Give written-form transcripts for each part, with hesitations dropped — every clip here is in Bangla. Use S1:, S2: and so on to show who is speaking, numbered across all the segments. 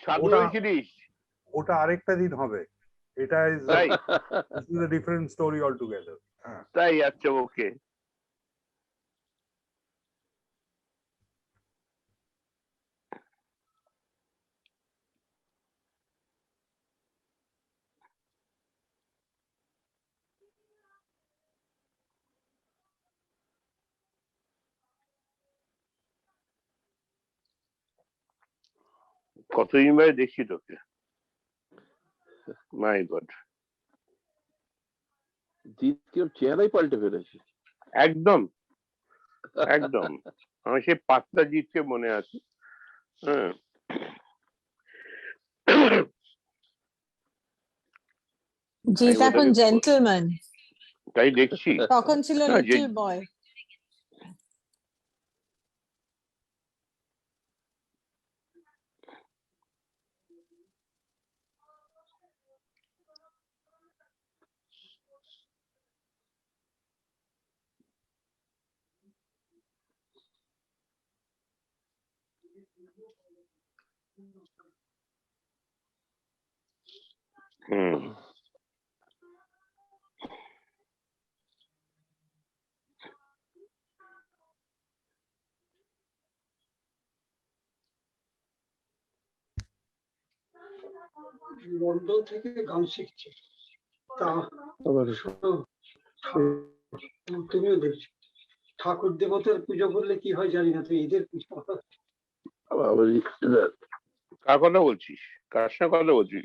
S1: সাধুবাবু জিনিস
S2: ওটা আরেকটা দিন হবে। এটা is a different story altogether.
S1: তাই আচ্ছা ওকে। কতদিন বাদে দেখছি তোকে, মাই গড।
S3: জিৎ চেহারাই পাল্টে ফেলেছে
S1: একদম একদম। আমার সেই পাতলা জিতকে মনে আছে। হ্যাঁ
S4: জিৎ এখন জেন্টলম্যান,
S1: তাই দেখছি।
S4: তখন ছিল লিটল বয়।
S5: লন্ডন থেকে গান শিখছে, তুমিও দেখছো। ঠাকুর দেবতার পুজো করলে কি হয় জানি না, তুই এদের পুজো।
S1: কার কথা বলছিস? কার সঙ্গে কথা বলছিস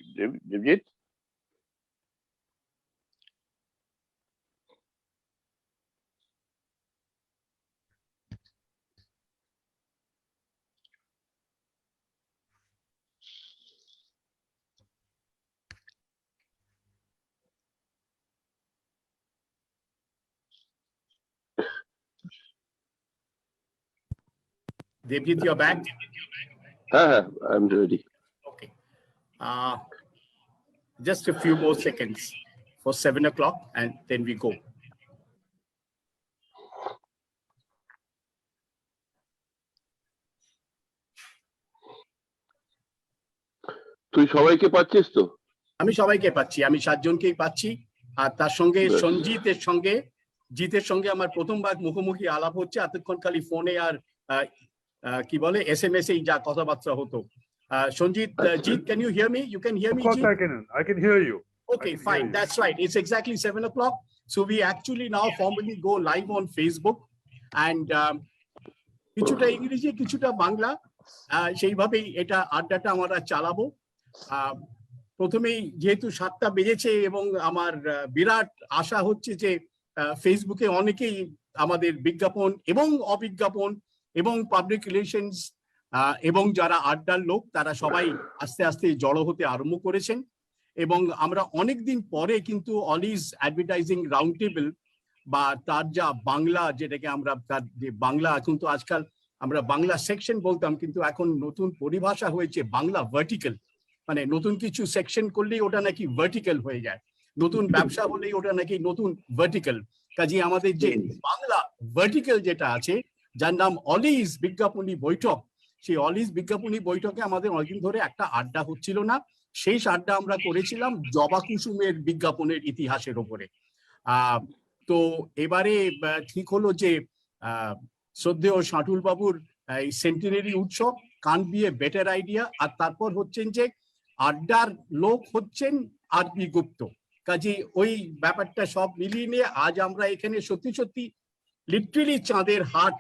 S1: Debjit?
S6: Devjit, you're back?
S3: I'm ready.
S6: Okay. Just a few more seconds for 7 o'clock and then we go.
S3: তুই সবাইকে পাচ্ছিস তো?
S6: আমি সবাইকে পাচ্ছি, আমি 7 জনকেই পাচ্ছি। আর তার সঙ্গে জিতের সঙ্গে আমার প্রথমবার মুখোমুখি আলাপ হচ্ছে। এতক্ষণ খালি ফোনে আর কি বলে SMS এই যা কথাবার্তা হতো। Sanjit, Jeet, can you hear me? You can hear me,
S2: Of course, I can hear you.
S6: Okay, fine. That's right. It's exactly 7 o'clock. So we actually now formally go live on Facebook. And কিছুটা ইংরেজি কিছুটা বাংলা, সেইভাবেই এটা আড্ডাটা আমরা চালাবো। প্রথমেই যেহেতু 7টা বেজেছে এবং আমার বিরাট আশা হচ্ছে যে ফেসবুকে অনেকেই আমাদের বিজ্ঞাপন এবং অবিজ্ঞাপন এবং পাবলিক রিলেশনস এবং যারা আড্ডার লোক তারা সবাই আস্তে আস্তে জড়ো হতে আরম্ভ করেছেন। এবং আমরা অনেকদিন পরে কিন্তু অলিজ অ্যাডভার্টাইজিং রাউন্ড টেবিল বা তার যা বাংলা, যেটাকে আমরা তার যে বাংলা, এখন তো আজকাল আমরা বাংলা সেকশন বলতাম, কিন্তু এখন নতুন পরিভাষা হয়েছে বাংলা ভার্টিক্যাল। মানে নতুন কিছু সেকশন করলেই ওটা নাকি ভার্টিক্যাল হয়ে যায়, নতুন ব্যবসা হলেই ওটা নাকি নতুন ভার্টিক্যাল। কাজে আমাদের যে বাংলা ভার্টিক্যাল যেটা আছে, যার নাম অলিজ বিজ্ঞাপনী বৈঠক, সেই অলিজ বিজ্ঞাপনী বৈঠকে আমাদের অনেকদিন ধরে একটা আড্ডা হচ্ছিল না। সেই আড্ডা আমরা করেছিলাম জবা কুসুমের বিজ্ঞাপনের ইতিহাসের ওপরে। তো এবারে ঠিক হলো যে শ্রদ্ধেয় শাটুল বাবুর এই সেন্টিনারি উৎসব কান বিয়ে বেটার আইডিয়া, আর তারপর হচ্ছেন যে আড্ডার লোক হচ্ছেন আরপি গুপ্ত। কাজে ওই ব্যাপারটা সব মিলিয়ে নিয়ে আজ আমরা এখানে সত্যি সত্যি লিটারেলি চাঁদের হাট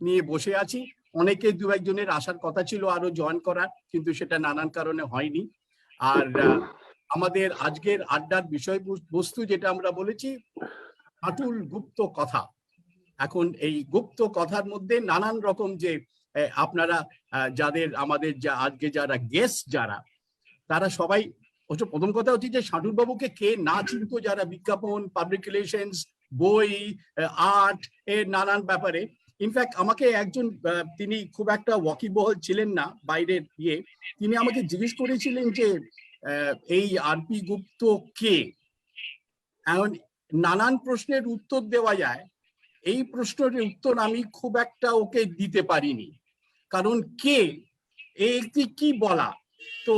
S6: নিয়ে বসে আছি। অনেকে দু একজনের আসার কথা ছিল আরো জয়েন করার, কিন্তু সেটা নানান কারণে হয়নি। আর আমাদের আজকের আড্ডার বিষয়বস্তু যেটা আমরা বলেছি শাটুল গুপ্ত কথা। এখন এই গুপ্ত কথার মধ্যে নানান রকম যে আপনারা যাদের আমাদের যা আজকে যারা গেস্ট যারা, তারা সবাই প্রথম কথা হচ্ছে যে শাটুল বাবুকে কে না চিনতো, যারা বিজ্ঞাপন, পাবলিক রিলেশনস, বই, আর্ট এর নানান ব্যাপারে। ইনফ্যাক্ট আমাকে একজন, তিনি খুব একটা ওয়াকিবহল ছিলেন না বাইরের তিনি আমাকে জিজ্ঞেস করেছিলেন যে এই আরপি গুপ্ত কে। এখন নানান প্রশ্নের উত্তর দেওয়া যায়, এই প্রশ্নের উত্তর আমি খুব একটা ওকে দিতে পারিনি, কারণ কে কি বলা তো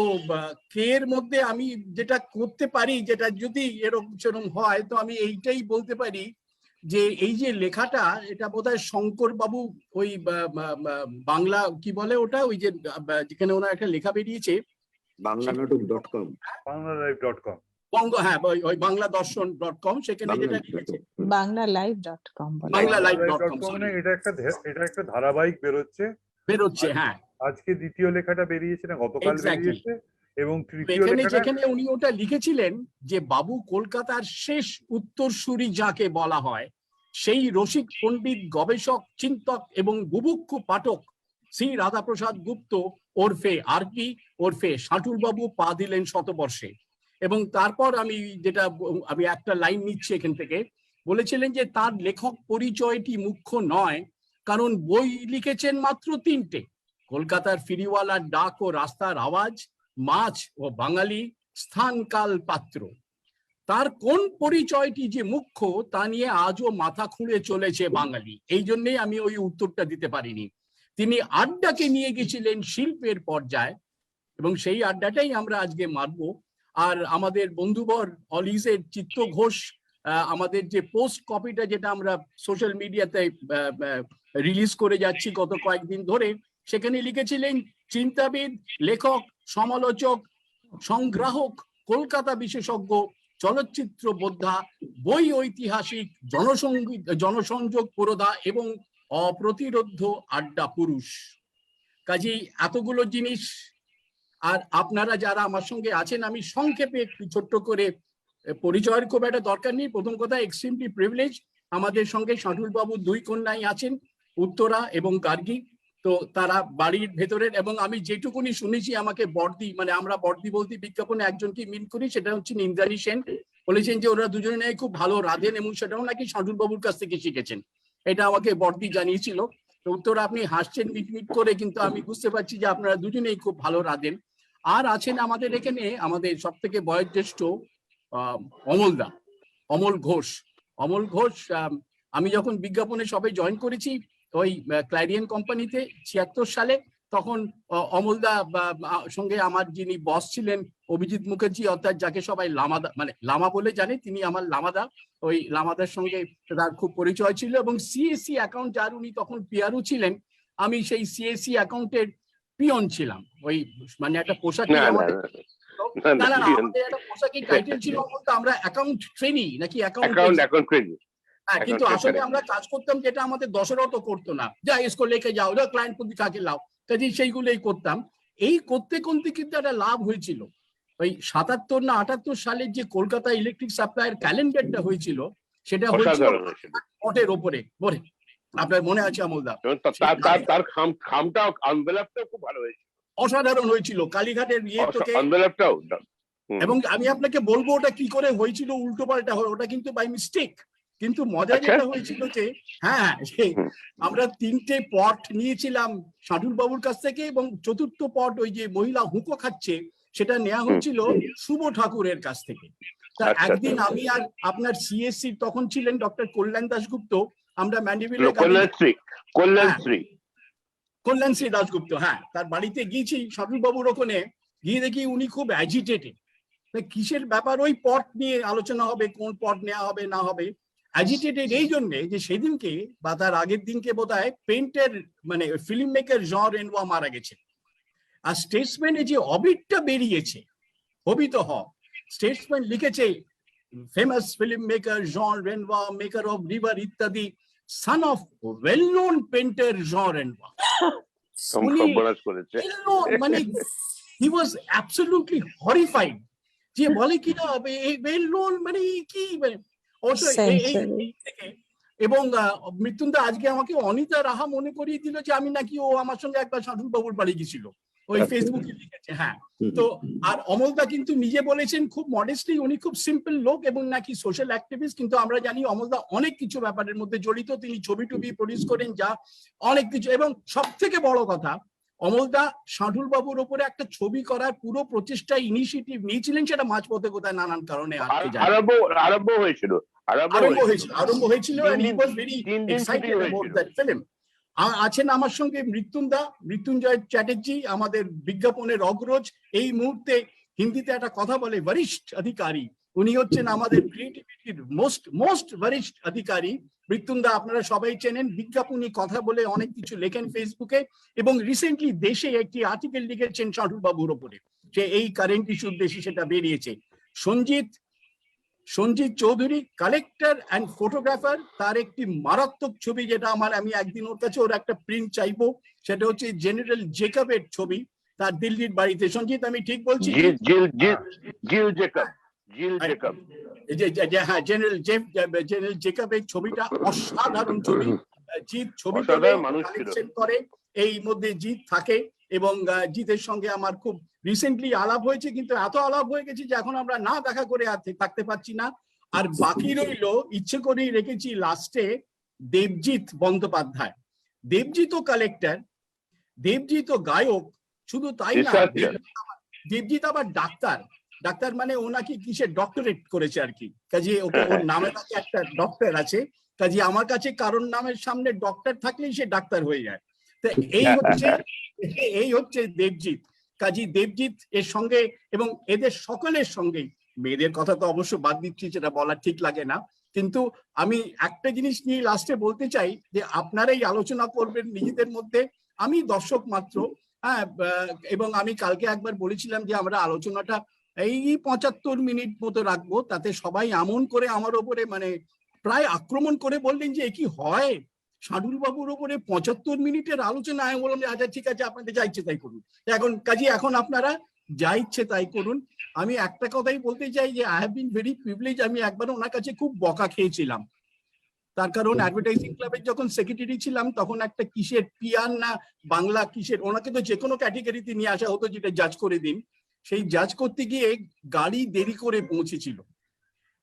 S6: কে এর মধ্যে আমি যেটা করতে পারি, যেটা যদি এরকম সেরকম হয়, তো আমি এইটাই বলতে পারি যে এই যে লেখাটা, এটা বোধহয় শঙ্কর বাবু ওই বাংলা কি বলে ওটা, ওই যে যেখানে ওনার একটা লেখা বেরিয়েছে
S7: banglanaduk.com
S2: Banglalive.com
S6: বঙ্গ, হ্যাঁ ওই bangladorshon.com, সেখানে যেটা লিখেছে
S4: banglalive.com বলে।
S6: banglalike.com,
S2: মানে এটা একটা ধারাবাহিক
S6: বেরোচ্ছে, হ্যাঁ
S2: আজকে দ্বিতীয় লেখাটা বেরিয়েছে না গতকাল
S6: Exactly.
S2: বেরিয়েছে, এবং তৃতীয়
S6: এখানে
S2: লেখাটা
S6: যেখানে উনি ওটা লিখেছিলেন যে বাবু কলকাতার শেষ উত্তরসূরি যাকে বলা হয়, সেই রসিক পণ্ডিত গবেষক চিন্তক এবং বুভুক্ষু পাঠক শ্রী রাধাপ্রসাদ গুপ্ত ওরফে আরপি ওরফে শাটুল বাবু পা দিলেন শতবর্ষে। এবং তারপর আমি একটা লাইন নিচ্ছি এখান থেকে, বলেছিলেন যে তার লেখক পরিচয়টি মুখ্য নয়, কারণ বই লিখেছেন মাত্র 3টে: কলকাতার ফিরিওয়ালার ডাক ও রাস্তার আওয়াজ, মাছ ও বাঙালি, স্থান কাল পাত্র। তার কোন পরিচয়টি যে মুখ্য তা নিয়ে আজও মাথা খুঁড়ে চলেছে বাঙালি। এই জন্যই আমি ওই উত্তরটা দিতে পারিনি। তিনি আড্ডাকে নিয়ে গেছিলেন শিল্পের পর্যায়ে, এবং সেই আড্ডাটাই আমরা আজকে মারবো। আর আমাদের বন্ধুবর অলিজের চিত্ত ঘোষ আমাদের যে পোস্ট কপিটা, যেটা আমরা সোশ্যাল মিডিয়াতে রিলিজ করে যাচ্ছি গত কয়েকদিন ধরে, সেখানে লিখেছিলেন চিন্তাবিদ, লেখক, সমালোচক, সংগ্রাহক, কলকাতা বিশেষজ্ঞ, চলচ্চিত্র বোদ্ধা, বই ঐতিহাসিক, জনসংযোগ পুরোধা এবং অপ্রতিরোধ্য আড্ডা পুরুষ। কাজেই এতগুলো জিনিস, আর আপনারা যারা আমার সঙ্গে আছেন, আমি সংক্ষেপে একটু ছোট্ট করে পরিচয়ের খুব একটা দরকার নেই। প্রথম কথা, এক্সট্রিমলি প্রিভিলেজ, আমাদের সঙ্গে শাটুল বাবু 2 কন্যাই আছেন, উত্তরা এবং গার্গী। তো তারা বাড়ির ভেতরের, এবং আমি যেটুকুনি শুনেছি, আমাকে বর্দি, মানে আমরা বর্দি বলতে বিজ্ঞাপনে একজনকে মিন করি, সেটা হচ্ছে ইন্দ্রাণী সেন, বলেছেন যে ওরা দুজনে নাকি খুব ভালো রাঁধেন, এবং সেটাও নাকি শাটুল বাবুর কাছ থেকে শিখেছেন। এটা আমাকে বর্দি জানিয়েছিল। তো উত্তরা, আপনি হাসছেন মিটমিট করে, কিন্তু আমি বুঝতে পারছি যে আপনারা দুজনেই খুব ভালো রাঁধেন। আর আছেন আমাদের এখানে আমাদের সব থেকে বয়োজ্যেষ্ঠ অমলদা, অমল ঘোষ। অমল ঘোষ, আমি যখন বিজ্ঞাপনে সবে জয়েন করেছি ওই ক্লারিয়ন কোম্পানিতে 76 সালে, তখন অমলদা সঙ্গে আমার যিনি বস ছিলেন অভিজিৎ মুখার্জি, অর্থাৎ যাকে সবাই লামাদা, মানে লামা বলে জানে, তিনি আমার লামাদা। ওই লামাদার সঙ্গে তার খুব পরিচয় ছিল, এবং সিএসসি অ্যাকাউন্ট, যার উনি তখন পিআরও ছিলেন, আমি সেই সিএসসি অ্যাকাউন্টের পিয়ন ছিলাম। ওই মানে একটা পোশাকি, আমাদের একটা পোশাকি টাইটেল ছিল, আমরা অ্যাকাউন্ট ট্রেনি নাকি অ্যাকাউন্ট ট্রেনি। হ্যাঁ, কিন্তু আসলে আমরা কাজ করতাম যেটা আমাদের দশরত করতো না, যা এসকো লেখে যাও, ক্লায়েন্ট প্রতি কাকে লাও, কাজে সেইগুলোই করতাম। এই করতে করতে কিন্তু একটা লাভ হয়েছিল। ওই 77 না 78 সালের যে কলকাতা ইলেকট্রিক সাপ্লাইয়ের ক্যালেন্ডারটা হয়েছিল, সেটা হয়েছিল পটের ওপরে। আপনার মনে আছে আমলদা?
S1: তার খামটা এনভেলপটাও খুব ভালো হয়েছিল,
S6: অসাধারণ হয়েছিল কালীঘাটের ইয়ে থেকে
S1: এনভেলপটাও।
S6: এবং আমি আপনাকে বলবো ওটা কি করে হয়েছিল, উল্টো পাল্টা হয়ে, ওটা কিন্তু বাই মিস্টেক। কিন্তু মজা যেটা হয়েছিল যে, হ্যাঁ, আমরা 3টে পট নিয়েছিলাম শাটুল বাবুর কাছ থেকে, এবং 4র্থ পট ওই যে মহিলা হুঁকো খাচ্ছে, সেটা নেওয়া হচ্ছিল শুভ ঠাকুরের কাছ থেকে। তা একদিন আমি আর আপনার সিএসসি তখন ছিলেন ডক্টর কল্যাণ দাশগুপ্ত, আমরা ম্যান্ডিভিলে কল্যাণশ্রী দাশগুপ্ত, হ্যাঁ, তার বাড়িতে গিয়েছি শাটুল বাবুর ওখানে গিয়ে দেখি উনি খুব অ্যাজিটেটেড। কিসের ব্যাপার, ওই পট নিয়ে আলোচনা হবে, কোন পট নেওয়া হবে না হবে। অ্যাজিটেটেড এই জন্যে যে সেদিনকে বা তার আগের দিনকে বোধহয় পেন্টের মানে ফিল্ম মেকার জন রেনওয়া মারা গেছে। আর স্টেটসম্যানে যে অবিটটা বেরিয়েছে, অবিত হ, স্টেটসম্যান লিখেছে famous film maker Jean Renoir, maker of River ইত্যাদি, son of well-known painter Jean Renoir. মানে he was absolutely horrified. যে বলে কি না well-known মানে কি, এবং মৃত্যুঞ্জয় আজকে আমাকে অনিতা রাহা মনে করিয়ে দিল যে আমি নাকি ও আমার সঙ্গে একবার শাটুল বাবুর বাড়ি গেছিল, ওই ফেসবুকে লিখেছে। হ্যাঁ, তো আর অমলদা কিন্তু নিজে বলেছেন খুব মডেস্টলি উনি খুব সিম্পল লোক এবং নাকি সোশ্যাল অ্যাক্টিভিস্ট, কিন্তু আমরা জানি অমলদা অনেক কিছু ব্যাপারের মধ্যে জড়িত। তিনি ছবি টবি প্রডিউস করেন, যা অনেক কিছু। এবং সব থেকে বড় কথা, অমলদা শাটুল বাবুর ওপরে একটা ছবি করার পুরো প্রচেষ্টা ইনিশিয়েটিভ নিয়েছিলেন, সেটা মাঝপথে কোথায় নানান কারণে
S1: আরম্ভ হয়েছিল
S6: and he was very excited about that film. আছেন আমার সঙ্গে মৃত্যুঞ্জয় চ্যাটার্জি, আমাদের বিজ্ঞাপনের অগ্রজ, এই মুহূর্তে হিন্দিতে একটা কথা বলে বরিষ্ঠ অধিকারী, উনি হচ্ছেন আমাদের ক্রিয়েটিভিটির মোস্ট বরিষ্ঠ অধিকারী। মৃত্যুঞ্জা আপনারা সবাই চেনেন, বিজ্ঞাপনী কথা বলে অনেক কিছু লেখেন ফেসবুকে, এবং রিসেন্টলি দেশে একটি আর্টিকেল লিখেছেন শাটুল বাবুর ওপরে, সে এই কারেন্ট ইস্যুর দেশে সেটা বেরিয়েছে। Sanjit Chowdhury, collector and photographer, তার একটি মারাত্মক ছবি, যেটা আমি একদিন ওর কাছে ওর একটা প্রিন্ট চাইবো, সেটা হচ্ছে জেনারেল জেকবের ছবি তার দিল্লির বাড়িতে। সঞ্জিত আমি ঠিক বলছি?
S1: জিল জেকব।
S6: হ্যাঁ, জেনারেল জেকবের ছবিটা অসাধারণ ছবি। জিৎ ছবি কালেকশন করে, এই মধ্যে জিৎ থাকে, এবং জিতের সঙ্গে আমার খুব রিসেন্টলি আলাপ হয়েছে, কিন্তু এত আলাপ হয়ে গেছে যে এখন আমরা না দেখা করে থাকতে পারছি না। আর বাকি রইল, ইচ্ছে করেই রেখেছি লাস্টে, দেবজিৎ বন্দ্যোপাধ্যায়। দেবজিৎ ও কালেক্টর, দেবজিৎ ও গায়ক, শুধু তাই না, দেবজিৎ আবার ডাক্তার মানে ও নাকি কিসের ডক্টরেট করেছে আর কি, কাজে ওকে ওর নামে নাকি একটা ডক্টর আছে, কাজে আমার কাছে কারোর নামের সামনে ডক্টর থাকলেই সে ডাক্তার হয়ে যায়। তো এই হচ্ছে দেবজিৎ। কাজী দেবজিৎ এর সঙ্গে এবং এদের সকলের সঙ্গেই, মেয়েদের কথা তো অবশ্য বাদ দিচ্ছি, সেটা বলা ঠিক লাগে না, কিন্তু আমি একটা জিনিস নিয়ে লাস্টে বলতে চাই যে আপনারাই আলোচনা করবেন নিজেদের মধ্যে, আমি দর্শক মাত্র। হ্যাঁ, এবং আমি কালকে একবার বলেছিলাম যে আমরা আলোচনাটা এই 75 মিনিট মতো রাখবো, তাতে সবাই এমন করে আমার ওপরে মানে প্রায় আক্রমণ করে বললেন যে এ কি হয়, শাটুল বাবুর ওপরে 75 মিনিটের আলোচনা। আমি বললাম যে আচ্ছা ঠিক আছে, আপনাদের যা ইচ্ছে তাই করুন। এখন আপনারা যা ইচ্ছে তাই করুন। আমি একটা কথাই বলতে চাই যে I have been very privilege. আমি একবার ওনার কাছে খুব বকা খেয়েছিলাম, তার কারণ অ্যাডভার্টাইজিং ক্লাবের যখন সেক্রেটারি ছিলাম, তখন একটা কিসের পিয়ার না বাংলা কিসের, ওনাকে তো যে কোনো ক্যাটেগরিতে নিয়ে আসা হতো যেটা জাজ করে দিন, সেই জাজ করতে গিয়ে গাড়ি দেরি করে পৌঁছেছিল।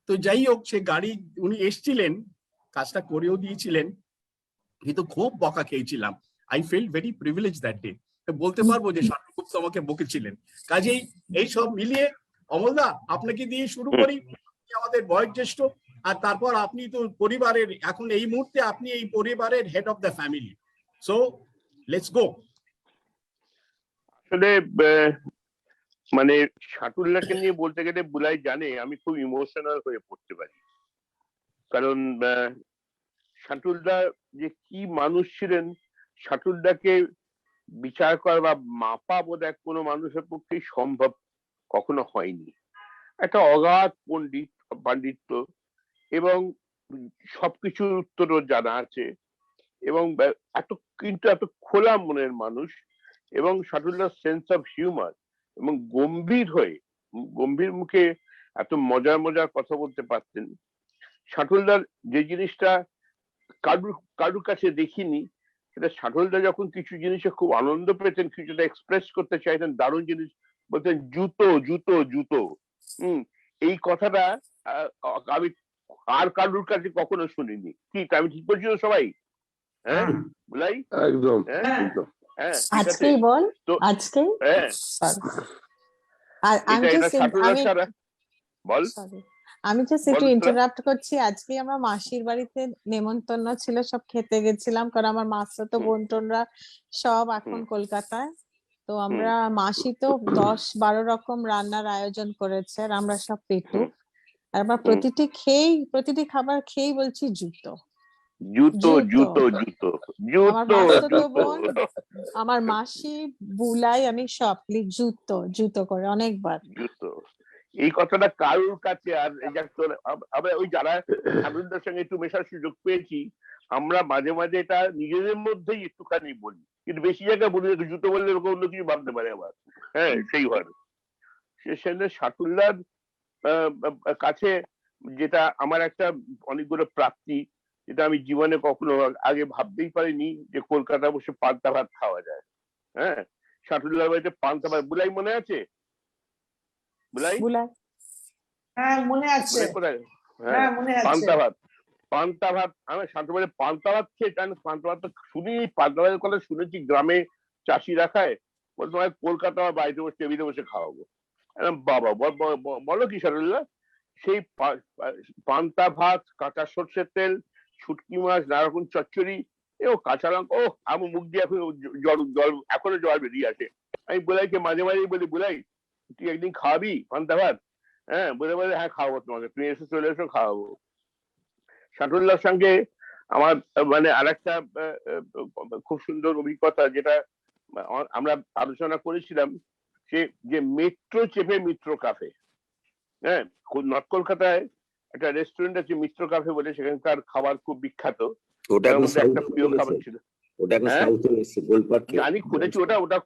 S6: তো যাই হোক, সে গাড়ি উনি এসছিলেন, কাজটা করেও দিয়েছিলেন, কিন্তু খুব বকা খেয়েছিলাম। I feel very privilege that day. বলতে পারবো যে শাটুল খুব আমাকে বকেছিলেন। কাজেই এই সব মিলিয়ে অমলদা আপনাকে দিয়ে শুরু করি, আমাদের বয়োজ্যেষ্ঠ, আর তারপর আপনি তো পরিবারের, এখন এই মুহূর্তে আপনি এই পরিবারের head of the family, so let's go.
S1: আসলে মানে শাটুলদাকে নিয়ে বলতে গেলে বুলাই জানে আমি খুব ইমোশনাল হয়ে পড়তে পারি, কারণ শাটুলদা যে কি মানুষ ছিলেন, শাটুলদাকে বিচার করা বা মাপা বোধহয় কোনো মানুষের পক্ষেই সম্ভব কখনো হয়নি। একটা অগাধ পাণ্ডিত্য এবং সবকিছুর উত্তরও জানা আছে, এবং কিন্তু এত খোলা মনের মানুষ, এবং শাটুলদার সেন্স অফ হিউমার, এবং গম্ভীর মুখে এত মজার কথা বলতে পারতেন। শাটুলদার যে জিনিসটা কারুর কাছে দেখিনি, সেটা শাটুলদা যখন কিছু জিনিসে খুব আনন্দ পেতেন, কিছুটা এক্সপ্রেস করতে চাইতেন, দারুণ জিনিস বলতেন, জুতো জুতো জুতো। এই কথাটা আমি আর কারুর কাছে কখনো শুনিনি। কি আমি ঠিক বলছি তো সবাই? হ্যাঁ বুলাই,
S3: একদম
S4: আজকেই বল,
S1: তো
S4: আজকে
S1: হ্যাঁ,
S4: আমি জাস্ট একটু ইন্টারাপ্ট করছি। আজকে আমরা মাসির বাড়িতে নেমন্তন্ন ছিল, সব খেতে গেছিলাম, কারণ আমার মাসিতো বোনটোনরা সব এখন কলকাতায়। তো আমরা মাসি তো 10-12 রকম রান্নার আয়োজন করেছে, আর আমরা সব পেটু। আর আমরা প্রতিটি খাবার খেয়েই বলছি জুতো
S1: জুতো জুতো জুতো জুতো।
S4: আমার মাসি বুলাই আমি সব জুতো জুতো করে অনেকবার
S1: জুতো। এই কথাটা কারুর কাছে, আর আমরা ওই যারা শাটুলদার সঙ্গে একটু মেশার সুযোগ পেয়েছি, আমরা মাঝে মাঝে এটা নিজেদের মধ্যেই একটুখানি বলি, কিন্তু বেশি জায়গায় বলি জুতো বললে ওরকম অন্য কিছু ভাবতে পারে আবার। হ্যাঁ, সেই হয়। সেখানে শাটুলদার কাছে যেটা আমার একটা অনেকগুলো প্রাপ্তি, যেটা আমি জীবনে কখনো আগে ভাবতেই পারিনি, যে কলকাতা বসে পান্তা ভাত খাওয়া যায়। হ্যাঁ, শাটুলদার বাড়িতে পান্তা ভাত, বুলাই মনে আছে? বুলাই,
S8: হ্যাঁ মনে আছে,
S1: হ্যাঁ পান্তা ভাত আমি শাটুলবাড়ি পান্তা ভাত খেয়ে, পান্তা ভাত শুনি, পান্তা ভাতের কথা শুনেছি গ্রামে চাষিরা খায়, বলতো কলকাতা বাড়িতে বসে টেবিলে বসে খাওয়াবো। বাবা বলো কি শাটুলদা? সেই পান্তা ভাত, কাঁচা সর্ষের তেল, শুটকি মাছ, নানা রকম চচ্চড়ি, ও কাঁচা লঙ্কা, ও আমার মুখ দিয়ে এখন জল জল এখনো জল বেরিয়ে আসে। আমি বুলাইকে মাঝে মাঝেই বলি, বুলাই তুই একদিন খাওয়াবি পান্তা ভাত? হ্যাঁ, বলে বলে হ্যাঁ খাওয়াবো তোমাকে, তুমি এসে চলে এসো খাওয়াবো। শাটুল্লাহর সঙ্গে আমার মানে আরেকটা খুব সুন্দর অভিজ্ঞতা, যেটা আমরা আলোচনা করেছিলাম, সে যে মেট্রো চেপে মিত্র কাফে। হ্যাঁ, নর্থ কলকাতায় একটা রেস্টুরেন্ট আছে মিত্র কাফে বলে, সেখানকার খাবার খুব বিখ্যাত।
S7: ওটা
S1: তার
S7: এখন
S1: মধ্যে একটা প্রিয়
S7: সাউথে
S1: খাবার
S7: গেছে,
S1: ছিল,
S7: ওটা এখন
S1: হ্যাঁ
S7: সাউথে গেছে, গোলপার্কে।
S1: জানি খুঁজেছি, ওটা ওটা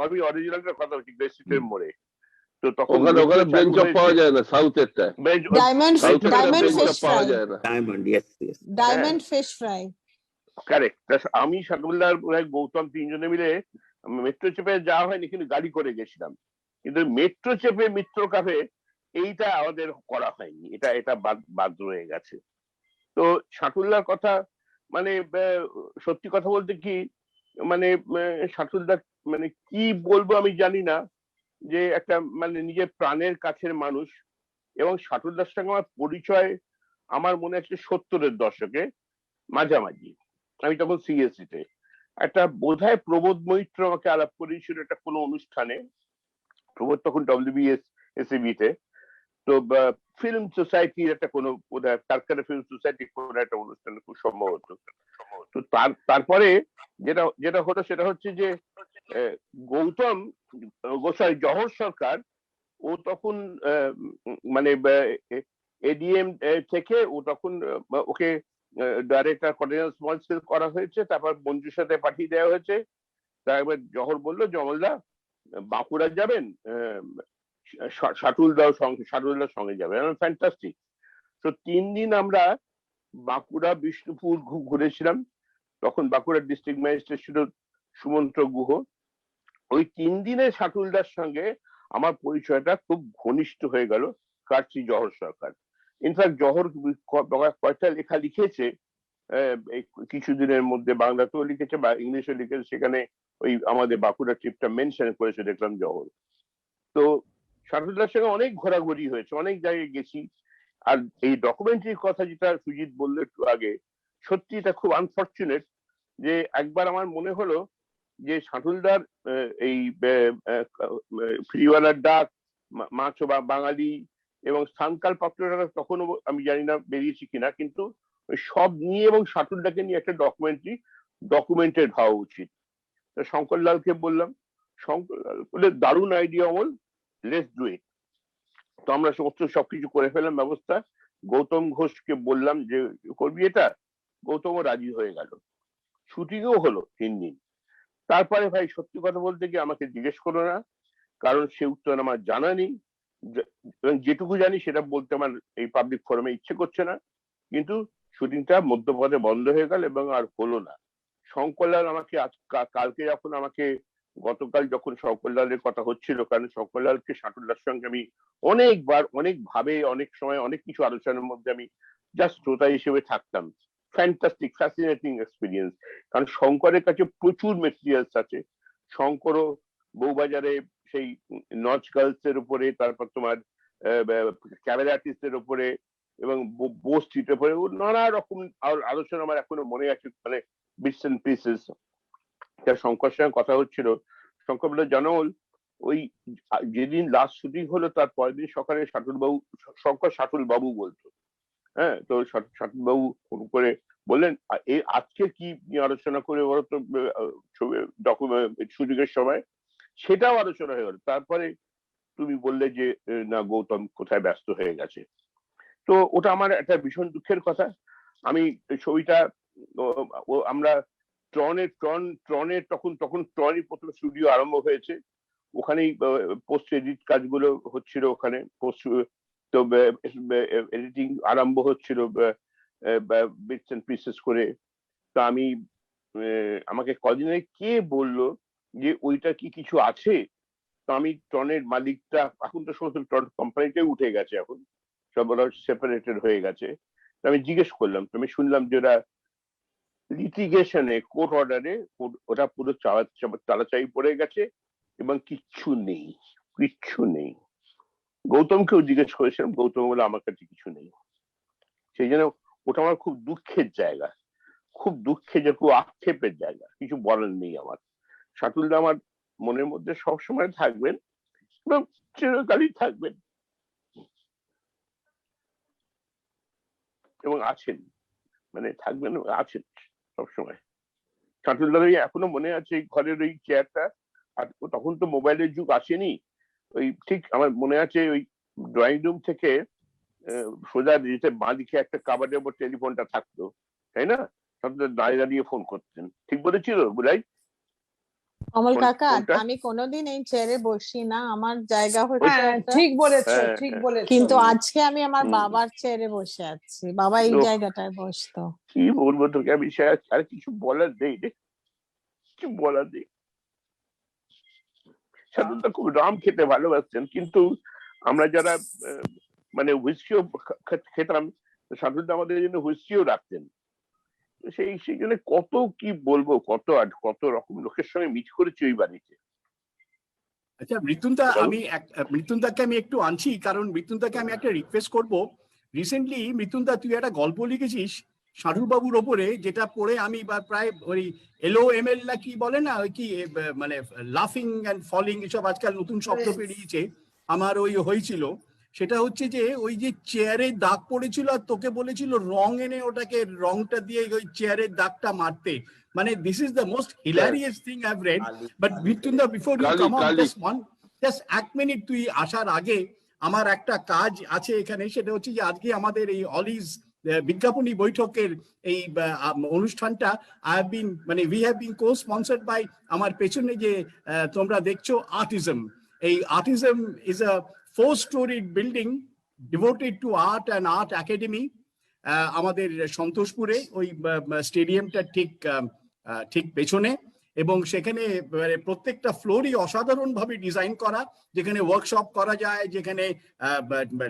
S1: আমি অরিজিনালটার কথা বলছি, গ্রেসিটের মোড়ে। তো তখন
S3: ওখানে ওখানে ব্রেন চপ পাওয়া যায় না সাউথেরটা,
S4: ডায়মন্ড
S3: সাউথের
S4: ডায়মন্ড
S3: ব্রেন
S4: ফিশ
S3: চপ পাওয়া
S4: ফ্রাই,
S3: যায় না।
S7: Diamond, yes yes.
S4: Diamond fish fry.
S1: Correct. আমি শাটুল্লাহ গৌতম তিনজনে মিলে মেট্রো চেপে যাওয়া হয়নি, কিন্তু গাড়ি করে গেছিলাম। কিন্তু মেট্রো চেপে মিত্র কাফে এইটা আমাদের করা হয়নি, এটা এটা বাদ রয়ে গেছে। তো শাটুল্লাহর কথা মানে সত্যি কথা বলতে কি, মানে শাটুল্লাহ মানে কি বলবো আমি জানি না, যে একটা মানে নিজের প্রাণের কাছের মানুষ। এবং শাটুল্লাহর সঙ্গে আমার পরিচয় আমার মনে আছে 70-এর দশকে মাঝামাঝি। আমি তখন সিএসসি তে একটা বোধহয় প্রবোধ মৈত্র আমাকে আলাপ করেছিল একটা কোনো অনুষ্ঠানে। প্রবোধ তখন WBSAB তে, তো ফিল্ম সোসাইটির একটা কোনো বোধহয় কারখানা ফিল্ম সোসাইটির কোনো একটা অনুষ্ঠানে খুব সম্ভবত। তো তারপরে যেটা যেটা হলো সেটা হচ্ছে যে গৌতম গোসাই জহর সরকার, ও তখন মানে এডিএম থেকে ও তখন ওকে ডাইরেক্টর কর্ডিনেশন স্মল স্কেল করা হয়েছে, তারপর মঞ্জুর সাথে পাঠিয়ে দেওয়া হয়েছে। তারপর জহর বললো জমলদা বাঁকুড়া যাবেন, শাটুলদার সঙ্গে যাবেন। ফ্যান্টাস্টিক। তো 3 দিন আমরা বাঁকুড়া বিষ্ণুপুর ঘুরেছিলাম। তখন বাঁকুড়া ডিস্ট্রিক্ট ম্যাজিস্ট্রেট ছিল সুমন্ত্র গুহ। ওই 3 দিনে শাটুলদার সঙ্গে আমার পরিচয়টা খুব ঘনিষ্ঠ হয়ে গেল, কার্চি জহর সরকার। ইনফ্যাক্ট জহর কয়েকটা লেখা লিখেছে কিছুদিনের মধ্যে, বাংলাতেও লিখেছে বা ইংলিশে লিখেছে, সেখানে ওই আমাদের বাঁকুড়া ট্রিপটা মেনশন করেছে দেখলাম জহর। তো শাটুলদার সঙ্গে অনেক ঘোরাঘুরি হয়েছে, অনেক জায়গায় গেছি। আর এই ডকুমেন্টারির কথা যেটা সুজিত বললো একটু আগে, সত্যি এটা খুব আনফর্চুনেট যে একবার আমার মনে হলো যে শাটুলদার এই ফ্রিওয়ালার ডাক, মাছ বা বাঙালি এবং স্থানকাল পাত্রটা তখনও আমি জানি না বেরিয়েছি কিনা, কিন্তু সব নিয়ে এবং শাটুলদাকে নিয়ে একটা ডকুমেন্টেড হওয়া উচিত। তো শঙ্করলালকে বললাম, শঙ্করলাল বলে দারুণ idea Amal, let's do it. তো আমরা সমস্ত সবকিছু করে ফেললাম ব্যবস্থা। গৌতম ঘোষকে বললাম যে করবি এটা, গৌতমও রাজি হয়ে গেল। শুটিংও হলো 3 দিন। তারপরে ভাই সত্যি কথা বলতে কি আমাকে জিজ্ঞেস করো না, কারণ সে উত্তর আমার জানা নেই। যেটুকু জানি সেটা বলতে আমার এই পাবলিক ফোরামে ইচ্ছে করছে না। কিন্তু শুটিংটা মধ্যপথে বন্ধ হয়ে গেল এবং আর হলো না। শঙ্করলাল আমাকে কালকে যখন আমাকে গতকাল যখন শঙ্করলালের কথা হচ্ছিল, কারণ শঙ্করলালকে শাটুল্লার সঙ্গে আমি অনেকবার অনেক ভাবে অনেক সময় অনেক কিছু আলোচনার মধ্যে আমি জাস্ট শ্রোতা হিসেবে থাকতাম। ফ্যান্টাস্টিক ফ্যাসিনেটিং এক্সপিরিয়েন্স, কারণ শঙ্করের কাছে প্রচুর মেটেরিয়ালস আছে। শঙ্করও বউবাজারে সেই নচ গার্লস এর উপরে, তারপর তোমার ক্যামেরা আর্টিস্টের উপরে এবং বোস স্ট্রিটের উপরে নানা রকম আলোচনা আমার এখনো মনে আছে, মানে বিটস এন্ড পিসেস। শঙ্কর সঙ্গে কথা হচ্ছিল, শঙ্কর বলে জানোল ওই যেদিন লাস্ট শুটিং হলো তার পরের দিন সকালে শঙ্কর শাটুল বাবু বলতো। হ্যাঁ, তো শাটুল বাবু ফোন করে বললেন আজকে কি আলোচনা করে বলো তো শুটিংয়ের সময়, সেটাও আলোচনা হয়ে গেল। তারপরে তুমি বললে যে না গৌতম কোথায় ব্যস্ত হয়ে গেছে। তো ওটা আমার একটা ভীষণ দুঃখের কথা। আমি ছবিটা আমরা ট্রনের তখন ট্রনই প্রথম স্টুডিও আরম্ভ হয়েছে, ওখানেই পোস্ট এডিট কাজগুলো হচ্ছিল, ওখানে পোস্ট তো এডিটিং আরম্ভ হচ্ছিল বিটস এন্ড পিসেস করে। তো আমি আমাকে কদিন আগে কে বললো যে ওইটা কি কিছু আছে। তো আমি ট্রনের মালিকটা, এখন তো সমস্ত ট্রন কোম্পানিটাই উঠে গেছে, এখন সব ওরা সেপারেটেড হয়ে গেছে। আমি জিজ্ঞেস করলাম, আমি শুনলাম যে ওরা লিটিগেশনে কোর্ট অর্ডারে ওটা পুরো চালাচাই পড়ে গেছে এবং কিচ্ছু নেই। গৌতমকেও জিজ্ঞেস করেছিলাম, গৌতম বলে আমার কাছে কিছু নেই। সেই জন্য ওটা আমার খুব দুঃখের জায়গা। খুব দুঃখের আক্ষেপের জায়গা, কিছু বলার নেই আমার। শাটুলদা আমার মনের মধ্যে সবসময় থাকবেন এবং চিরকালই থাকবেন এবং আছেন, মানে থাকবেন আছেন সবসময়। শাটুলদার এখনো মনে আছে ঘরের ওই চেয়ারটা, আর তখন তো মোবাইলের যুগ আসেনি, ওই ঠিক আমার মনে আছে ওই ড্রয়িং রুম থেকে সোজা দিতে বাঁ দিকে একটা কাবাডের উপর টেলিফোনটা থাকতো, তাই না? দাঁড়িয়ে দাঁড়িয়ে ফোন করতেন, ঠিক বলেছিল বুলাই?
S4: কমল কাকা, আমি কোনোদিন এই চেয়ারে বসি না, আমার জায়গা হচ্ছে
S8: ঠিক বলেছো, ঠিক বলেছো।
S4: কিন্তু আজকে আমি আমার বাবার চেয়ারে বসে আছি, বাবা এই জায়গাটায় বসতো।
S1: কি বলবো তোকে আমি, আর কিছু বলার নেই রে, কিছু বলার নেই। শাটুলদা খুব রাম খেতে ভালোবাসতেন, কিন্তু আমরা যারা মানে হুইস্কিও খেতাম, শাটুলদা আমাদের জন্য হুইস্কিও রাখতেন। সেই জন্য কত কি বলবো, কত রকম লোকের সঙ্গে মিট করেছি ওই বাড়িতে।
S6: আচ্ছা মৃত্যুঞ্জাকে আমি একটু আনছি, কারণ মৃত্যুঞ্জাকে আমি একটা রিকোয়েস্ট করব। রিসেন্টলি মৃত্যুঞ্জা তুই একটা গল্প লিখেছিস শাটুলবাবুর ওপরে, যেটা পড়ে আমি প্রায় ওই LOML না কি বলে না, ওই কি মানে লাফিং অ্যান্ড ফলিং, এসব আজকাল নতুন শব্দ বেরিয়েছে, আমার ওই হয়েছিল। সেটা হচ্ছে যে ওই যে চেয়ারে দাগ পড়েছিল আর তোকে বলেছিল রং এনে ওটাকে রংটা দিয়ে ওই চেয়ারের দাগটা মারতে, মানে this is the most hilarious thing I have read. But Mrityunjay, before you come on, just এক মিনিট, তুই আসার আগে আমার একটা কাজ আছে এখানে, সেটা হচ্ছে যে আজকে আমাদের এই অলিজ বিজ্ঞাপনী বৈঠকের এই অনুষ্ঠানটা we have been co sponsored by, আমার পেছনে যে তোমরা দেখছো আর্টিজম, এই Artism is a 4-storied building devoted to art and art academy, আমাদের সন্তোষপুরে ওই স্টেডিয়ামটা ঠিক পেছনে, এবং সেখানে প্রত্যেকটা ফ্লোরই অসাধারণ ভাবে ডিজাইন করা, যেখানে ওয়ার্কশপ করা যায়, যেখানে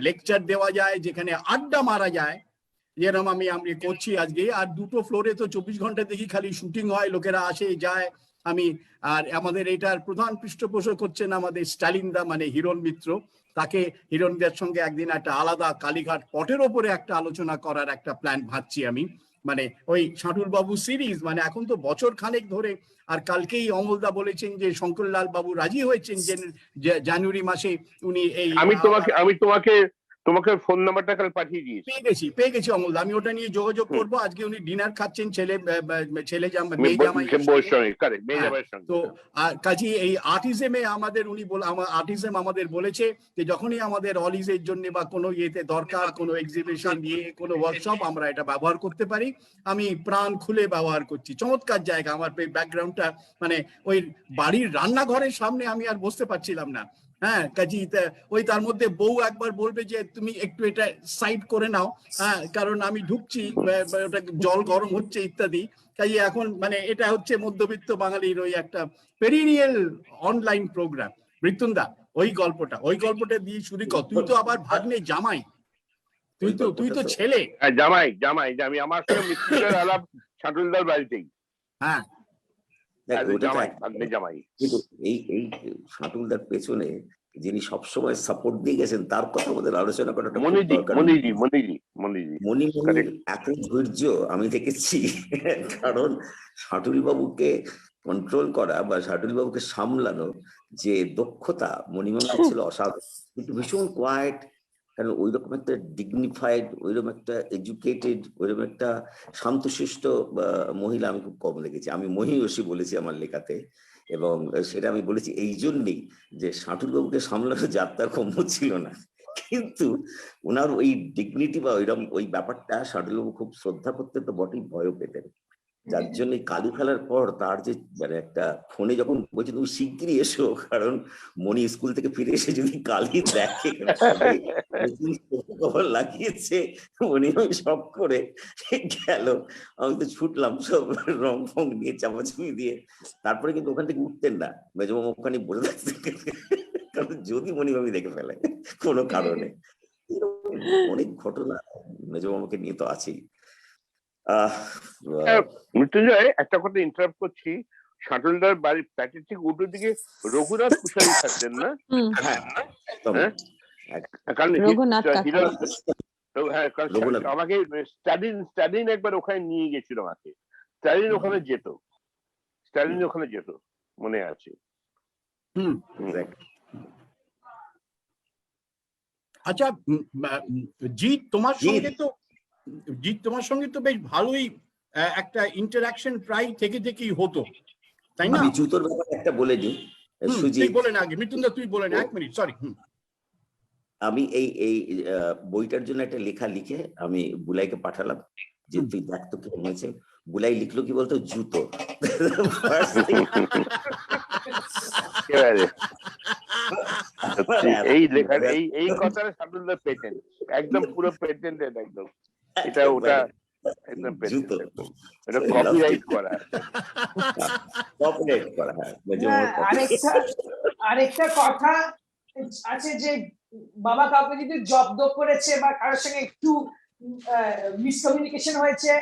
S6: লেকচার দেওয়া যায়, যেখানে আড্ডা মারা যায়, যেরকম আমি করছি আজকে। আর দুটো ফ্লোরে তো 24 ঘন্টা দেখি খালি শুটিং হয়, লোকেরা আসে যায়। আর আমাদের এটার প্রধান পৃষ্ঠপোষক হচ্ছেন আমাদের স্টালিন দা, মানে হিরণ মিত্র। তাকে হিরণদের সঙ্গে একদিন একটা আলাদা কালীঘাট পটের ওপরে একটা আলোচনা করার একটা প্ল্যান ভাবছি আমি, মানে ওই শাটুলবাবু সিরিজ, মানে এখন তো বছর খানেক ধরে। আর কালকেই অমলদা বলেছেন যে শঙ্করলাল বাবু রাজি হয়েছেন যে জানুয়ারি মাসে উনি এই,
S1: আমি তোমাকে ফোন নাম্বারটা কাল পাঠিয়ে দিয়েছি।
S6: পেয়ে গেছি অমলদা, আমি ওটা নিয়ে যোগাযোগ করব। আজকে উনি ডিনার খাচ্ছেন ছেলে জামাই, তো কাজী এই আর্টিজমে আর্টিজম আমাদের বলেছে যে যখনই আমাদের অলিজের জন্য বা কোনো ইয়েতে দরকার, কোনো এক্সিবিশন নিয়ে কোনো ওয়ার্কশপ, আমরা এটা ব্যবহার করতে পারি। আমি প্রাণ খুলে ব্যবহার করছি, চমৎকার জায়গা। আমার ব্যাকগ্রাউন্ডটা মানে ওই বাড়ির রান্নাঘরের সামনে আমি আর বসতে পারছিলাম না। হ্যাঁ, কাজী ওই তার মধ্যে বউ একবার বলবে যে তুমি একটু এটা সাইড করে নাও, হ্যাঁ, কারণ আমি ঢুকছি, ওটা জল গরম হচ্ছে ইত্যাদি। কাজী এখন মানে এটা হচ্ছে মধ্যবিত্ত বাঙালির ওই একটা পেরিনিয়াল অনলাইন প্রোগ্রাম। মৃত্যুঞ্জা, ওই গল্পটা দিয়ে শুরু কর। তুই তো আবার ভাগ্নে জামাই, তুই তো ছেলে
S1: জামাই। আমি আমার সঙ্গে মৃত্যুঞ্জয়ের আলাপ শাটুলদার বাড়িতেই।
S6: হ্যাঁ,
S7: কিন্তু এই শাটুলদার পেছনে যিনি সবসময় সাপোর্ট দিয়ে গেছেন তার কথা আমাদের আলোচনা করাটা মণিমণির এত ধৈর্য আমি দেখেছি, কারণ শাটুল বাবুকে কন্ট্রোল করা বা শাটুল বাবুকে সামলানো যে দক্ষতা মণিমণির ছিল অসাধারণ, কিন্তু ভীষণ কোয়াইট, কারণ ওইরকম একটা ডিগনিফাইড, ওইরকম একটা এডুকেটেড, ওইরকম একটা শান্তশিষ্ট মহিলা আমি খুব কম লেগেছি। আমি মহিষী বলেছি আমার লেখাতে, এবং সেটা আমি বলেছি এই জন্যই যে শাটুল বাবুকে সামলানো যাত্রা কম ছিল না, কিন্তু ওনার ওই ডিগনিটি বা ওই ব্যাপারটা শাটুল বাবু খুব শ্রদ্ধা করতে তো বটেই, ভয়ও পেতেন। যার জন্য কালী খেলার পর তার যে মানে একটা ফোনে যখন বলছে তুমি শিগগিরই এসো, কারণ মণি স্কুল থেকে ফিরে এসে যদি কালী দেখে খবর লাগিয়েছে, মণি সব করে গেল। আমি তো ছুটলাম সব রং ফং নিয়ে চাপাচাপি দিয়ে, তারপরে কিন্তু ওখান থেকে উঠতেন না, মেজমামা ওখানে বসে থাকতেন, কারণ যদি মণিমামি দেখে ফেলে কোনো কারণে। অনেক ঘটনা মেজমামাকে নিয়ে তো আছেই।
S1: মৃত্যুঞ্জয়, একটা কথা ইন্টারাপ্ট করছি, শাটুলদার বাড়ির ফ্ল্যাটের ঠিক উল্টো দিকে রঘুনাথ কুশারি থাকতেন না? আমাকে স্টাডিন একবার ওখানে নিয়ে গেছিল আমাকে, স্ট্যালিন ওখানে যেত, স্ট্যালিন ওখানে যেত, মনে আছে।
S6: হুম। আচ্ছা, জিৎ তোমার সঙ্গে তো বেশ ভালোই একটা ইন্টারাকশন প্রায় থেকে থেকেই হতো, তাই না?
S7: আমি জুতোর ব্যাপারে একটা বলে দিই সুজিত,
S6: বলে না আগে মৃত্যুঞ্জয়, তুই বলে না, 1 মিনিট, সরি।
S7: আমি এই বইটার জন্য একটা লেখা লিখে আমি বুলাইকে পাঠালাম যে তুই দেখ তো কি হয়েছে। বুলাই লিখলো কি বলতো, জুতো।
S1: এই লেখার এই কথাটা শার্দুলদার পেটেন্ট, একদম পুরো পেটেন্টেড, একদম এটা ওটা একদম
S7: জুতো,
S1: এটা কপিরাইট করা,
S7: কপিরাইট করা।
S8: আরেকটা কথা আছে যে বাবা কাউকে যদি জব্দ করেছে বা কারোর সঙ্গে একটু মিসকমিউনিকেশন হয়েছে,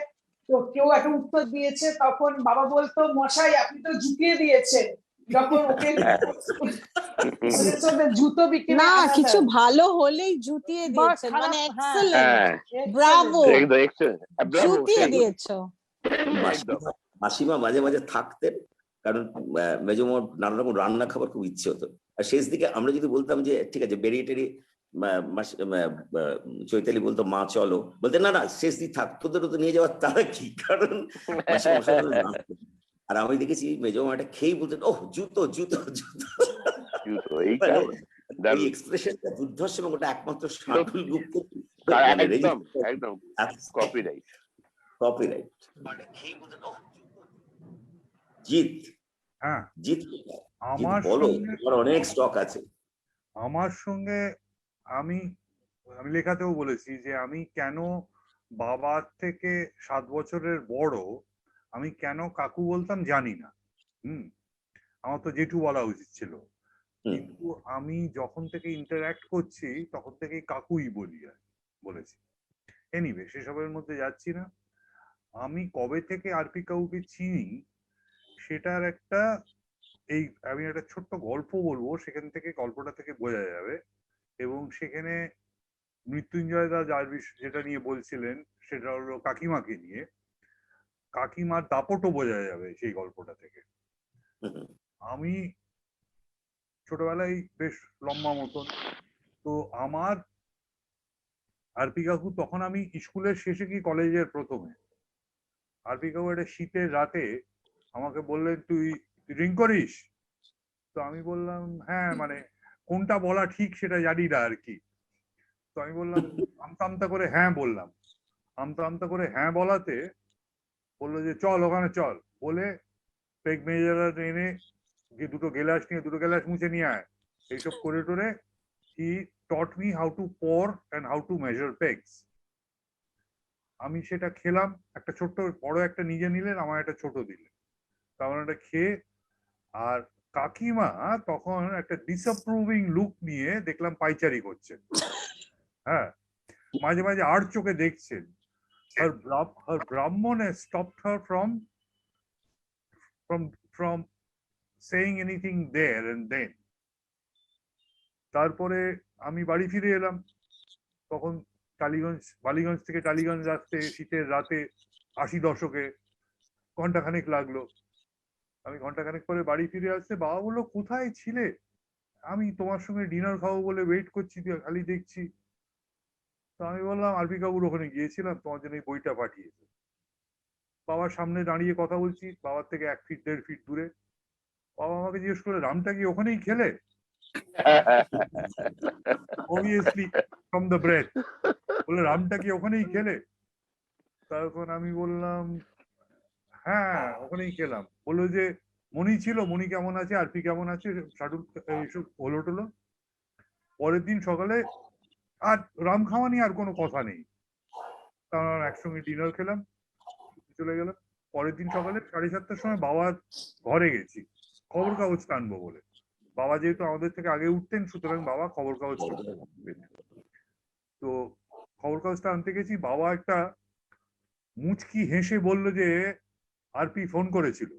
S8: তো কেউ একটা উত্তর দিয়েছে, তখন বাবা বলতো মশাই আপনি তো জুতিয়ে দিয়েছেন, যখন ওকে জুতো বিক্রি
S4: না, কিছু ভালো হলেই জুতিয়ে দিয়েছেন, মানে এক্সেলেন্ট, ব্রাভো, জুতিয়ে দিয়েছো।
S7: মাসিমা মাঝে মাঝে থাকতেন, কারণ মেজমার নানা রকম রান্না খাবার খুব ইচ্ছে হতো। আর শেষ দিকে আমরা যদি বলতাম যে ঠিক আছে বেরিয়ে টেরিয়ে, চৈতালি বলতো মা চলো, বলতে না না শেষ দিক থাক, তোদেরও তো নিয়ে যাওয়ার তারা কি, কারণ আর আমি দেখেছি মেজমাটা খেয়েই বলতেন ওহ জুতো জুতো জুতো, এই এক্সপ্রেশনটা দুর্ধর্ষ, এবং ওটা একমাত্র শার্দুল গুপ্ত,
S1: একদম কপিরাইট।
S7: জিৎ,
S2: হ্যাঁ,
S7: জিৎ
S2: আমার
S7: বলো,
S2: সঙ্গে
S7: তোমার অনেক স্টক আছে।
S2: আমার সঙ্গে আমি লেখাতেও বলেছি যে আমি কেন বাবার থেকে 7 বছরের বড়, আমি কেন কাকু বলতাম জানি না। আমার তো জেঠু বলা উচিত ছিল, কিন্তু আমি যখন থেকে ইন্টারঅ্যাক্ট করছি তখন থেকেই কাকুই বলেছি। এনিওয়ে সেসবের মধ্যে যাচ্ছি না। আমি কবে থেকে আরপি কাকুকে চিনি সেটার একটা আমি একটা ছোট্ট গল্প বলবো, সেখান থেকে গল্পটা থেকে বোঝা যাবে। এবং সেখানে মৃত্যুঞ্জয় দা যেটা নিয়ে বলছিলেন সেটা হলো কাকিমাকে নিয়ে, কাকিমার দাপটও বোঝা যাবে সেই গল্পটা থেকে। আমি ছোটবেলায় বেশ লম্বা মতন, তো আমার আরপি কাকু তখন আমি স্কুলের শেষে কি কলেজের প্রথমে, আরপি কাকু একটা শীতের রাতে আমাকে বললেন তুই ড্রিঙ্ক করিস? তো আমি বললাম হ্যাঁ, মানে কোনটা বলা ঠিক সেটা জানি না আর কি। তো আমি বললাম আমতা আমতা করে হ্যাঁ বললাম, আমতা আমতা করে হ্যাঁ বলাতে বললো যে চল ওখানে চল, বলে পেগ মেজার এনে যে দুটো গ্লাস মুছে নিয়ে আয়, এইসব করে টোরে he taught me how to pour and how to measure pegs. আমি সেটা খেলাম, একটা ছোট্ট, বড় একটা নিজে নিলেন, আমার একটা ছোট দিলেন, তারপর একটা খেয়ে, আর কাকিমা তখন একটা ডিসঅ্যাপ্রুভিং লুক নিয়ে দেখলাম পাইচারি করছেন। হ্যাঁ, মাঝে মাঝে আর চোখে দেখছেন। her Brahman has stopped her from saying anything there and then. তারপরে আমি বাড়ি ফিরে এলাম, তখন বালিগঞ্জ থেকে টালিগঞ্জ আসতে শীতের রাতে 80 দশকে ঘন্টাখানেক লাগলো। আমি ঘন্টাখানেক পরে বাড়ি ফিরে আসতে বাবা বললো কোথায় ছিলে? আমি তোমার সঙ্গে ডিনার খাবো বলে ওয়েট করছি, খালি দেখছি। তো আমি বললাম আরপি কাকুর ওখানে গিয়েছিলাম, তোমার জন্য এই বইটা পাঠিয়েছে। বাবার সামনে দাঁড়িয়ে কথা বলছি, বাবার থেকে 1 ফিট 1.5 ফিট দূরে। বাবা আমাকে জিজ্ঞেস করে রামটা কি ওখানেই খেলে? obviously from the breath, বলে রামটা কি ওখানেই খেলে? তখন আমি বললাম হ্যাঁ ওখানেই খেলাম। বললো যে মনি ছিল, মনি কেমন আছে, আরপি কেমন আছে, শার্দুল এইসব হলো টলো। পরের দিন সকালে আর রাম খাওয়া নিয়ে আর কোনো কথা নেই, কারণ একসঙ্গে ডিনার খেলাম, চলে গেলাম। পরের দিন সকালে 7:30টার সময় বাবার ঘরে গেছি খবর কাগজ টানবো বলে। বাবা যেহেতু আমাদের থেকে আগে উঠতেন, সুতরাং বাবা খবর কাগজ, তো খবর কাগজটা আনতে গেছি। বাবা একটা মুচকি হেসে বলল যে আরপি ফোন করেছিল।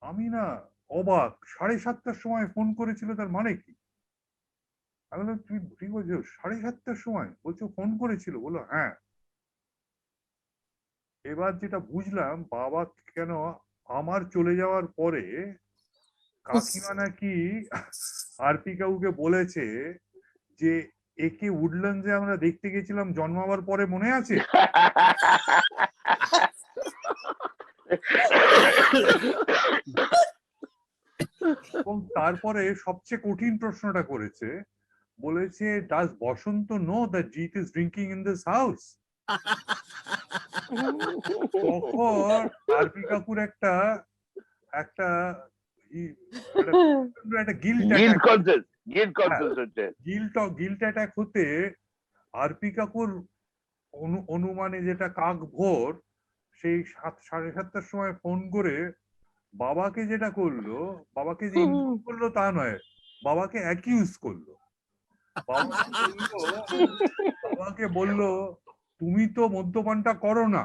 S2: আমি না অবাক, 7:30টার সময় ফোন করেছিল, তার মানে কি? আমি বললাম তুমি ঠিক বলছো 7:30টার সময়? বলছো ফোন করেছিল? বললো হ্যাঁ। এবার যেটা বুঝলাম, বাবা কেন আমার চলে যাওয়ার পরে কাকিমা নাকি আরপি কাকুকে বলেছে যে একে উডল্যান্ডসে আমরা দেখতে গেছিলাম জন্মাবার পরে, মনে আছে? এবং তারপরে সবচেয়ে কঠিন প্রশ্নটা করেছে, বলেছে does Basanta know that Jeet is drinking in this house? তখন আরপি কাকুর একটা একটা একটা গিল্ট গিল্ট অ্যাটাক হতে আরপি কাকুর অনুমানে যেটা কাক ভোর, সেই 7:30টার সময় ফোন করে বাবাকে যেটা করলো, বাবাকে যে ইনফর্ম করলো তা নয়, বাবাকে অ্যাকিউজ করলো। বাবাকে বললো তুমি তো মদ্যপানটা করো না,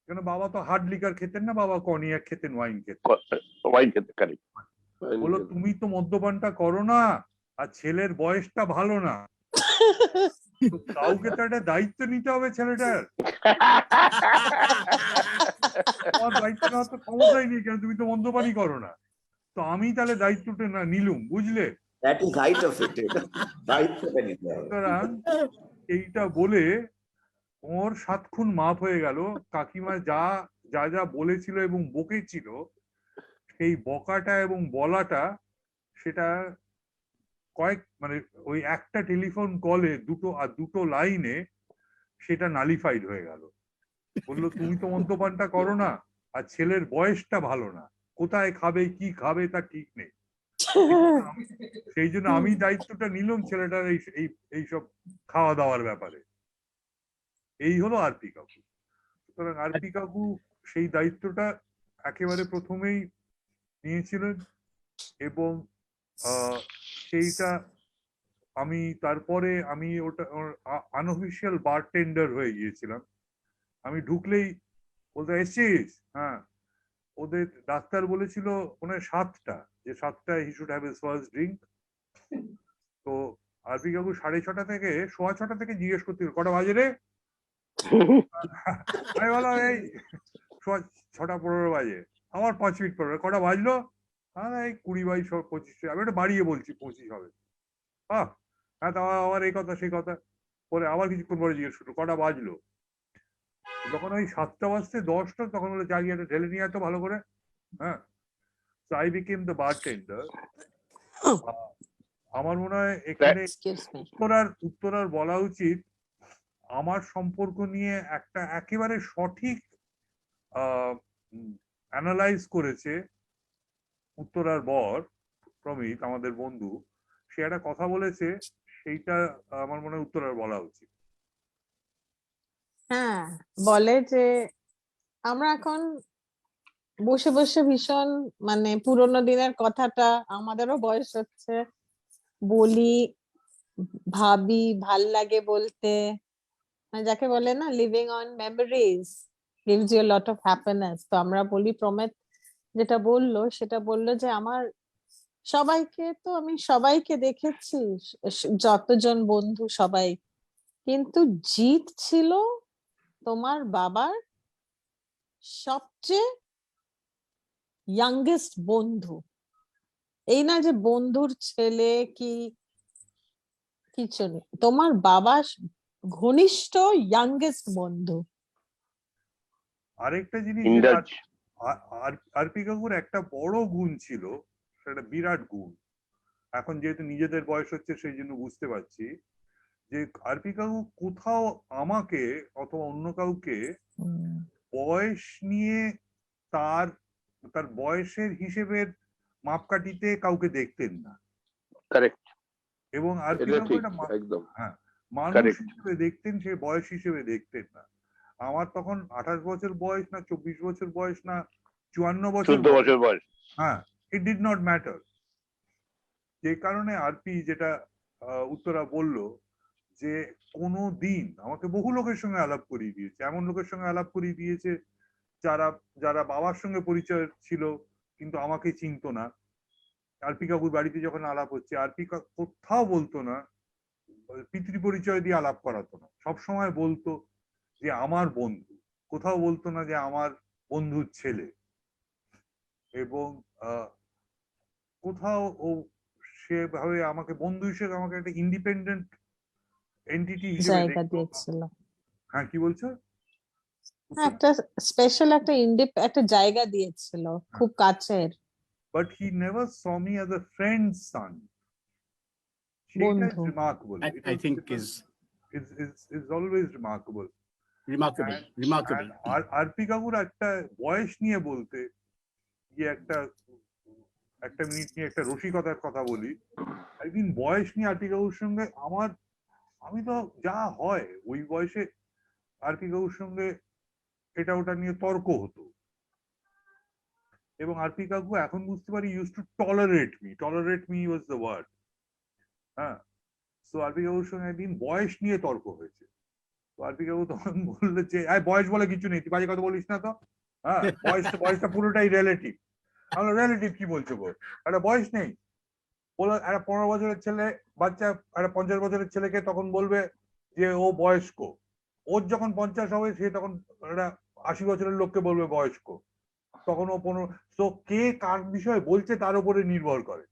S2: কেন বাবা তো হার্ড লিকার খেতেন না, বাবা কনিয়াক খেতেন, ওয়াইন খেতেন। বললো তুমি তো মদ্যপানটা করো না, আর ছেলের বয়সটা ভালো না, তো কাউকে তো একটা দায়িত্ব নিতে হবে ছেলেটার। তোমার দায়িত্ব নেওয়ার তো ক্ষমতাই নেই, কেন তুমি তো মদ্যপানই করো না। তো আমি তাহলে দায়িত্বটা না নিলুম, বুঝলে? সুতরাং এইটা বলে ওর 7 খুন মাফ হয়ে গেল। কাকিমা যা যা যা বলেছিল এবং বকেছিল, সেই বকাটা এবং বলাটা, সেটা মানে ওই একটা টেলিফোন কলে দুটো লাইনে সেটা নালিফাইড হয়ে গেল। বললো তুমি তো মদ্যপানটা করো না, আর ছেলের বয়সটা ভালো না, কোথায় খাবে কি খাবে তা ঠিক নেই। সেই জন্য আমি দায়িত্বটা নিলাম ছেলেটার এইসব খাওয়া দাওয়ার ব্যাপারে। এই হলো আরপি কাকু। সুতরাং আরপি কাকু সেই দায়িত্বটা একেবারে প্রথমেই নিয়েছিলেন, এবং সেইটা তারপরে আমি ওটা আনঅফিসিয়াল বারটেন্ডার হয়ে গিয়েছিলাম। আমি ঢুকলেই বলতে এসছিস, হ্যাঁ, ওদের ডাক্তার বলেছিল মনে হয় 7টা, যে 7টায় he should have his first drink. তো আরপি কাকু 6:30 থেকে 6:15 থেকে জিজ্ঞেস করতে, কটা বাজে রে? আমি বললাম এই 6:15 বাজে। আমার 5 মিনিট পরে, কটা বাজলো? এই 20/25। আমি একটা বাড়িয়ে বলছি 25 হবে। হ্যাঁ, তা আবার এই কথা সেই কথা। পরে আবার কিছুক্ষণ পরে জিজ্ঞেস করলো কটা বাজলো। যখন ওই 7টা বাজতে 10টা, তখন বলে জায়গাটা ঢেলে নিয়ে এত ভালো করে। হ্যাঁ, so I became the bartender. আমার মনে হয় এখানে উত্তরার বলা উচিত, আমার সম্পর্ক নিয়ে একটা একেবারে সঠিক অ্যানালাইজ করেছে উত্তরার বর প্রমিত, আমাদের বন্ধু। সে একটা কথা বলেছে, সেইটা আমার মনে হয় উত্তরার বলা উচিত।
S4: হ্যাঁ, বলে যে আমরা এখন বসে বসে ভীষণ মানে পুরোনো দিনের কথাটা, আমাদেরও বয়স হচ্ছে, বলি, ভাবি, ভাল লাগে বলতে, মানে যাকে বলে না living on memories gives you lot of happiness. তো আমরা বলি, প্রমেত যেটা বললো সেটা বললো যে আমার আমি সবাইকে দেখেছি, যতজন বন্ধু সবাই, কিন্তু জিৎ ছিল তোমার বাবার সবচেয়ে ইয়াংগেস্ট বন্ধু। এই না যে বন্ধুর ছেলে কি কিছু নেই, তোমার বাবা ঘনিষ্ঠ ইয়াংগেস্ট বন্ধু।
S2: আরেকটা জিনিস, আরপি কাকুর একটা বড় গুণ ছিল, সেটা বিরাট গুণ। এখন যেহেতু নিজেদের বয়স হচ্ছে সেই জন্য বুঝতে পারছি যে আরপি কাকু কোথাও আমাকে অথবা অন্য কাউকে বয়স নিয়ে তার বয়সের হিসেবের মাপকাঠিতে কাউকে দেখতেন না।
S1: কারেক্ট।
S2: এবং আরপি কাকু হ্যাঁ মানুষ হিসেবে দেখতেন, সে বয়স হিসেবে দেখতেন না। আমার তখন 28 বছর বয়স না 24 বছর বয়স না 54 বছর
S1: বয়স,
S2: হ্যাঁ, ইট ডিড নট ম্যাটার। যে কারণে আরপি যেটা উত্তরা বলল, যে কোনো দিন আমাকে বহু লোকের সঙ্গে আলাপ করিয়ে দিয়েছে, এমন লোকের সঙ্গে আলাপ করিয়ে দিয়েছে যারা বাবার সঙ্গে পরিচয় ছিল কিন্তু আমাকে চিনতো না। আরপি কাকুর বাড়িতে যখন আলাপ হচ্ছে, আরপি কোথাও বলতো না, পিতৃ পরিচয় দিয়ে আলাপ করাতো না, সবসময় বলতো যে আমার বন্ধু। কোথাও বলতো না যে আমার বন্ধুর ছেলে, এবং কোথাও ও সেভাবে আমাকে বন্ধু হিসেবে আমাকে একটা ইন্ডিপেন্ডেন্ট এন্টিটি হিসেবে
S4: জায়গা
S2: দেখতো।
S4: দিয়েছিল।
S2: হ্যাঁ, কি বলছো?
S4: একটা স্পেশাল একটা জায়গা দিয়েছিল খুব কাছের।
S2: But he never saw me as a friend's son. She's
S4: বন্ধু।
S2: remarkable.
S6: I think is
S2: is always remarkable.
S6: remarkable, remarkable.
S2: R RP কাকুর একটা বয়স নিয়ে বলতে গিয়ে একটা মিনিট নিয়ে একটা রসিকতার কথা বলি। একদিন বয়স নিয়ে আরপি কাকুর সঙ্গে আমি তো যা হয় ওই বয়সে আরপি কাকুর সঙ্গে এটা ওটা নিয়ে তর্ক হতো, এবং আরপি কাকু এখন বুঝতে পারি use to tolerate me was the word. হ্যাঁ, তো আরপি কাকুর সঙ্গে একদিন বয়স নিয়ে তর্ক হয়েছে। তো আরপি কাকু তখন বললো যে বয়স বলে কিছু নেই, তুই বাজে কথা বলিস না তো। হ্যাঁ, বয়সটা পুরোটাই রিলেটিভ। আমরা রিলেটিভ কি বলছো গো, একটা বয়স নেই। বলো একটা 15 বছরের ছেলে বাচ্চা একটা 50 বছরের ছেলেকে তখন বলবে যে ও বয়স্ক, ওর যখন 50 হবে সে তখন একটা 80 বছরের লোককে বলবে বয়স্ক, তখন ও 15। তো কে কার বিষয়ে বলছে তার উপরে নির্ভর করে।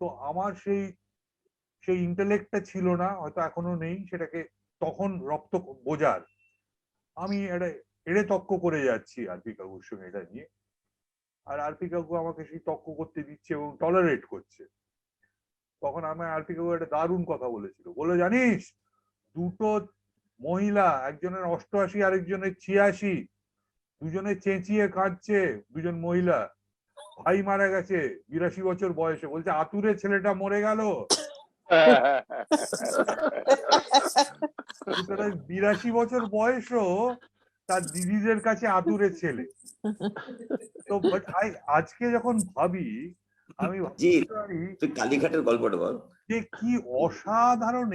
S2: তো আমার সেই ইন্টেলেক্টটা ছিল না, হয়তো এখনো নেই, সেটাকে তখন রপ্ত বোঝার। আমি এড়ে তক্ক করে যাচ্ছি আরপি কাকুর সঙ্গে এটা নিয়ে, আর আরপি কাকু আমাকে সেই তক্ক করতে দিচ্ছে এবং টলারেট করছে। তখন আমার আরপি কাকু একটা দারুণ কথা বলেছিল, বলে জানিস দুটো মহিলা, একজনের 88 আরেকজনের 86, দুজনে চেঁচিয়ে কাঁদছে, দুজন মহিলা, ভাই মারা গেছে 82 বছর বয়সে, বলছে আতুরে ছেলেটা মরে গেল। সুতরাং 82 বছর বয়সও তার দিদিদের কাছে আতুরে ছেলে। তো আজকে যখন ভাবি আমি
S7: জি,
S2: ভাবতে পারি
S7: তুই কালীঘাটের গল্পটা বল।
S2: যে কি অসাধারণ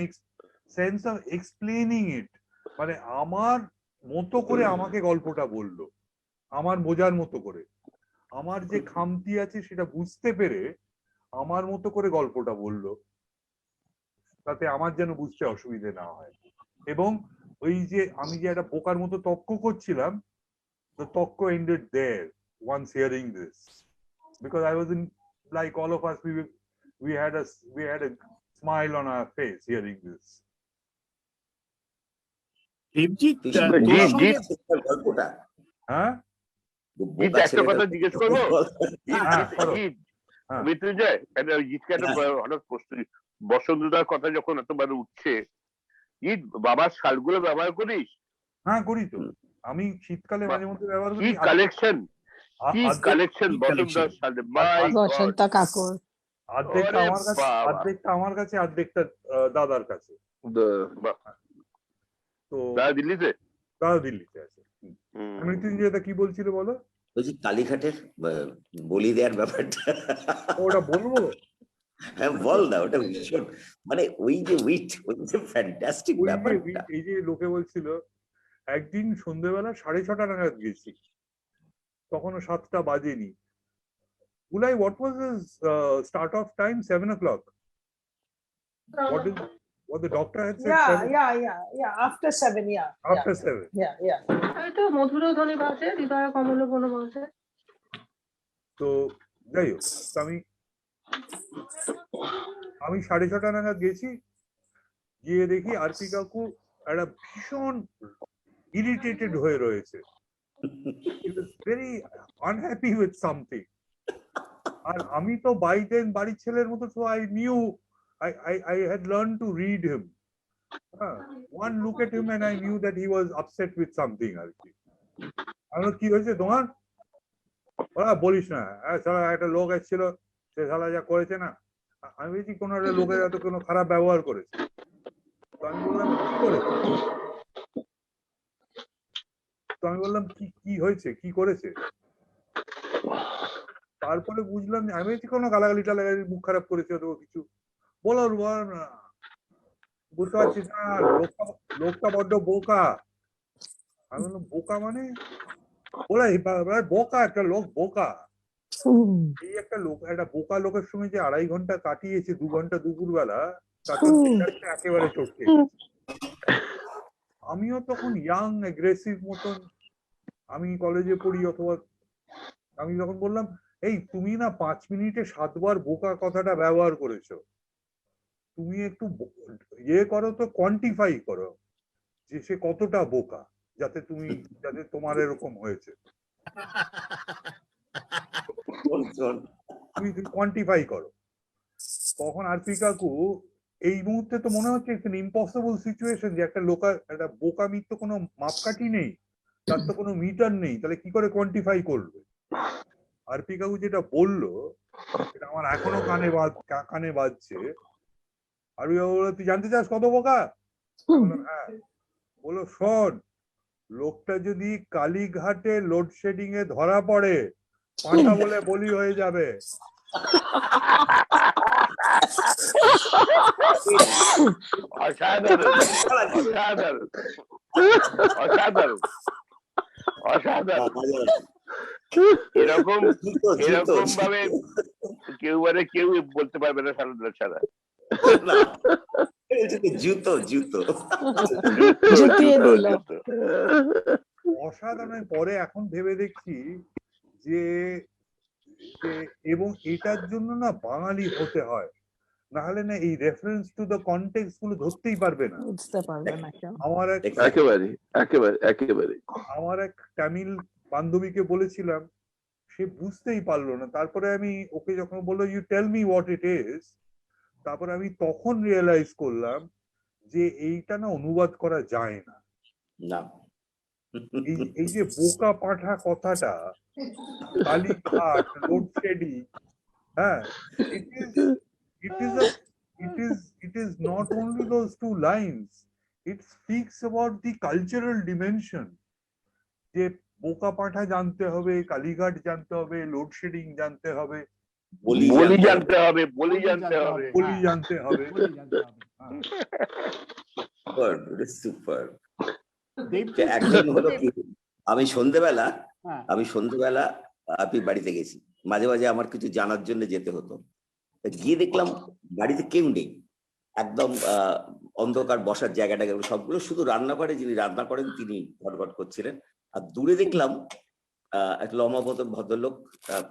S2: সেন্স অফ এক্সপ্লেনিং ইট, মানে আমার মতো করে আমাকে গল্পটা বললো, আমার বোঝার মতো করে, আমার যে খামতি আছে সেটা বুঝতে পেরে আমার মতো করে গল্পটা বললো, তাতে আমার যেন বুঝতে অসুবিধে না হয়। এবং ওই যে আমি যে একটা বোকার মতো তর্ক করছিলাম, the talk ended there once hearing this, because I was in, like all of us, we had a smile on our face hearing this.
S6: Debjit,
S7: তুই
S6: তোর
S1: জি,
S6: সঙ্গে
S1: জি।
S7: গল্পটা
S2: হ্যাঁ,
S1: জিৎ, একটা কথা জিজ্ঞেস করবো?
S2: হ্যাঁ, করো।
S1: জিৎ,
S2: হ্যাঁ।
S1: মৃত্যুঞ্জয়, জিৎকে একটা হঠাৎ প্রশ্ন, বসন্তদার কথা যখন এতবার উঠছে, জিৎ বাবার শালগুলো ব্যবহার করিস?
S2: হ্যাঁ, করি তো। আমি শীতকালে মাঝে মধ্যে ব্যবহার
S1: কি
S2: করি।
S1: কালেকশন, কি কালেকশন
S6: কি
S1: বসন্তদার
S6: collection?
S1: শালে, মাই
S4: বসন্ত কাকুর।
S2: অর্ধেকটা
S1: ওরে
S2: আমার কাছে,
S1: বাবা।
S2: অর্ধেকটা আমার কাছে, অর্ধেকটা দাদার কাছে। তো
S1: দাদা দিল্লিতে?
S2: দাদা দিল্লিতে আছে। মৃত্যুঞ্জয়দা কি বলছিল বলো?
S7: বলছি কালীঘাটের বলি দেওয়ার ব্যাপারটা।
S2: ওটা বলবো?
S7: হ্যাঁ বল না, ওটা ভীষণ, মানে ওই যে উইট, ওই যে ফ্যান্টাস্টিক ব্যাপারটা।
S2: এই যে লোকে বলছিল, একদিন সন্ধ্যেবেলা 6:30 নাগাদ গেছি, তখনও 7টা বাজেনি। Ulai, what was his start off time? 7 o'clock. What the doctor had said? 7?
S8: Yeah. After 7, yeah.
S2: After 7.
S8: Yeah.
S9: হয়তো মধুর ধ্বনি বাজে, হৃদয় কমল বন বাজে।
S2: তো যাই হোক, আমি 6:30 নাগাদ গেছি, গিয়ে দেখি আরপি কাকু একটা ভীষণ ইরিটেটেড হয়ে রয়েছে। He was very unhappy with something. আর আমি তো বাড়ির ছেলের মতো, so I knew, I had learned to read him. One look at him and I knew that he was upset with something. আর কি, আমি কি হয়েছে তোমার? ওরা বলিস না, সারা একটা লোক এসেছিল, সে সালা যা করেছে না। আমি বলছি কোনো একটা লোকের এত কোনো খারাপ ব্যবহার করেছে। তো আমি বললাম কি করেছে? তো আমি বললাম কি হয়েছে, কি করেছে? তারপরে বুঝলাম যে আমি কোনো গালাগালি টালাগালি, মুখ খারাপ করেছে অত কিছু। বলো না, বুঝতে পারছিস না, লোকটা বড্ড বোকা। আমি বললাম বোকা মানে? বলে বোকা, একটা লোক বোকা। এই একটা বোকা লোকের সঙ্গে যে 2.5 ঘন্টা কাটিয়েছে, 2 ঘন্টা দুপুরবেলা, তাকে একেবারে চটকে। আমিও তখন ইয়াং অ্যাগ্রেসিভ মতন, আমি কলেজে পড়ি অথবা, আমি যখন বললাম এই তুমি না 5 মিনিটে 7 বার বোকা কথাটা ব্যবহার করেছো, তুমি একটু ইয়ে করো তো, কোয়ান্টিফাই করো যে সে কতটা বোকা, যাতে তোমার এরকম হয়েছে, তুমি কোয়ান্টিফাই করো। তখন আরপি কাকু, এই মুহূর্তে তো মনে হচ্ছে একটা ইম্পসিবল সিচুয়েশন, যে একটা একটা বোকামির তো কোনো মাপকাঠি নেই, তার তো কোনো মিটার নেই, তাহলে কি করে কোয়ান্টিফাই করবে। আরপি কাকু যেটা বললো এটা আমার এখনো কানে বাজছে। আরপি কাকু বললো, তুই জানতে চাস কত বোকা? বললাম হ্যাঁ। বলো শোন, লোকটা যদি কালীঘাটে লোডশেডিং এ ধরা পড়ে, পাঁঠা বলে বলি হয়ে যাবে।
S1: অসাধারণ, অসাধারণ, অসাধারণ, অসাধারণ। এরকম ভাবে কেউ বলতে পারবে না সারদা ছাড়া।
S7: জুতো জুতো
S2: অসাধারণ। পরে এখন ভেবে দেখছি যে এবং এটার জন্য না বাঙালি হতে হয়, না হলে না এই রেফারেন্স টু দ্য কনটেক্সট গুলো ধরতেই পারবে না,
S4: বুঝতে পারবে না কেউ।
S2: আমার এক তামিল বান্ধবীকে বলেছিলাম, সে বুঝতেই পারলো না। তারপরে আমি ওকে যখন বললো you tell me what it is, তারপরে আমি তখন রিয়েলাইজ করলাম যে এইটা না অনুবাদ করা যায় না। এই যে বোকা পাঠা কথাটা, কালীঘাট, লোডশেডিং, হ্যাঁ, it is not only those two lines, it speaks about the cultural dimension, যে বোকা পাঠা জানতে হবে, কালীঘাট জানতে হবে, লোডশেডিং জানতে হবে,
S1: বলি জানতে হবে, বলি জানতে হবে,
S2: বলি জানতে হবে।
S7: সুপার। একদিন হলো কি, আমি সন্ধ্যেবেলা আপনি বাড়িতে গেছি, মাঝে মাঝে আমার কিছু জানার জন্য যেতে হতো। গিয়ে দেখলাম বাড়িতে কেউ নেই, একদম অন্ধকার, বসার জায়গাটা সবগুলো, শুধু রান্নাঘরে যিনি রান্না করেন তিনি ঘটঘট করছিলেন। আর দূরে দেখলাম এক লম্বা ভদ্রলোক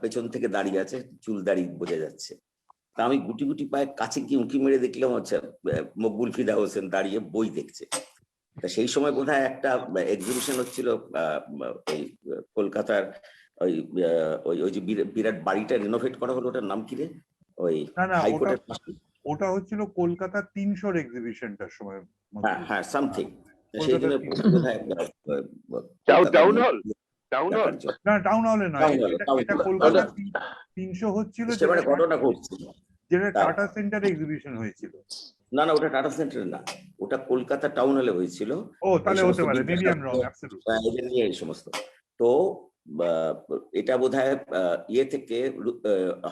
S7: পেছন থেকে দাঁড়িয়ে আছে, চুল দাড়ি বোঝা যাচ্ছে। তা আমি গুটি গুটি পায়ে কাছে গিয়ে উঁকি মেরে দেখলাম আচ্ছা মকবুল ফিদা হোসেন দাঁড়িয়ে বই দেখছে। তা সেই সময় বোধহয় একটা এক্সিবিশন হচ্ছিল ওই কলকাতার ওই যে বিরাট বাড়িটা রিনোভেট করা হলো, ওটার নাম কি রে? ওই হাইকোর্টের পাশে।
S2: ওটা হচ্ছিল কলকাতা 300 এক্সিবিশনটার সময়।
S7: হ্যাঁ সামথিং। সেই জন্য
S1: টাউন হল,
S2: না টাউন হলে নয়, এটা কলকাতা 300 হচ্ছিল,
S7: সেবারে ঘটনা ঘটছিল,
S2: যেটা টাটা সেন্টার এক্সিবিশন হয়েছিল।
S7: না ওটা টাটা সেন্টার না, ওটা কলকাতা টাউন হলে হয়েছিল।
S2: ও তাহলে হতে পারে, maybe I am wrong, absolutely.
S7: এই সমস্ত তো এটা বোধহয় ইয়ে থেকে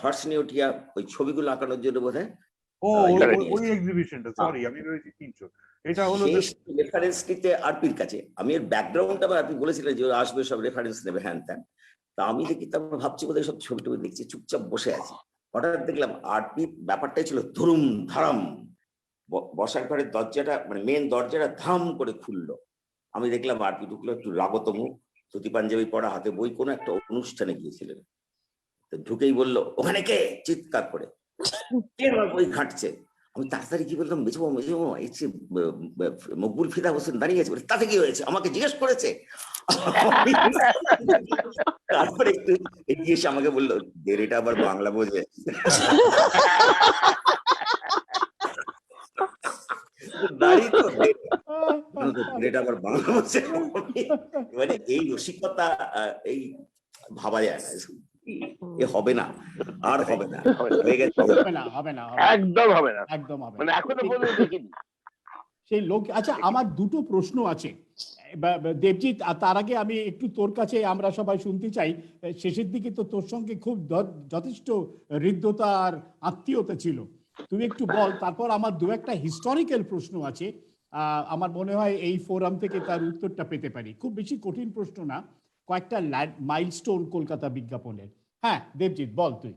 S7: হর্ষনিউটিয়া ওই ছবিগুলো আঁকানোর জন্য বোধহয়।
S2: ও ওই এক্সিবিশনটা, সরি আমি ভেবেছি 300। এটা হলো
S7: রেফারেন্স নিতে আরপির কাছে, আমি এর ব্যাকগ্রাউন্ডটা আপনি বলেছিলেন যে আসবে সব রেফারেন্স নেবে হ্যান ত্যান। তা আমি দেখি, তারপর ভাবছি বোধহয় সব ছবি টবি দেখছি, চুপচাপ বসে আছি। হঠাৎ দেখলাম আরপি ব্যাপারটাই ছিল ধুরুম ধারাম, বসার ঘরের দরজাটা মানে মেন দরজাটা ধাম করে খুললো। আমি দেখলাম আরপি ঢুকলো, একটু রাগত মুখ, ধুতি পাঞ্জাবি পরা, হাতে বই, কোনো একটা অনুষ্ঠানে গিয়েছিলেন। তো ঢুকেই বললো ওখানে কে, চিৎকার করে কে বই ঘাঁটছে। আমি তাড়াতাড়ি কি বললাম, মেজবো এই যে মকবুল ফিদা হোসেন দাঁড়িয়ে আছে, তাতে কি হয়েছে, আমাকে জিজ্ঞেস করেছে। তারপরে একটু এগিয়ে এসে আমাকে বললো দেরিটা আবার বাংলা বোঝে। আবার বাংলা বোঝে, মানে এই রসিকতা এই ভাবা যায় না, এ হবে না, আর হবে না, হয়ে গেছে,
S1: একদম হবে না,
S6: একদম হবে
S1: মানে
S6: না।
S1: এখনো পর্যন্ত দেখিনি
S6: সেই লোক। আচ্ছা, আমার দুটো প্রশ্ন আছে দেবজিৎ, তার আগে আমি একটু তোর কাছে আমরা সবাই শুনতে চাই, শেষের দিকে তো তোর সঙ্গে খুব যথেষ্ট হৃদ্যতা আর আত্মীয়তা ছিল, তুমি একটু বল। তারপর আমার দু একটা হিস্টোরিক্যাল প্রশ্ন আছে, আমার মনে হয় এই ফোরাম থেকে তার উত্তরটা পেতে পারি। খুব বেশি কঠিন প্রশ্ন না, কয়েকটা মাইলস্টোন কলকাতা বিজ্ঞাপনের। হ্যাঁ দেবজিৎ বল তুই।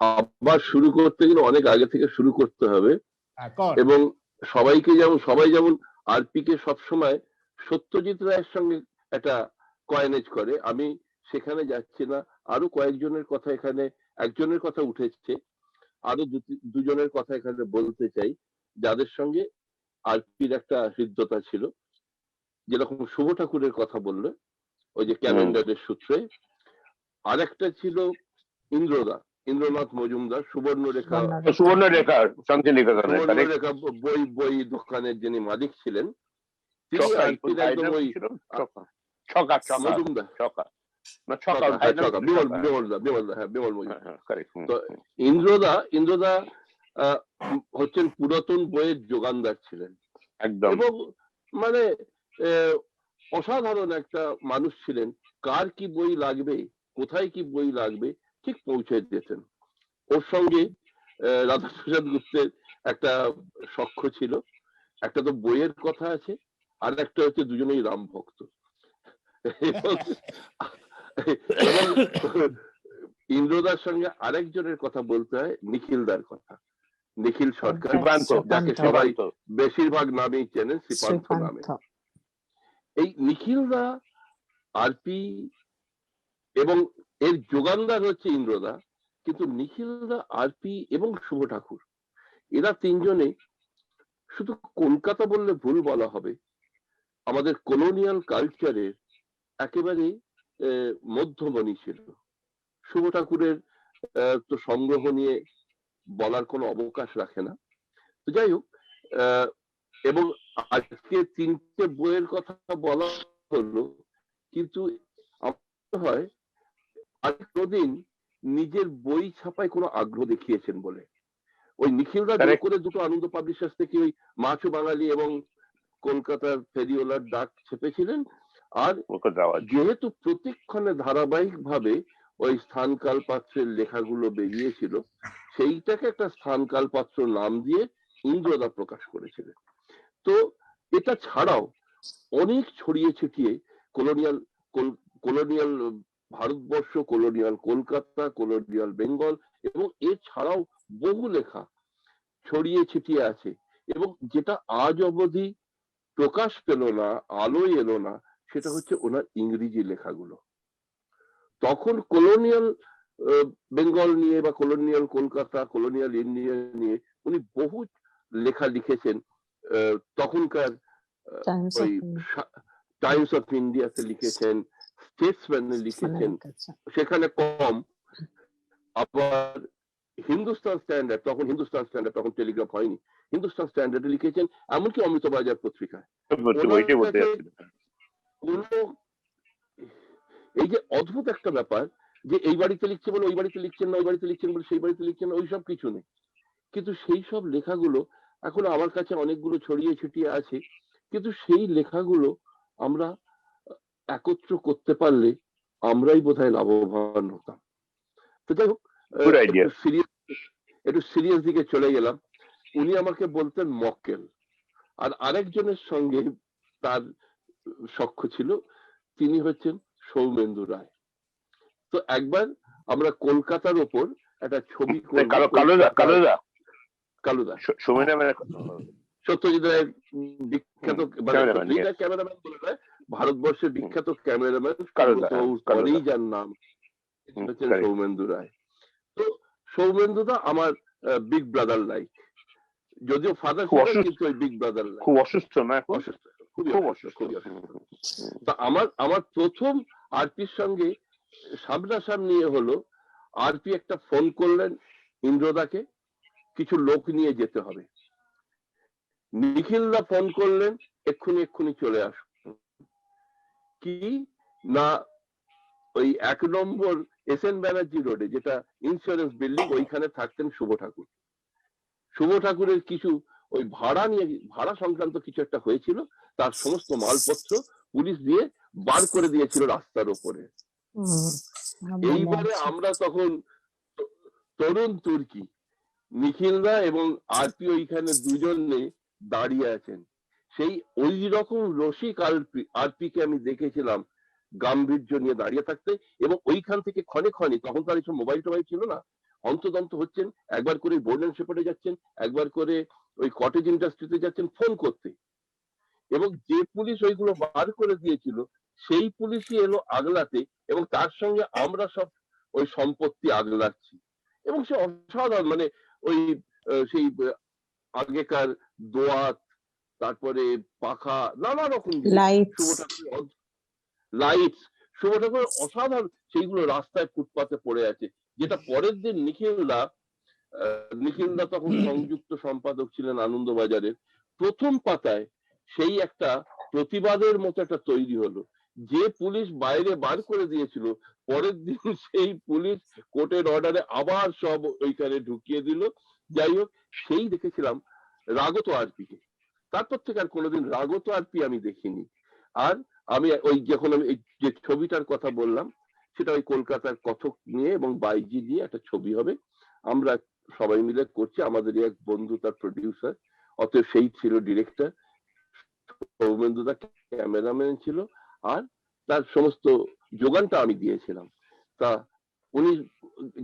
S3: আবার শুরু করতে গেলে অনেক আগে থেকে শুরু করতে হবে, এবং সবাই যেমন আরপি কে সবসময় সত্যজিৎ রায়ের সঙ্গে একটা কয়েনেজ করে, আমি সেখানে যাচ্ছি না। আরো কয়েকজনের কথা এখানে, একজনের কথা উঠেছে, আরো দুজনের কথা এখানে বলতে চাই যাদের সঙ্গে আরপির একটা হৃদ্যতা ছিল। যেরকম শুভ ঠাকুরের কথা বললো ওই যে ক্যালেন্ডারের সূত্রে, আরেকটা ছিল ইন্দ্রনাথ মজুমদার, সুবর্ণরেখা সুবর্ণরেখা বই দোকানের যিনি মালিক ছিলেন, তিনি আরপির একদম ওই মজুমদার বিমল মজুমদার। তো ইন্দ্রদা হচ্ছেন পুরাতন বইয়ের যোগানদার ছিলেন
S1: একদম,
S3: এবং মানে অসাধারণ একটা মানুষ ছিলেন। কার কি বই লাগবে, কোথায় কি বই লাগবে ঠিক পৌঁছে দিতেন। ওর সঙ্গে রাধাপ্রসাদ গুপ্তের একটা সখ্য ছিল, একটা তো বইয়ের কথা আছে, আর একটা হচ্ছে দুজনেই রাম ভক্ত। ইন্দ্রদার সঙ্গে আরেকজনের কথা বলতে হয়, নিখিলদার কথা, নিখিল সরকার, যাকে সবাই বেশিরভাগ নামেই চেনেন শ্রীপান্থ নামে। এই নিখিলদা আরপি এবং এর যোগানদার হচ্ছে ইন্দ্রদা, কিন্তু নিখিলদা, আরপি এবং শুভ ঠাকুর এরা তিনজনে শুধু কলকাতা বললে ভুল বলা হবে, আমাদের কলোনিয়াল কালচারের একেবারে মধ্যমণি ছিল। শুভ ঠাকুরের তো সংগ্রহ নিয়ে বলার কোনো অবকাশ রাখে না। তো যাই হোক, এবং আজকে তিনটে বইয়ের কথা বলা হলো, কিন্তু আমার হয় আর কোনদিন নিজের বই ছাপায় কোনো আগ্রহ দেখিয়েছেন বলে। ওই নিখিলদা জোর করে দুটো আনন্দ পাবলিশার্স থেকে ওই মাছু বাঙালি এবং কলকাতার ফেরিওয়ালার ডাক ছেপেছিলেন। আর যেহেতু প্রতিক্ষণে ধারাবাহিক ভাবে ওই স্থানকাল পাত্রের লেখাগুলো বেরিয়েছিল, সেইটাকে একটা স্থানকাল পাত্র নাম দিয়ে ইন্দ্রদা প্রকাশ করেছিলেন। তো এটা ছাড়াও অনেক ছড়িয়ে ছিটিয়ে colonial Bharatvarsha, colonial Kolkata, colonial Bengal এবং এছাড়াও বহু লেখা ছড়িয়ে ছিটিয়ে আছে, এবং যেটা আজ অবধি প্রকাশ পেল না, আলোয় এলো না, সেটা হচ্ছে ওনার ইংরেজি লেখাগুলো। তখন কলোনিয়াল বেঙ্গল নিয়ে বা কলোনিয়াল কলকাতা, কলোনিয়াল ইন্ডিয়া নিয়ে উনি বহু লেখা লিখেছেন। তখনকার ওই টাইমস অফ ইন্ডিয়াতে লিখেছেন, স্টেটসম্যানে লিখেছেন, সেখানে কম। আবার হিন্দুস্তান স্ট্যান্ডার্ড, তখন টেলিগ্রাফ হয়নি, হিন্দুস্তান স্ট্যান্ডার্ডে লিখেছেন, এমনকি অমৃত বাজার পত্রিকায়। এই যে অদ্ভুত একটা ব্যাপার যে এই বাড়িতে লিখছে বলে ওই বাড়িতে লিখছেন না, ওই বাড়িতে লিখছেন বলে সেই বাড়িতে লিখছেন না, ওইসব কিছু নেই। কিন্তু সেই সব লেখাগুলো এখন আমার কাছে অনেকগুলো ছড়িয়ে ছিটিয়ে আছে, কিন্তু সেই লেখাগুলো আমরা একত্র করতে পারলে আমরাই বোধহয় লাভবান হতাম। তো যাই হোক, একটু সিরিয়াস দিকে চলে গেলাম। উনি আমাকে বলতেন মক্কেল, আর আরেকজনের সঙ্গে তার সখ্য ছিল, তিনি হচ্ছেন সৌমেন্দু রায়। তো একবার আমরা কলকাতার ওপর একটা ছবি, কালুদা সত্যজিৎ রায়ের বিখ্যাত ক্যামেরাম্যান বলে নয়, ভারতবর্ষের বিখ্যাত ক্যামেরাম্যান পরেই যার নাম হচ্ছেন সৌমেন্দু রায়। তো সৌমেন্দুদা আমার বিগ ব্রাদার লাইক, যদিও ফাদার ছিলেন কিন্তু ওই বিগ ব্রাদার লাইক।
S1: খুব অসুস্থ না,
S3: খুবই অসুস্থ। তা আমার প্রথম আরপির সঙ্গে সামনাসামনি হলো, আরপি একটা ফোন করলেন ইন্দ্রদাকে, কিছু লোক নিয়ে যেতে হবে। নিখিলদা ফোন করলেন, এক্ষুনি চলে আসুন। কি না, ওই 1 নম্বর SN ব্যানার্জি রোডে, যেটা ইন্স্যুরেন্স বিল্ডিং, ওইখানে থাকতেন শুভ ঠাকুর। শুভ ঠাকুরের কিছু ওই ভাড়া সংক্রান্ত কিছু একটা হয়েছিল, তার সমস্ত মালপত্র পুলিশ দিয়ে বার করে দিয়েছিল রাস্তার উপরে। এইবারে আমরা তখন তরুণ তুর্কি, নিখিলদা এবং আরপি ওইখানে দুজনে দাঁড়িয়ে আছেন। সেই ওই রকম রসিক আরপিকে আমি দেখেছিলাম, গাম্ভীর্য নিয়ে দাঁড়িয়ে থাকতে, এবং ওইখান থেকে ক্ষণে ক্ষণে, তখন তো আর এইসব মোবাইল টোবাইল ছিল না, অন্তদন্ত হচ্ছেন, একবার করে বোর্ড অ্যান্ড শেপার্ডে যাচ্ছেন, একবার করে ওই কটেজ ইন্ডাস্ট্রিতে যাচ্ছেন ফোন করতে, এবং যে পুলিশ ওইগুলো বার করে দিয়েছিল সেই পুলিশই এলো আগলাতে, এবং তার সঙ্গে আমরা সব ওই সম্পত্তি আগলাচ্ছি। এবং সে অসাধারণ, মানে ওই সেই আগেকার দোয়াত, তারপরে পাখা, নানা রকম
S4: লাইটস,
S3: লাইটস, শুভ ঠাকুরের অসাধারণ সেইগুলো রাস্তায় ফুটপাতে পড়ে আছে, যেটা পরের দিন নিখিলদা তখন সংযুক্ত সম্পাদক ছিলেন আনন্দবাজারের, প্রথম পাতায় সেই একটা প্রতিবাদের মতো একটা তৈরি হলো, যে পুলিশ বাইরে বার করে দিয়েছিল পরের দিন সেই পুলিশ কোর্টের অর্ডারে আবার সব ওইখানে ঢুকিয়ে দিল। যাই হোক, সেই দেখেছিলাম রাগত আরপিকে, তারপর থেকে আর কোনোদিন রাগত আরপি আমি দেখিনি। আর আমি ওই যখন আমি এই যে ছবিটার কথা বললাম, সেটা ওই কলকাতার কথক নিয়ে এবং বাইজি নিয়ে একটা ছবি হবে, আমরা সবাই মিলে করছি, আমাদেরই এক বন্ধু তার প্রডিউসার, অতএব সেই ছিল ডিরেক্টর, সৌমেন্দুদা ক্যামেরাম্যান ছিল, আর তার সমস্ত যোগানটা আমি দিয়েছিলাম। তা উনি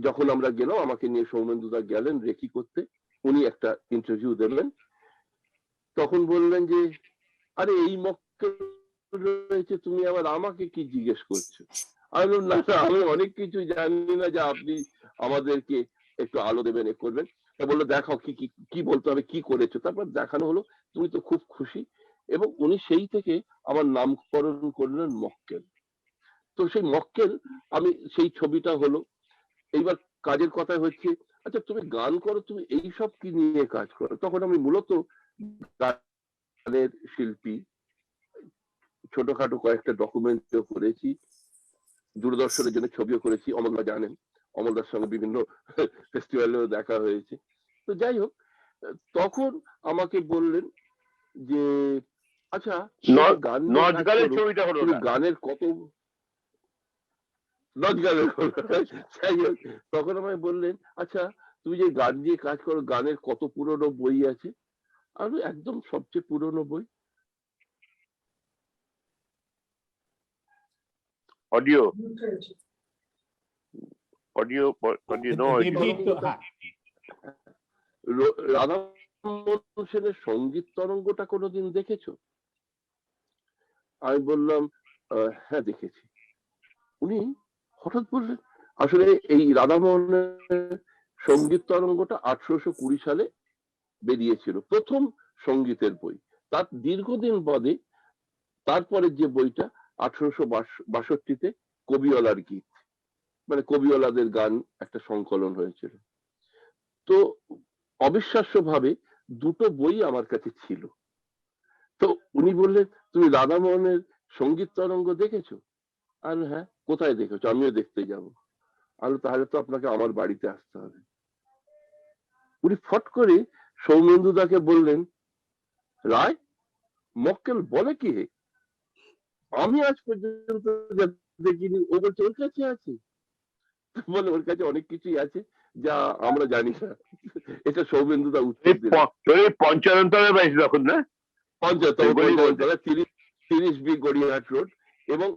S3: যখন আমরা গেলাম, আমাকে নিয়ে সৌমেন্দুদা গেলেন রেকি করতে, উনি একটা ইন্টারভিউ দেবেন, তখন বললেন যে আরে এই মক্কেল রয়েছে, তুমি আবার আমাকে কি জিজ্ঞেস করছো? আমি বললাম না না, আমি অনেক কিছু জানি না, যে আপনি আমাদেরকে একটু আলো দেবেন, এ করবেন। বললো দেখাও কি কি কি বলতে হবে, কি করেছো। তারপর দেখানো হলো, তুমি তো খুব খুশি, এবং উনি সেই থেকে আমার নামকরণ করলেন মক্কেল। তো সেই মক্কেল, আমি সেই ছবিটা হলো। এইবার কাজের কথা হচ্ছে, আচ্ছা তুমি গান করো, তুমি এইসব কি নিয়ে কাজ করো? তখন আমি মূলত গানের শিল্পী, ছোটখাটো কয়েকটা ডকুমেন্টও করেছি, দূরদর্শনের জন্য ছবিও করেছি, অমলদা জানেন, অমলদার সঙ্গে বিভিন্ন ফেস্টিভ্যালেও দেখা হয়েছে। তো যাই হোক, তখন আমাকে বললেন যে আচ্ছা গান
S1: ছবিটা হলো
S3: তুমি
S1: না,
S3: গানের কত নজগানের যাই হোক, তখন আমায় বললেন আচ্ছা তুমি যে গান দিয়ে কাজ করো, গানের কত পুরনো বই আছে? আর একদম সবচেয়ে পুরনো বই
S1: অডিও অডিও অডিও নো
S3: রাধামোহন সেনের সঙ্গীত তরঙ্গটা কোনোদিন দেখেছো? আমি বললাম হ্যাঁ দেখেছি। উনি হঠাৎ বললেন আসলে এই রাধামোহনের সঙ্গীত তরঙ্গটা 1820 সালে বেরিয়েছিল, প্রথম সঙ্গীতের বই। তার দীর্ঘদিন বাদে তারপরে যে বইটা 1862-তে কবিওয়ালার গীত, মানে কবিওয়ালাদের গান একটা সংকলন হয়েছিল। তো অবিশ্বাস্য ভাবে দুটো বই আমার কাছে ছিল। তো উনি বললেন তুমি রাধামোহনের সঙ্গীত তরঙ্গ দেখেছো? আর হ্যাঁ, কোথায় দেখেছো? আমিও দেখতে যাব। আর তাহলে তো আপনাকে আমার বাড়িতে আসতে হবে। উনি ফট করে সৌমেন্দুদাকে বললেন রায়, মক্কেল বলে কি হে? আমি আজ পর্যন্ত দেখিনি। ও বলছে ওর কাছে আছে, বলে ওর কাছে অনেক কিছুই আছে যা আমরা জানি না। এটা সৌমেন্দুদা উত্তর দিলেন।
S1: পঞ্চানন্তরের বাড়ি তখন না,
S3: পঞ্চায়েত 30 বি গড়িয়াহাট রোড। এবং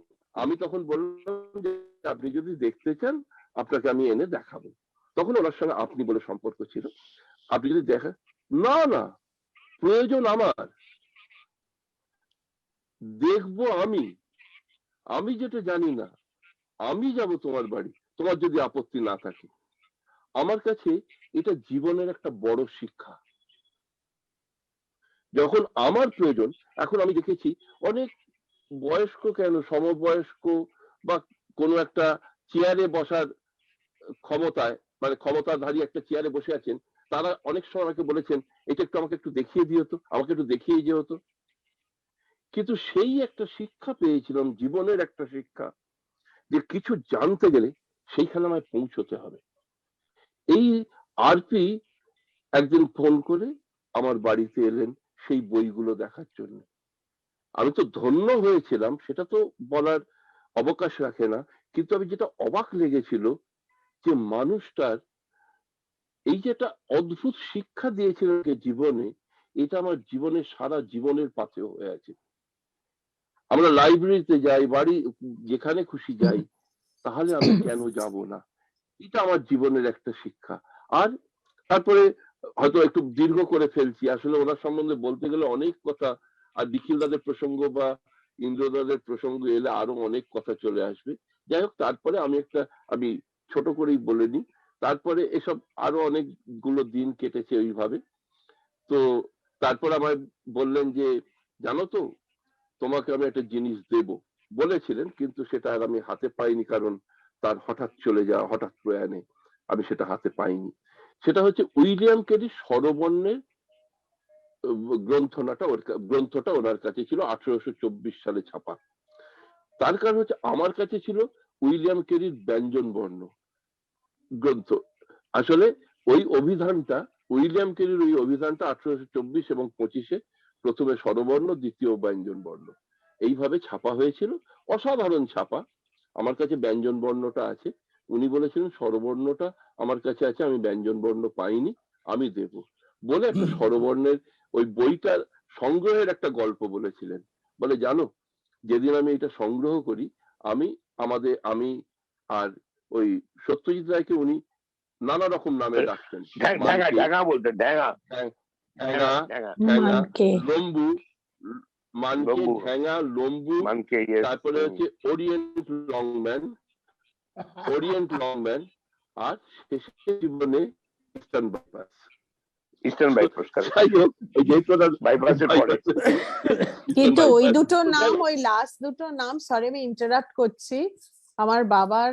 S3: আমি তখন বললাম যে আপনি যদি দেখতে চান আপনাকে আমি এনে দেখাবো। তখন ওনার সঙ্গে আপনি বলে সম্পর্ক ছিল। আপনি যদি দেখেন, না না প্রয়োজন আমার, দেখবো আমি যেটা জানি না, আমি যাব তোমার বাড়ি, তোমার যদি আপত্তি না থাকে। আমার কাছে এটা জীবনের একটা বড় শিক্ষা। যখন আমার প্রয়োজন, এখন আমি দেখেছি অনেক বয়স্ক, কেন সমবয়স্ক বা কোনো একটা চেয়ারে বসার ক্ষমতায়, মানে ক্ষমতাধারী একটা চেয়ারে বসে আছেন, তারা অনেক সময় আমাকে বলেছেন এটা একটু আমাকে একটু দেখিয়ে দিও তো, আমাকে একটু দেখিয়ে যেও তো। কিন্তু সেই একটা শিক্ষা পেয়েছিলাম, জীবনের একটা শিক্ষা, যে কিছু জানতে গেলে সেইখানে আমায় পৌঁছতে হবে। এই আরপি একদিন ফোন করে আমার বাড়িতে এলেন সেই বইগুলো দেখার জন্য। আমি তো ধন্য হয়েছিলাম, সেটা তো বলার অবকাশ রাখে না। কিন্তু আমি যেটা অবাক লেগেছিল, যে মানুষটার এই যে একটা অদ্ভুত শিক্ষা দিয়েছিল জীবনে, এটা আমার জীবনের সারা জীবনের পাথেয় হয়ে আছে। আমরা লাইব্রেরিতে যাই, বাড়ি যেখানে খুশি যাই, তাহলে আমি কেন যাব না? এটা আমার জীবনের একটা শিক্ষা। আর তারপরে হয়তো একটু দীর্ঘ করে ফেলছি, আসলে ওনার সম্বন্ধে বলতে গেলে অনেক কথা, আর নিখিল দাদের প্রসঙ্গ বা ইন্দ্রদাদের প্রসঙ্গ এলে আরো অনেক কথা চলে আসবে। যাই হোক, তারপরে আমি ছোট করেই বলে নিই, তারপরে এসব আরো অনেকগুলো দিন কেটেছে ওইভাবে। তো তারপর আমায় বললেন যে জানো তো, তোমাকে আমি একটা জিনিস দেব বলেছিলেন, কিন্তু সেটা আর আমি হাতে পাইনি, কারণ তার হঠাৎ চলে যাওয়া, হঠাৎ প্রয়াণে আমি সেটা হাতে পাইনি। সেটা হচ্ছে উইলিয়াম কেরি স্বরবর্ণের গ্রন্থটা ওনার কাছে ছিল 1824 সালে ছাপা। তার কারণ হচ্ছে আমার কাছে ছিল উইলিয়াম কেরির ব্যঞ্জন বর্ণ গ্রন্থ। আসলে ওই অভিধানটা, উইলিয়াম কেরির ওই অভিধানটা 1824 এবং 25-এ প্রথমে স্বরবর্ণ, দ্বিতীয় ব্যঞ্জন বর্ণ, এইভাবে ছাপা হয়েছিল। অসাধারণ ছাপা। আমার কাছে ব্যঞ্জন বর্ণটা আছে। উনি বলেছিলেন স্বরবর্ণটা আমার কাছে আছে, আমি ব্যঞ্জন বর্ণ পাইনি, আমি দেব বলে একটা স্বরবর্ণের ওই বইটার সংগ্রহের একটা গল্প বলেছিলেন। বলে জানো, যেদিন আমি এটা সংগ্রহ করি, আমি আর ওই সত্যজিৎ রায়কে উনি নানা রকম নামে ডাকতেন।
S1: ঢ্যাঙা বলতেন, ঢ্যাঙা,
S3: লম্বু, মানকে, ঢ্যাঙা, লম্বু, তারপরে হচ্ছে ওরিয়েন্ট লংম্যান, আর শেষে জীবনে ইস্টার্ন বাইপাস।
S4: কিন্তু ওই দুটো নাম, ওই লাস্ট দুটো নাম, সরি আমি ইন্টারাপ্ট করছি, আমার বাবার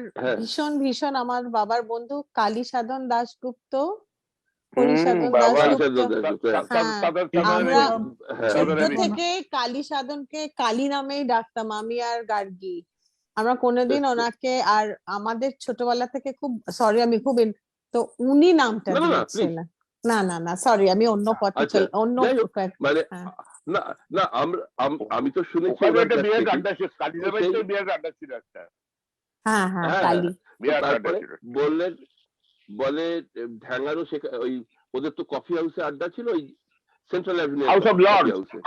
S4: ভীষণ আমার বাবার বন্ধু কালী সাধন দাশগুপ্ত, হরিসাধন দাশগুপ্ত, আমরা ছোট থেকে কালী সাধনকে কালী নামেই ডাকতাম, আমি আর গার্গী। আমরা কোনোদিন ওনাকে, আর আমাদের ছোটবেলা থেকে খুব, সরি আমি খুব, তো উনি নামটা দিয়েছিলেন। না সরি, আমি অন্য পথে অন্য
S3: মানে না আমি তো শুনেছি বলে ঢ্যাঙ্গারও ওই ওদের তো কফি হাউসে আড্ডা ছিল, ওই Central Avenue,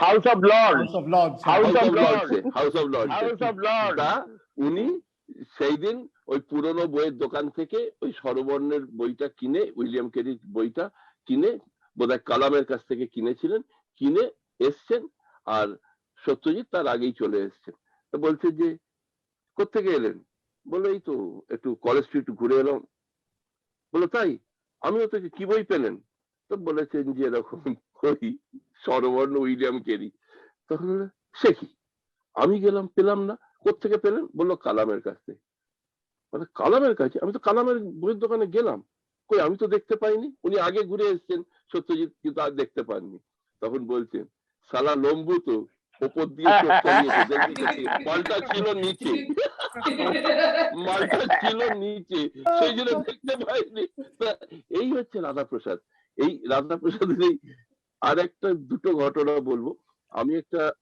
S3: House of Lords. উনি সেই দিন ওই পুরনো বইয়ের দোকান থেকে ওই স্বরবর্ণের বইটা কিনে, উইলিয়াম কেরির বইটা কিনে, বোধহয় কালামের কাছ থেকে কিনেছিলেন, কিনে এসছেন, আর সত্যজিৎ তার আগেই চলে এসছেন। তো বলছে যে কোত্থেকে এলেন? বলে এই তো একটু কলেজ স্ট্রিট ঘুরে এলাম। বলো তাই? আমিও তো, কি বই পেলেন? তো বলেছেন যে এরকম ওই স্বরবর্ণ উইলিয়াম কেরি। তখন সে কি, আমি গেলাম পেলাম না, কোত্থেকে পেলেন? বললো কালামের কাছ থেকে। মানে কালামের কাছে? আমি তো কালামের বইয়ের দোকানে গেলাম, কই আমি তো দেখতে পাইনি। উনি আগে ঘুরে এসেছেন সত্যজিৎ, কিন্তু আর দেখতে পাননি। তখন বলছেন সালা লম্বু তো ওপর দিয়ে চোখ চালিয়েছে, দেখি মালটা ছিল নিচে, সেই জন্য দেখতে পাইনি। এই হচ্ছে রাধাপ্রসাদ। এই রাধাপ্রসাদের এই আর একটা দুটো ঘটনা বলবো। আমি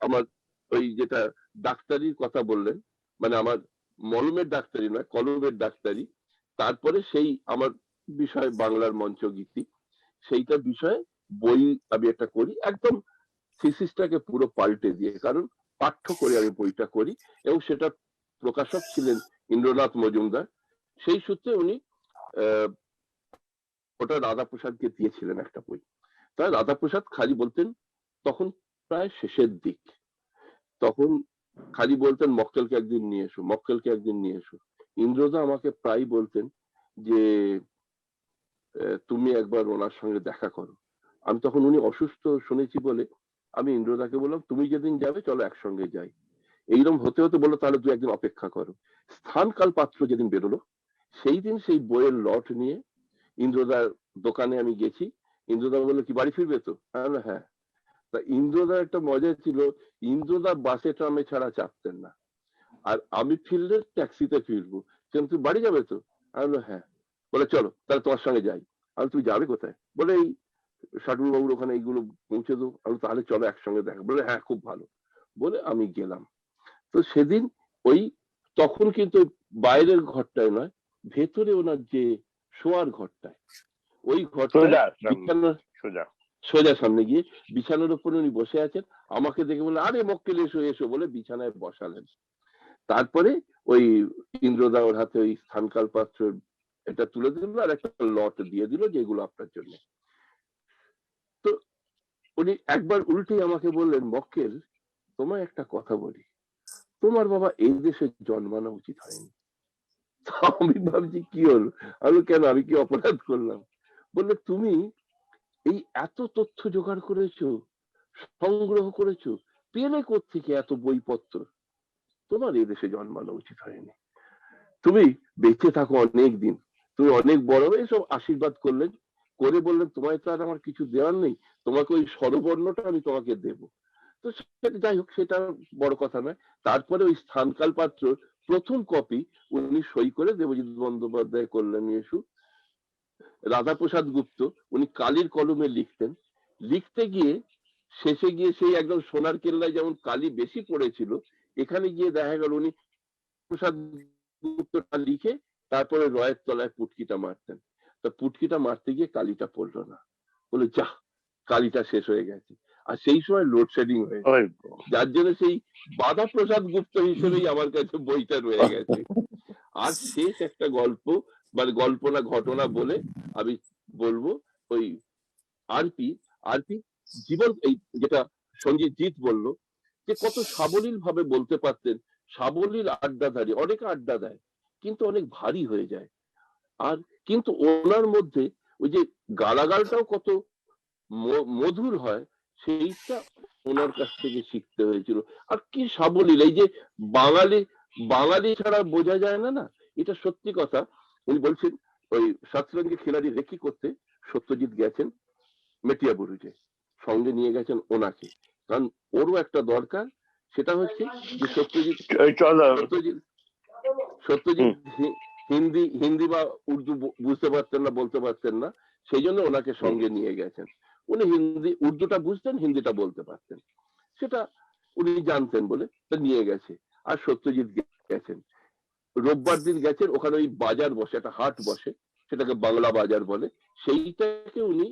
S3: আমার ওই যেটা ডাক্তারির কথা বললেন, মানে আমার মলমের ডাক্তারি নয়, কলমের ডাক্তারি, তারপরে সেই আমার বিষয় বাংলার মঞ্চগীতি, সেইটা বিষয়ে বই আমি একটা করি, একদম থিসিসটাকে পুরো পাল্টে দিয়ে, কারণ পাঠ্য করে আমি বইটা করি, এবং সেটা প্রকাশক ছিলেন ইন্দ্রনাথ মজুমদার। সেই সূত্রে উনি ওটা রাধাপ্রসাদকে দিয়েছিলেন একটা বই। তাই রাধাপ্রসাদ খালি বলতেন, তখন প্রায় শেষের দিক, তখন খালি বলতেন মক্কেলকে একদিন নিয়ে এসো, মক্কেলকে একদিন নিয়ে এসো। ইন্দ্রদা আমাকে প্রায় বলতেন যে তুমি একবার ওনার সঙ্গে দেখা করো। আমি তখন, উনি অসুস্থ শুনেছি বলে, আমি ইন্দ্রদাকে বললাম তুমি যেদিন যাবে চলো একসঙ্গে যাই। এইরকম হতে হতে বললো তাহলে তুই একদিন অপেক্ষা করো। স্থান কাল পাত্র যেদিন বেরোলো, সেই দিন সেই বইয়ের লট নিয়ে ইন্দ্রদার দোকানে আমি গেছি। ইন্দ্রদা বললো কি বাড়ি ফিরবে তো? হ্যাঁ। তা ইন্দ্রদার একটা মজা ছিল, ইন্দ্রদা বাসে ট্রামে ছাড়া চাপতেন না, আর আমি ফিরলে ট্যাক্সিতে ফিরবো। কিন্তু বাড়ি যাবে তো? হ্যাঁ। বলে চলো তাহলে তোমার সঙ্গে যাই। আমি তুমি যাবে কোথায়? বলে এই শাটুল বাবুর ওখানে এইগুলো পৌঁছে দেবো। আমি তাহলে চলো একসঙ্গে দেখা। বলে হ্যাঁ খুব ভালো। বলে আমি গেলাম। তো সেদিন ওই তখন কিন্তু বাইরের ঘরটায় নয়, ভেতরে ওনার যে শোয়ার ঘরটায়, ওই ঘরটা সোজা সামনে গিয়ে বিছানার উপরে উনি বসে আছেন, আমাকে দেখে বলে আরে মক্কেল এসো এসো বলে বিছানায় বসালেন। তারপরে ওই ইন্দ্রদা ওর হাতে ওই স্থানকাল পাত্র এটা তুলে দিল আর একটা লট দিয়ে দিল যেগুলো আপনার জন্য। তো উনি একবার উল্টে আমাকে বললেন, মক্কেল তোমায় একটা কথা বলি, তোমার বাবা এই দেশে জন্মানো উচিত হয়নি। আমি ভাবছি কি হলো, আমি কেন, আমি কি অপরাধ করলাম? বললে তুমি এই এত তথ্য জোগাড় করেছো, সংগ্রহ করেছো, পেলে কোত্থেকে এত বইপত্র? তোমার এই দেশে জন্মানো উচিত হয়নি, তুমি বেঁচে থাকো অনেক দিন, তুমি অনেক বড় হয়ে সব আশীর্বাদ করলেন, করে বললেন তোমায় তো আর আমার কিছু দেওয়ার নেই, তোমাকে ওই স্বরবর্ণটা আমি তোমাকে দেব। তো যাই হোক, সেটা বড় কথা নয়। তারপরে ওই স্থানকাল পাত্র প্রথম কপি উনি সই করে দেবজিৎ বন্দ্যোপাধ্যায় কল্যাণী ইস্যু, রাধাপ্রসাদ গুপ্ত উনি কালির কলমে লিখতেন, লিখতে গিয়ে শেষে গিয়ে সেই একদম সোনার কেল্লায় যেমন কালি বেশি পড়েছিল, এখানে গিয়ে দেখা গেল উনি প্রসাদ গুপ্তটা লিখে তারপরে রয়ের তলায় পুটকিটা মারতেন। তা পুটকিটা মারতে গিয়ে কালিটা পড়লো না, বলে যা কালিটা শেষ হয়ে গেছে। আর সেই সময় লোডশেডিং হয়েছে, যার জন্য সেই বাধা প্রসাদ গুপ্ত হিসেবেই আমার কাছে বইটা রয়ে গেছে। আর শেষ একটা গল্প, মানে গল্প না ঘটনা বলে আমি বলবো, ওই আরপি জীবন, এই যেটা সঞ্জিত জিৎ বললো যে কত সাবলীল ভাবে বলতে পারতেন, সাবলীল আড্ডাধারী, অনেকে আড্ডা দেয় কিন্তু অনেক ভারী হয়ে যায়। আর কিন্তু ওনার মধ্যে ওই যে গালাগালটাও কত মধুর হয়, সেইটা ওনার কাছ থেকে শিখতে হয়েছিল। আর কি সাবলীল, এই যে বাঙালি ছাড়া বোঝা যায় না, না এটা সত্যি কথা। উনি বলছেন ওই শতরঞ্জি খিলাড়ি রেকি করতে সত্যজিৎ গেছেন মেটিয়াবুরুজে, সঙ্গে নিয়ে গেছেন ওনাকে, কারণ ওরও একটা দরকার, সেটা হচ্ছে যে সত্যজিৎ হিন্দি বা উর্দু বুঝতে পারতেন না, বলতে পারতেন না, সেই জন্য ওনাকে সঙ্গে নিয়ে গেছেন। উনি উর্দুটা বুঝতেন, হিন্দিটা বলতে পারতেন, সেটা উনি জানতেন বলে তা নিয়ে গেছে। আর সত্যজিৎ গেছেন, রোববার দিন গেছেন, ওখানে ওই বাজার বসে, একটা হাট বসে, সেটাকে বাংলা বাজার বলে, সেইটাকে উনি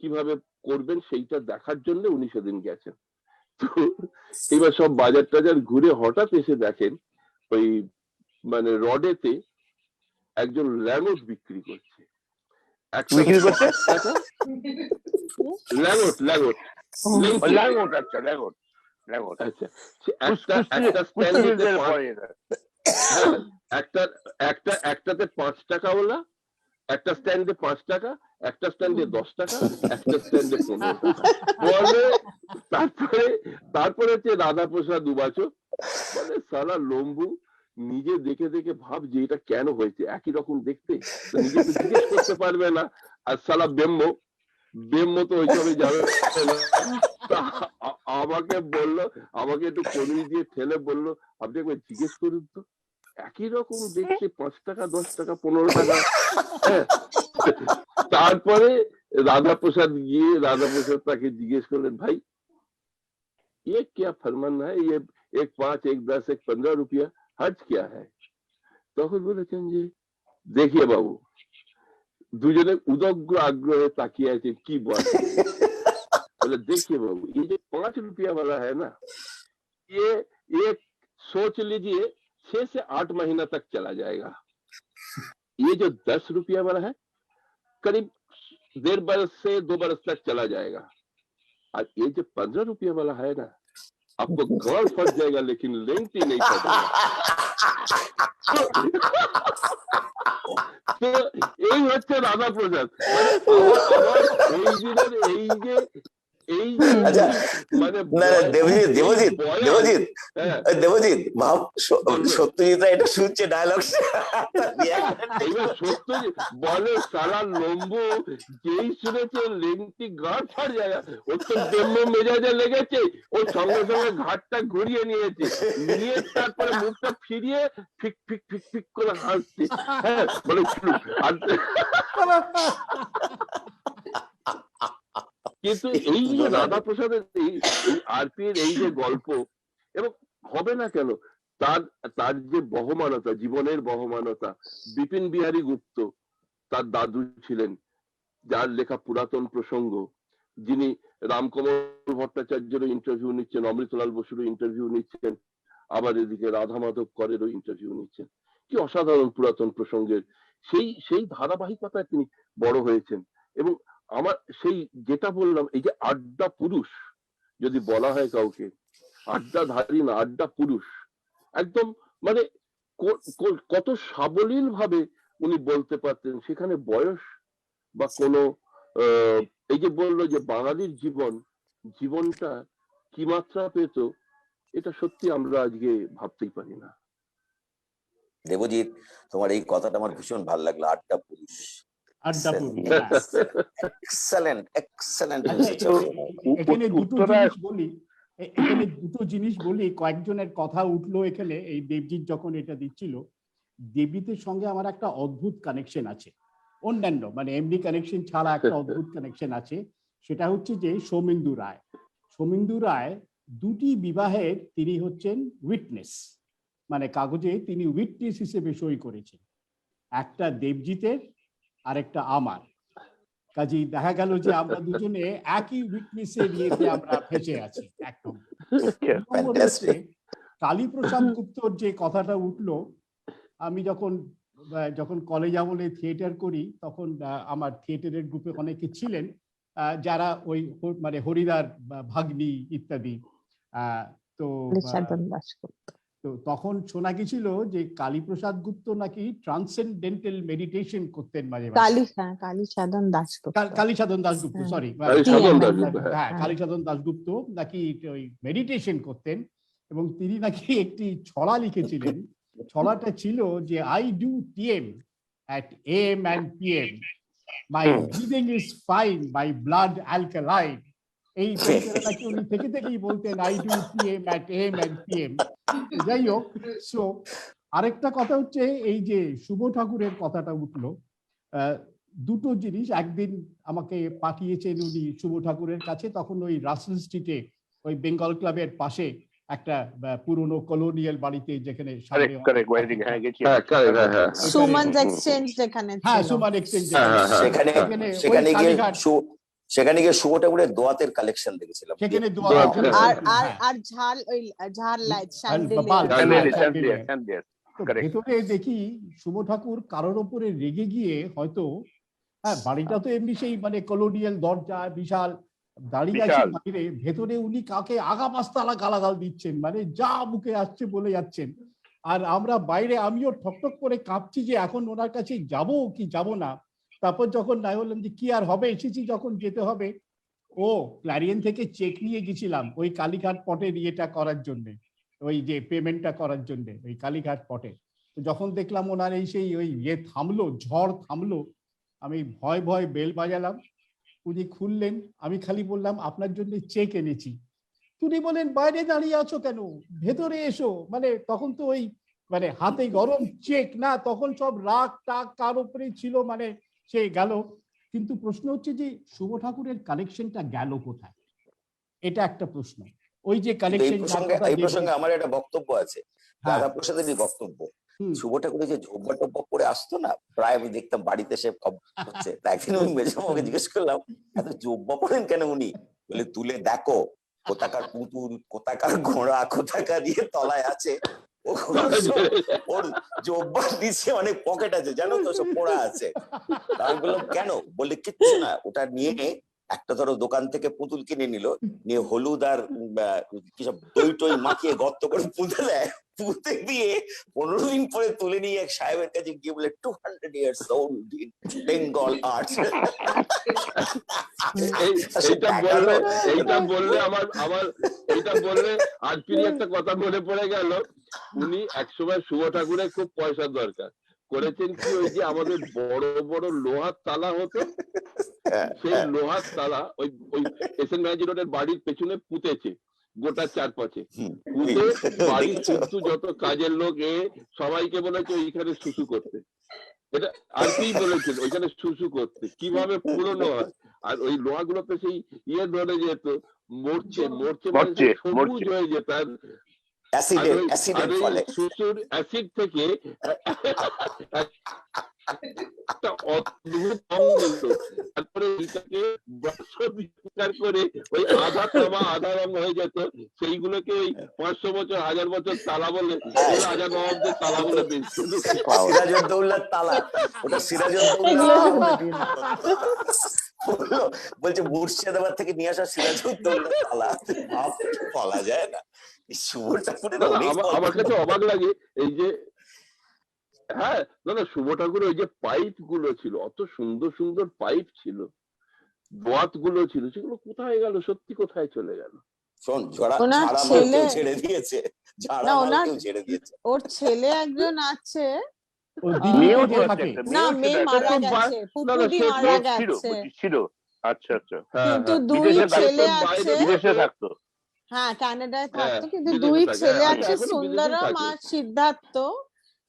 S3: কিভাবে করবেন সেইটা দেখার জন্য উনি সেদিন গেছেন। তো এবার সব বাজার টাজার ঘুরে হঠাৎ এসে দেখেন ওই মানে রডেতে একজন ল্যাঙ্গট বিক্রি করছে, একটাতে 5 টাকা ওলা, একটা স্ট্যান্ডে 5 টাকা, একটা স্ট্যান্ডে 10 টাকা, একটা স্ট্যান্ডে 15 টাকা বলে। তারপরে হচ্ছে রাধাপ্রসাদ উবাচো বলে সালা লম্বু, নিজে দেখে দেখে ভাব যে এটা কেন হয়েছে, একই রকম দেখতে, নিজে তো জিজ্ঞেস করতে পারবে না। আর সালা বেম্ম তো ওইসবে যাবে। আমাকে বললো, আমাকে একটু কনুই দিয়ে ঠেলে বললো, আপনি একবার জিজ্ঞেস করুন তো, একই রকম দেখতে, 5 টাকা 10 টাকা 15 টাকা। তারপরে রাধাপ্রসাদ তাকে জিজ্ঞেস করলেন, ভাই ये क्या फरमान है, ये 1 5 1 10 1 15 रुपया हर्ज क्या है? তখন বলেছেন যে দেখিয়ে বাবু, দুজনে উদগ্র আগ্রহে তাকিয়ে আছে কি বলে। बोले देखिए बाबू, ये जो 5 रुपया वाला है ना, ये सोच लीजिए 6 से 8 महीना तक चला जाएगा। ये जो 10 रुपया वाला है करीब 1.5 बरस से 2 बरस तक चला जाएगा। और ये जो 15 रुपया वाला है ना, आपको गाल फट जाएगा लेकिन लेंटी नहीं फटेगा। তো এই হচ্ছে রাধাপ্রসাদ,
S7: দেবজিৎ ভাব সত্যজিৎ এটা শুনছে ডায়লগ,
S3: সত্যজিৎ বলে সালা লম্বু যেই শুনেছে লেংটি গাঁট ফাট যায়, ওর তো বেম্ম মেজাজে লেগেছে, ওর সঙ্গে সঙ্গে ঘাটটা ঘুরিয়ে নিয়েছে, নিয়ে তারপরে মুখটা ফিরিয়ে ফিক ফিক ফিক ফিক করে হাসছে। হ্যাঁ বলে কিন্তু এই যে রাধাপ্রসাদের এই আরপির এই যে গল্প, এবং হবে না কেন, তার যে বহমানতা, জীবনের বহমানতা, বিপিন বিহারী গুপ্ত তার দাদু ছিলেন, যার লেখা পুরাতন প্রসঙ্গ, যিনি রামকমল ভট্টাচার্যেরও ইন্টারভিউ নিচ্ছেন, অমৃতলাল বসুরও ইন্টারভিউ নিচ্ছেন, আবার এদিকে রাধা মাধব করেরও ইন্টারভিউ নিচ্ছেন। কি অসাধারণ পুরাতন প্রসঙ্গের সেই ধারাবাহিকতায় তিনি বড় হয়েছেন। এবং আমার সেই যেটা বললাম, এই যে আড্ডা পুরুষ যদি বলা হয় কাউকে, আড্ডাধারী না, আড্ডা পুরুষ, একদম মানে কত সাবলীল ভাবে উনি বলতে পারতেন। সেখানে বয়স বা কোনো এই যে বললো যে বাঙালির জীবনটা কি মাত্রা পেত, এটা সত্যি আমরা আজকে ভাবতেই পারি না।
S7: দেবজিৎ, তোমার এই কথাটা আমার ভীষণ ভালো লাগলো, আড্ডা পুরুষ। Excellent, excellent.
S6: এখানে দুটো জিনিস বলি, কয়েকজনের কথা উঠলো এখানে। এই দেবজিৎ যখন এটা দিচ্ছিল, দেবজিতের সঙ্গে আমার একটা অদ্ভুত কানেকশন আছে, অন্যান্য মানে এমনি কানেকশন ছাড়া একটা অদ্ভুত কানেকশন আছে। সেটা হচ্ছে যে সৌমেন্দু রায় দুটি বিবাহের তিনি হচ্ছেন উইটনেস, মানে কাগজে তিনি উইটনেস হিসেবে সই করেছেন, একটা দেবজিতের আর একটা আমার। কাজেই দেখা গেল যে আমরা দুজনে একই উইটনেসের ইয়েতে আমরা ফেসে আছি একদম। কালীপ্রসাদ গুপ্তর যে কথাটা উঠলো, আমি যখন কলেজ আমলে থিয়েটার করি, তখন আমার থিয়েটারের গ্রুপে অনেকে ছিলেন যারা ওই মানে হরিদার ভাগ্নি ইত্যাদি। তো তখন শোনা গেছিল যে কালীপ্রসাদ গুপ্ত নাকি ট্রান্সেন্ডেন্টাল মেডিটেশন করতেন মাঝে মাঝে।
S4: কালীসাধন দাশগুপ্ত,
S6: সরি, হ্যাঁ, কালীসাধন দাশগুপ্ত নাকি ওই মেডিটেশন করতেন। এবং তিনি নাকি একটি ছড়া লিখেছিলেন। ছড়াটা ছিল যে I do TM at AM and PM. My breathing is fine, my blood alkaline. এই নাকি উনি থেকেই বলতেন I do TM at AM and PM. যাই হোক, সো আরেকটা কথা হচ্ছে এই যে শুভ ঠাকুরের কথাটা উঠলো, দুটো জিনিস। একদিন আমাকে পাঠিয়েছেন উনি শুভ ঠাকুরের কাছে, তখন ওই রাসেল স্ট্রিটে ওই বেঙ্গল ক্লাবের পাশে একটা পুরনো কলোনিয়াল বাড়িতে, যেখানে
S4: সুমন এক্সচেঞ্জ যেখানে
S7: সেখানে গিয়ে শুভ ঠাকুরের দোয়াতের কালেকশন দেখেছিলাম।
S4: আর ঝাল লাইট
S6: ভেতরে দেখি শুভ ঠাকুর কারোর ওপরে রেগে গিয়ে হয়তো, বাড়িটা তো এমনি সেই মানে কলোনিয়াল দরজা বিশাল, দাঁড়িয়ে আছে বাইরে, ভেতরে উনি কাকে আগা পাঁচতলা গালাগাল দিচ্ছেন, মানে যা মুখে আসছে বলে যাচ্ছেন। আর আমরা বাইরে, আমিও ঠকঠক করে কাঁপছি যে এখন ওনার কাছে যাব কি যাব না। তারপর যখন নাই বললাম যে কি আর হবে, এসেছি যখন যেতে হবে। ও ক্ল্যারিয়ন থেকে চেক নিয়ে গেছিলাম ওই কালীঘাট পটের ইয়েটা করার জন্য, ওই যে পেমেন্টটা করার জন্য ওই কালীঘাট পটে। তো যখন দেখলাম ওনার এই সেই ওই ইয়ে থামলো, ঝড় থামলো, আমি ভয় ভয় বেল বাজালাম। উনি খুললেন, আমি খালি বললাম আপনার জন্য চেক এনেছি। তিনি বলেন বাইরে দাঁড়িয়ে আছো কেন, ভেতরে এসো। মানে তখন তো ওই মানে হাতে গরম চেক না, তখন সব রাগ টাক কার উপরে ছিল, মানে সে গেল। কিন্তু প্রশ্ন হচ্ছে যে শুভ ঠাকুরের কালেকশনটা গেল কোথায়, এটা একটা প্রশ্ন। ওই যে কালেকশন,
S7: এই প্রসঙ্গে আমার একটা বক্তব্য আছে, রাধা প্রসাদেরই বক্তব্য। শুভ ঠাকুরের যে জব্বা টব্বা পরে আসতো না, প্রায় আমি দেখতাম বাড়িতে সে হচ্ছে। একদিন আমি মেজমাকে জিজ্ঞেস করলাম, এত জব্বা পরেন কেন উনি? বলে তুলে দেখো, কোথাকার পুতুল, কোথাকার ঘোড়া, কোথাকার দিয়ে তলায় আছে, ওর জব্বার নিচে অনেক পকেট আছে, জানো তো, সব পড়া আছে। আমি বললাম কেন? বলে কিচ্ছু না, ওটা নিয়ে একটা ধরো দোকান থেকে পুতুল কিনে নিল, নিয়ে হলুদ আর কিসব দই টই মাখিয়ে গর্ত করে পুঁতে দেয়, পুঁতে দিয়ে 15 দিন পরে তুলে নিয়ে এক সাহেবের কাছে গিয়ে বলে 200 years old in Bengal art।
S3: এইটা বললে আমার আজকেরই একটা কথা মনে পড়ে গেল। উনি একসময় শুভ ঠাকুরের খুব পয়সার দরকার করেছেন কি, ওই যে আমাদের বড় বড় লোহার তালা হতো, সেই লোহার তালা ওই এসএন ম্যাজি রোডের বাড়ির পেছনে পুঁতেছে গোটা চারপাশে। পুঁতে বাড়ির কিন্তু যত কাজের লোক সবাইকে বলেছে ওইখানে শুশু করতে। এটা আর কি বলেছেন, ওইখানে শুশু করতে কিভাবে পুরনো হয়। আর ওই লোহাগুলোতে সেই ইয়ে ধরে যেত, মরছে সবুজ হয়ে যেত। শুশুর অ্যাসিড থেকে একটা অদ্ভুত তারপরে এইটাকে পরিষ্কার করে ওই আধা তামা আধা রং হয়ে যেত, সেইগুলোকে ওই 500 বছর 1000 বছর তালা বলে রাজা নবাবদের তালা বলে বেঁচে।
S7: সিরাজউদ্দৌলার তালা, ওটা সিরাজউদ্দৌলা বলছে মুর্শিদাবাদ থেকে নিয়ে আসা সিরাজউদ্দৌলার তালা, বলা যায় না। শুভ ঠাকুরের
S3: আমার কাছে অবাক লাগে এই যে, হ্যাঁ না শুভ ঠাকুরের ওই যে পাইপ গুলো ছিল, অত সুন্দর সুন্দর পাইপ ছিল, দোয়াত গুলো ছিল, সেগুলো কোথায় গেল, সত্যি কোথায় চলে গেল?
S7: শোন, ঝাড়া ছেড়ে দিয়েছে, ছেড়ে দিয়েছে।
S4: ওর ছেলে একজন আছে, না মেয়ে মারা গেছে, পুতুদি মারা গেছে,
S1: ছিল। আচ্ছা আচ্ছা।
S4: কিন্তু দুই ছেলে আছে,
S1: বিদেশে থাকতো।
S4: হ্যাঁ কানাডায় থাকতো, কিন্তু দুই ছেলে আছে, সুন্দরম আর সিদ্ধার্থ।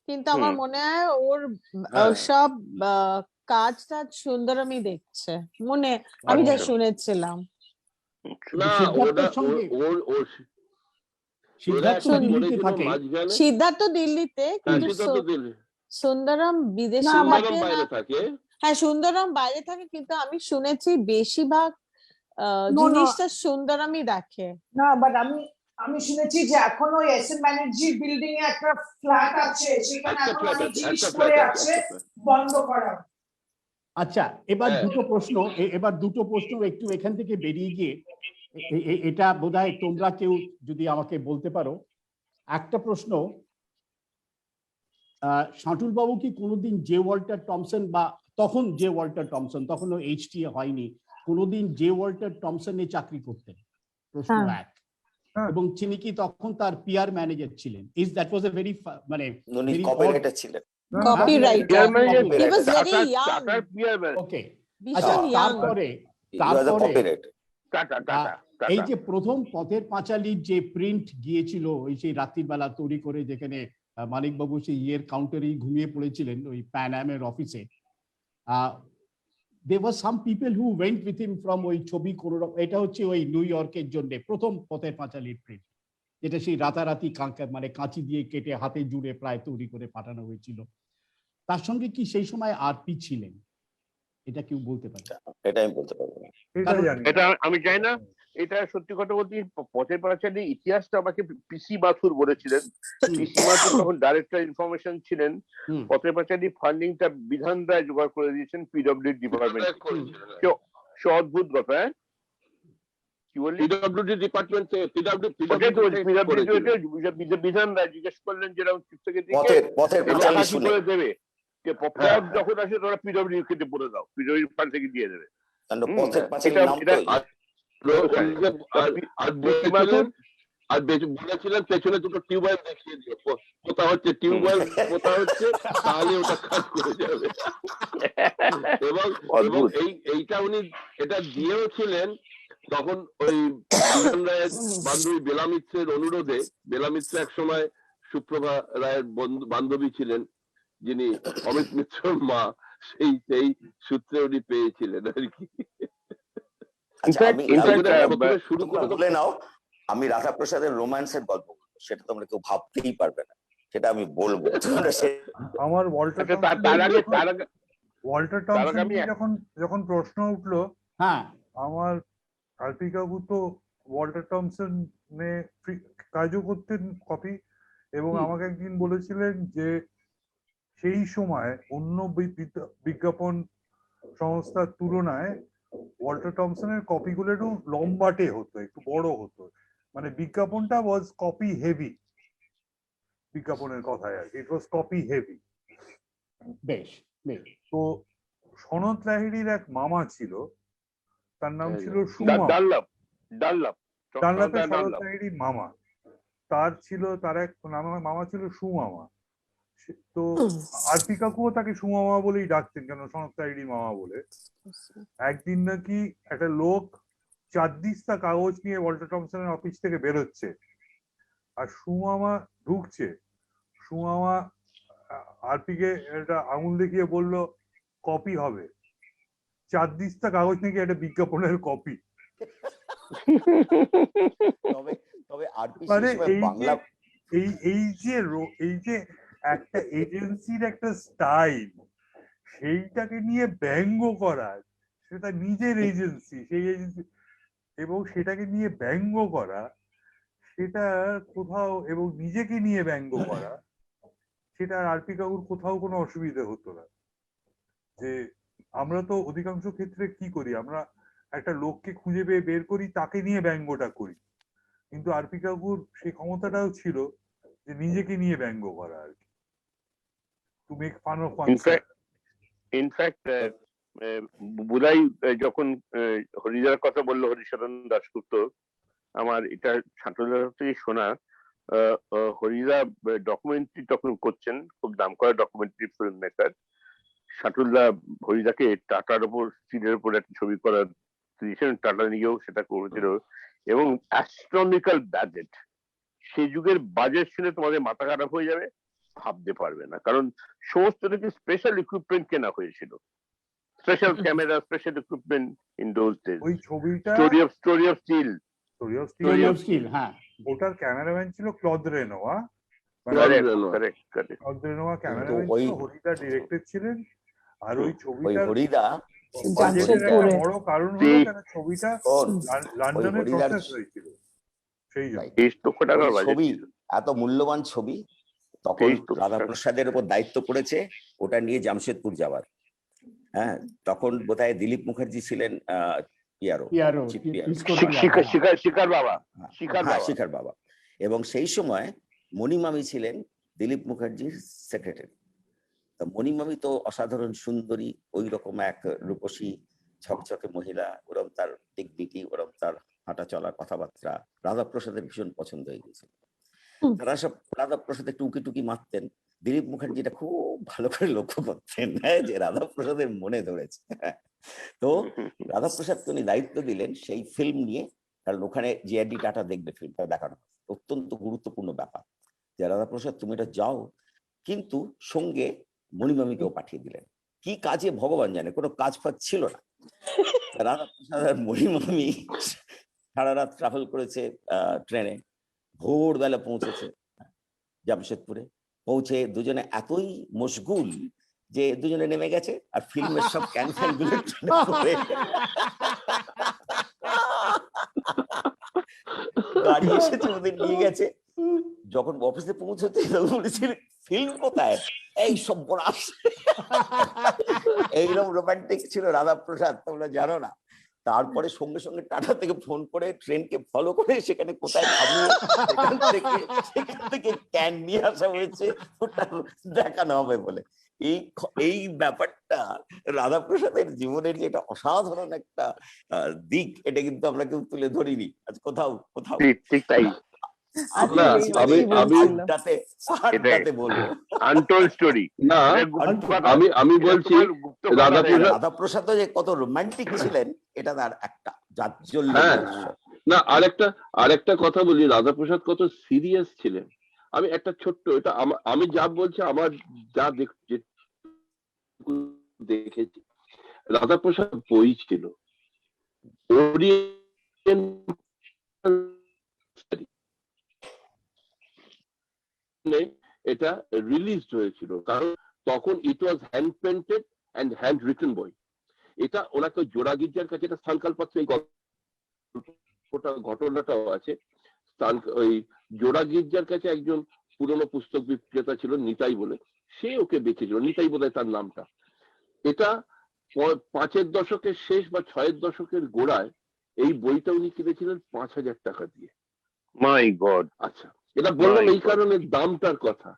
S4: কিন্তু আমার মনে হয় ওর সব কাজ টাজ সুন্দরমই দেখছে, মনে আমি যা শুনেছিলাম। সিদ্ধার্থ দিল্লিতে, কিন্তু সুন্দরম বিদেশে থাকে। হ্যাঁ সুন্দরম বাইরে থাকে, কিন্তু আমি শুনেছি বেশিরভাগ জিনিসটা সুন্দরমই দেখে।
S8: না বাট আমি শুনেছি যে এখন ওই এস এম ব্যানার্জি বিল্ডিং এ একটা ফ্ল্যাট আছে, সেখানে এখন অনেক জিনিস পড়ে আছে বন্ধ করা।
S6: আচ্ছা, এবার দুটো প্রশ্ন একটু এখান থেকে বেরিয়ে গিয়ে, এটা বোধহয় তোমরা কেউ যদি আমাকে বলতে পারো। একটা প্রশ্ন, শাটুল বাবু কি কোনোদিন জে ওয়াল্টার টমসন, বা তখন জে ওয়াল্টার টমসন, তখন এইচটি হয়নি, কোনোদিন জে ওয়াল্টার টমসনে চাকরি করতেন? প্রশ্ন এক। এবং তিনি কি তখন তার পিআর ম্যানেজার ছিলেন? Is that was a very মানে
S7: কপিরাইটার ছিলেন,
S4: copywriter, he was very young.
S6: Okay,
S4: ভীষণ ইয়াং।
S6: তারপরে এই যে প্রথম পথের পাঁচালীর যে প্রিন্ট গিয়েছিল ওই সেই রাত্রির বেলা তৈরি করে, যেখানে মানিকবাবু সেই ইয়ের কাউন্টারেই ঘুমিয়ে পড়েছিলেন ওই প্যান অ্যামের অফিসে, there were some people who went with him from ওই ছবি করোনা, এটা হচ্ছে ওই নিউ ইয়র্কের জন্য প্রথম পথের পাঁচালীর প্রিন্ট, যেটা সেই রাতারাতি মানে কাঁচি দিয়ে কেটে হাতে জুড়ে প্রায় তৈরি করে পাঠানো হয়েছিল। তার সঙ্গে কি সেই সময় আরপি ছিলেন? এটা কেউ বলতে পারে?
S7: এটা আমি বলতে পারবো না,
S1: এটা আমি জানি না। এটা সত্যি কথা বলতে পথের পাঁচালীর ইতিহাসটা আমাকে পিসি মাথুর বলেছিলেন। পিসি মাথুর তখন ডাইরেক্টর ইনফরমেশন ছিলেন। পথের পাঁচালী ফান্ডিংটা বিধান রায় জোগাড় করে দিয়েছেন পিডব্লিউ ডিপার্টমেন্ট। সে অদ্ভুত কথা। কি বললি?
S3: পিডব্লিউ ডিপার্টমেন্ট থেকে
S1: বিধান রায় জিজ্ঞেস করলেন যেরকম থেকে
S7: করে
S1: দেবে, যখন আসে তোরা পিডব্লিউ কে বলে দাও, পিডব্লিউ ফান্ড থেকে দিয়ে দেবে।
S3: আর বলেছিলেন পেছনে দুটো টিউবওয়েল দেখিয়ে দিও, কোথা হচ্ছে টিউবওয়েল কোথা হচ্ছে, তাহলে ওটা কাজ করে যাবে। এবং এইটা উনি এটা দিয়েও ছিলেন তখন ওই বিধান রায়ের বান্ধবী বেলা মিত্রের অনুরোধে। বেলা মিত্র এক সময় সুপ্রভা রায়ের বান্ধবী ছিলেন, যিনি অমিত মিত্রর মা, সেই সূত্রে উনি পেয়েছিলেন আর কি।
S7: আমি রাধা প্রসাদের রোম্যান্সের গল্প বলবো, সেটা তোমরা কেউ ভাবতেই পারবে না, সেটা আমি বলবো।
S2: আমার ওয়াল্টার টমসন যখন প্রশ্ন উঠলো,
S6: হ্যাঁ
S2: আমার আরপি কাকু তো ওয়াল্টার টমসনে কাজও করতেন কপি, এবং আমাকে একদিন বলেছিলেন যে সেই সময় অন্য বিজ্ঞাপন সংস্থার তুলনায় ওয়াল্টার টমসনের কপিগুলো একটু লম্বাটে হতো, একটু বড় হতো, মানে বিজ্ঞাপনটা ওয়াজ কপি হেভি। বিজ্ঞাপনের কথায় আর ইট ওয়াজ কপি হেভি।
S6: বেশ।
S2: তো সনৎ লাহিড়ির এক মামা ছিল, তার নাম ছিল ডানলাপের সনৎ লাহিড়ির মামা, তার এক মামা ছিল সুমামা। তো আরপি কাকুও তাকে সুমামা বলেই ডাকতেন, কেন সনৎ লাহিড়ির মামা বলে। একদিন নাকি একটা লোক 4 দিস্তা কাগজ নিয়ে ওয়াল্টার টমসনের অফিস থেকে বেরোচ্ছে, আর সুমামা ঢুকছে। সুমামা আরপিকে একটা আঙুল দেখিয়ে বলল কপি হবে। 4 দিস্তা কাগজ নাকি একটা বিজ্ঞাপনের কপি। মানে এই যে একটা এজেন্সির একটা স্টাইল, সেইটাকে নিয়ে ব্যঙ্গ করা, সেটা নিজের এজেন্সি, সেই এজেন্সি এবং সেটাকে নিয়ে ব্যঙ্গ করা, সেটা কোথাও, এবং নিজেকে নিয়ে ব্যঙ্গ করা, সেটা আরপি কাকুর কোথাও কোনো অসুবিধা হতো না। যে আমরা তো অধিকাংশ ক্ষেত্রে কি করি, আমরা একটা লোককে খুঁজে পেয়ে বের করি, তাকে নিয়ে ব্যঙ্গটা করি, কিন্তু আরপি কাকুর সেই ক্ষমতাটাও ছিল যে নিজেকে নিয়ে ব্যঙ্গ করা আর কি, to make fun of oneself.
S1: In fact বুলাই যখন হরিদার কথা বললো, হরিশরণ দাশগুপ্ত, আমার এটা ছাত্রদের থেকে শোনা, হরিদা ডকুমেন্টারি তখন করছেন, খুব নাম করা ডকুমেন্টারি ফিল্ম মেকার। শাটুলদা হরিদাকে টাটার উপর, স্টিলের উপর একটা ছবি করার দিয়েছেন, টাটা নিয়েও সেটা করেছিল, এবং অ্যাস্ট্রোনমিক্যাল বাজেট। সেই যুগের বাজেট শুনে তোমাদের মাথা খারাপ হয়ে যাবে, ভাবতে পারবে না, কারণ সমস্ত কিছু স্পেশাল ইকুইপমেন্ট কেনা হয়েছিল, special camera, special equipment in those days.
S2: ওই ছবিটা
S1: Story of Steel,
S6: Story of Steel, হ্যাঁ,
S2: ওটার ক্যামেরাম্যান ছিল Claude Renoir, Claude Renoir cameraman ছিল, হরিদা ডিরেক্টর ছিলেন। আর ওই ছবিটার
S7: হরিদা
S2: বাজেটের একটা বড় কারণ হলো কেন ছবিটা লন্ডনে প্রসেস হয়েছিল সেই জন্য।
S7: ছবি এত মূল্যবান ছবি, তখন রাধাপ্রসাদের উপর দায়িত্ব পড়েছে ওটা নিয়ে জামশেদপুর যাওয়ার। হ্যাঁ, তখন বোধহয় দিলীপ মুখার্জি ছিলেন শিকার বাবা, এবং সেই সময় মণিমামি ছিলেন দিলীপ মুখার্জির সেক্রেটারি। তো মণিমামি তো অসাধারণ সুন্দরী, ওই রকম এক রূপসী ঝকঝকে মহিলা, ওরম তার ডিগনিটি, ওরম তার হাঁটা চলা, কথাবার্তা রাধাপ্রসাদের ভীষণ পছন্দ হয়ে গেছিল। তারা সব রাধাপ্রসাদ একটু উকি টুকি মারতেন, দিলীপ মুখার্জিটা খুব ভালো করে লক্ষ্য করতেন যে রাধাপ্রসাদের মনে ধরেছে। তো রাধাপ্রসাদকে উনি দায়িত্ব দিলেন সেই ফিল্ম নিয়ে, কারণ ওখানে জিআরডি টাটা দেখবে ফিল্মটা দেখানো, অত্যন্ত গুরুত্বপূর্ণ ব্যাপার যে রাধাপ্রসাদ তুমি এটা যাও, কিন্তু সঙ্গে মণিমামিকেও পাঠিয়ে দিলেন। কি কাজে ভগবান জানে, কোনো কাজ ফাজ ছিল না। রাধাপ্রসাদ আর মণিমামি সারা রাত ট্রাভেল করেছে ট্রেনে, ভোরবেলা পৌঁছেছে জামশেদপুরে। পৌঁছে দুজনে এতই মশগুল যে দুজনে নেমে গেছে, আর ফিল্মের সব ক্যান্সেল গুলো গাড়ি এসেছে ওদের নিয়ে গেছে। যখন অফিসে পৌঁছেছে বলেছিল ফিল্ম কোথায়, এই সব এইরকম রোমান্টিক ছিল রাধাপ্রসাদ, তোমরা জানো না। তারপরে সঙ্গে সঙ্গে টাটা থেকে ফোন করে ট্রেনকে ফলো করে সেখানে কোথায় থামবে, সেখান থেকে ক্যান নিয়ে আসা হয়েছে, ওটা দেখানো হবে বলে। এই ব্যাপারটা রাধাপ্রসাদের জীবনের যে একটা অসাধারণ একটা দিক, এটা কিন্তু আমরা কেউ তুলে ধরিনি আজ কোথাও কোথাও।
S1: ঠিক তাই,
S3: আমি বলছি
S7: রাধাপ্রসাদ যে কত রোমান্টিক ছিলেন এটা তার একটা জাজ্জল্য।
S3: না, আরেকটা কথা বলি, রাধাপ্রসাদ কত সিরিয়াস ছিলেন। আমি একটা ছোট্ট, এটা আমি যা বলছি আমার যা দেখেছি, রাধাপ্রসাদ বই ছিল এটা রিলিজ হয়েছিল, কারণ তখন it was hand painted and hand written বই। এটা ওনাকে জোড়া গির্জার কাছে একটা স্থানকালপত্র, এই ঘটনাটাও আছে। ওই জোড়া গির্জার কাছে একজন পুরনো পুস্তক বিক্রেতা ছিল নিতাই বলে, সে ওকে বেঁচেছিল, নিতাই বোধহয় তার নামটা। এটা 5-এর দশকের শেষ বা 6-এর দশকের গোড়ায় এই বইটা উনি কিনেছিলেন 5,000 টাকা দিয়ে।
S1: মাই গড।
S3: আচ্ছা, এটা বললাম এই কারণে দামটার কথা।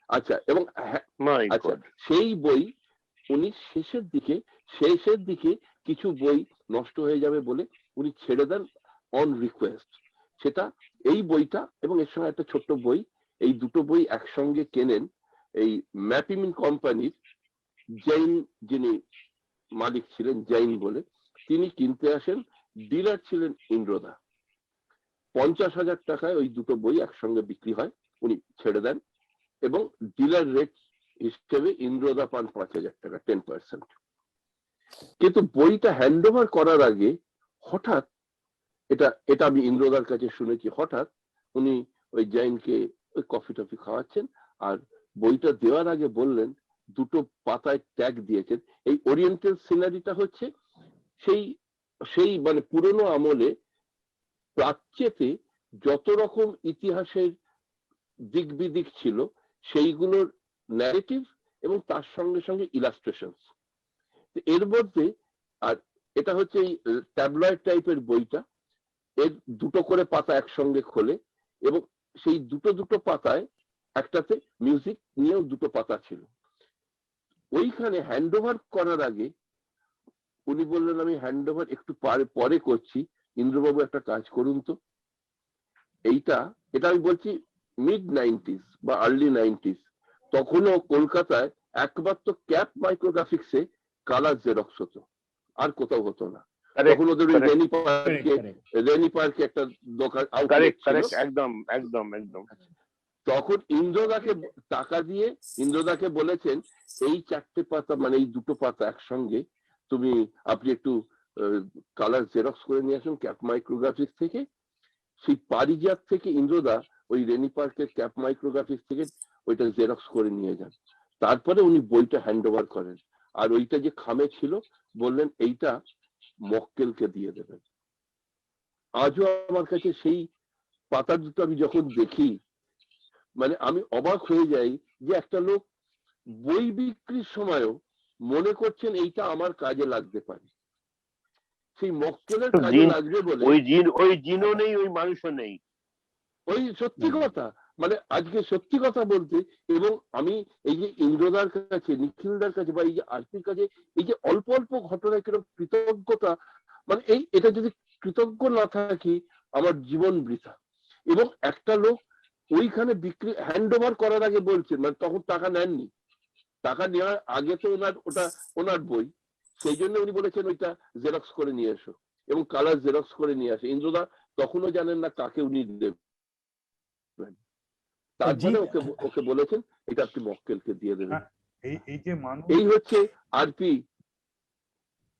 S3: আচ্ছা, এবং আচ্ছা সেই বই উনি শেষের দিকে কিছু বই নষ্ট হয়ে যাবে বলে উনি ছেড়ে দেন অন রিকোয়েস্ট। সেটা এই বইটা এবং এর সঙ্গে একটা ছোট্ট বই, এই দুটো বই একসঙ্গে কেনেন এই ম্যাপিমিন কোম্পানির জৈন, যিনি মালিক ছিলেন জৈন বলে, তিনি কিনতে আসেন। ডিলার ছিলেন ইন্দ্রদা। 50,000 টাকায় ওই দুটো বই একসঙ্গে বিক্রি হয়, উনি ছেড়ে দেন, এবং ডিলার রেট হিসেবে ইন্দ্রদা পান 5,000 টাকা, 10%। কিন্তু বইটা হ্যান্ড ওভার করার আগে হঠাৎ, এটা আমি ইন্দ্রদার কাছে শুনেছি, হঠাৎ উনি ওই জৈনকে ওই কফি টফি খাওয়াচ্ছেন, আর বইটা দেওয়ার আগে বললেন, দুটো পাতায় ট্যাগ দিয়েছেন। এই ওরিয়েন্টাল সিনারিটা হচ্ছে সেই মানে পুরনো আমলে প্রাচ্যেতে যত রকম ইতিহাসের দিক বিদিক ছিল সেইগুলোর ন্যারেটিভ এবং তার সঙ্গে সঙ্গে ইলাস্ট্রেশনস। এর মধ্যে আর এটা হচ্ছে এই ট্যাবলয়েড টাইপের বইটা, এর দুটো করে পাতা একসঙ্গে খোলে এবং সেই দুটো পাতায় একটাতে মিউজিক নিয়েও দুটো পাতা ছিল। ওইখানে হ্যান্ড ওভার করার আগে উনি বললেন আমি হ্যান্ড ওভার একটু পরে করছি, ইন্দ্রবাবু একটা কাজ করুন তো। এটা আমি বলছি মিড 90s বা আর্লি 90s। তখনও কলকাতায় একমাত্র ক্যাপ মাইক্রোগ্রাফিক্সে কালার জেরক্স হতো, আর কোথাও হতো না। তখন ওদের ওই রেনি পার্কে একটা দোকান
S1: একদম।
S3: তখন ইন্দ্রদাকে টাকা দিয়ে ইন্দ্রদাকে বলেছেন এই 4টে পাতা মানে এই দুটো পাতা একসঙ্গে আপনি একটু কালার জেরক্স করে নিয়ে আসুন ক্যাপ মাইক্রোগ্রাফিক্স থেকে। সেই পারিজাত থেকে ইন্দ্রদা ওই রেনি পার্কের ক্যাপ মাইক্রোগ্রাফিক্স থেকে ওইটা জেরক্স করে নিয়ে যান। তারপরে উনি বইটা হ্যান্ড ওভার করেন, আর ওইটা যে খামে ছিল বললেন এইটা মক্কেলকে দিয়ে দেবেন। আজও আমার কাছে সেই পাতা দুটো আমি যখন দেখি মানে আমি অবাক হয়ে যাই যে একটা লোক বই বিক্রির সময়ও মনে করছেন এইটা আমার কাজে লাগতে পারে, সেই মক্কেলের কাজে লাগবে বলে
S1: ওই জিনও নেই, ওই মানুষও নেই।
S3: ওই সত্যি কথা মানে আজকে সত্যি কথা বলতে, এবং আমি এই যে ইন্দ্রদার কাছে, নিখিলদার কাছে বা এই যে আরতির কাছে এই যে অল্প অল্প ঘটনায় কিরকম কৃতজ্ঞতা, মানে এটা যদি কৃতজ্ঞ না থাকি আমার জীবন বৃথা। এবং একটা লোক ওইখানে বিক্রি হ্যান্ড ওভার করার আগে বলছেন, মানে তখন টাকা নেননি, টাকা নেওয়ার আগে তো ওনার বই, সেই জন্য উনি বলেছেন ওইটা জেরক্স করে নিয়ে এসো এবং কালার জেরক্স করে নিয়ে আসে। ইন্দ্রদা তখনও জানেন না কাকে উনি দেবেন, তারপরে ওকে বলেছেন এটা আপনি মক্কেলকে দিয়ে দেবেন। এই হচ্ছে আরপি।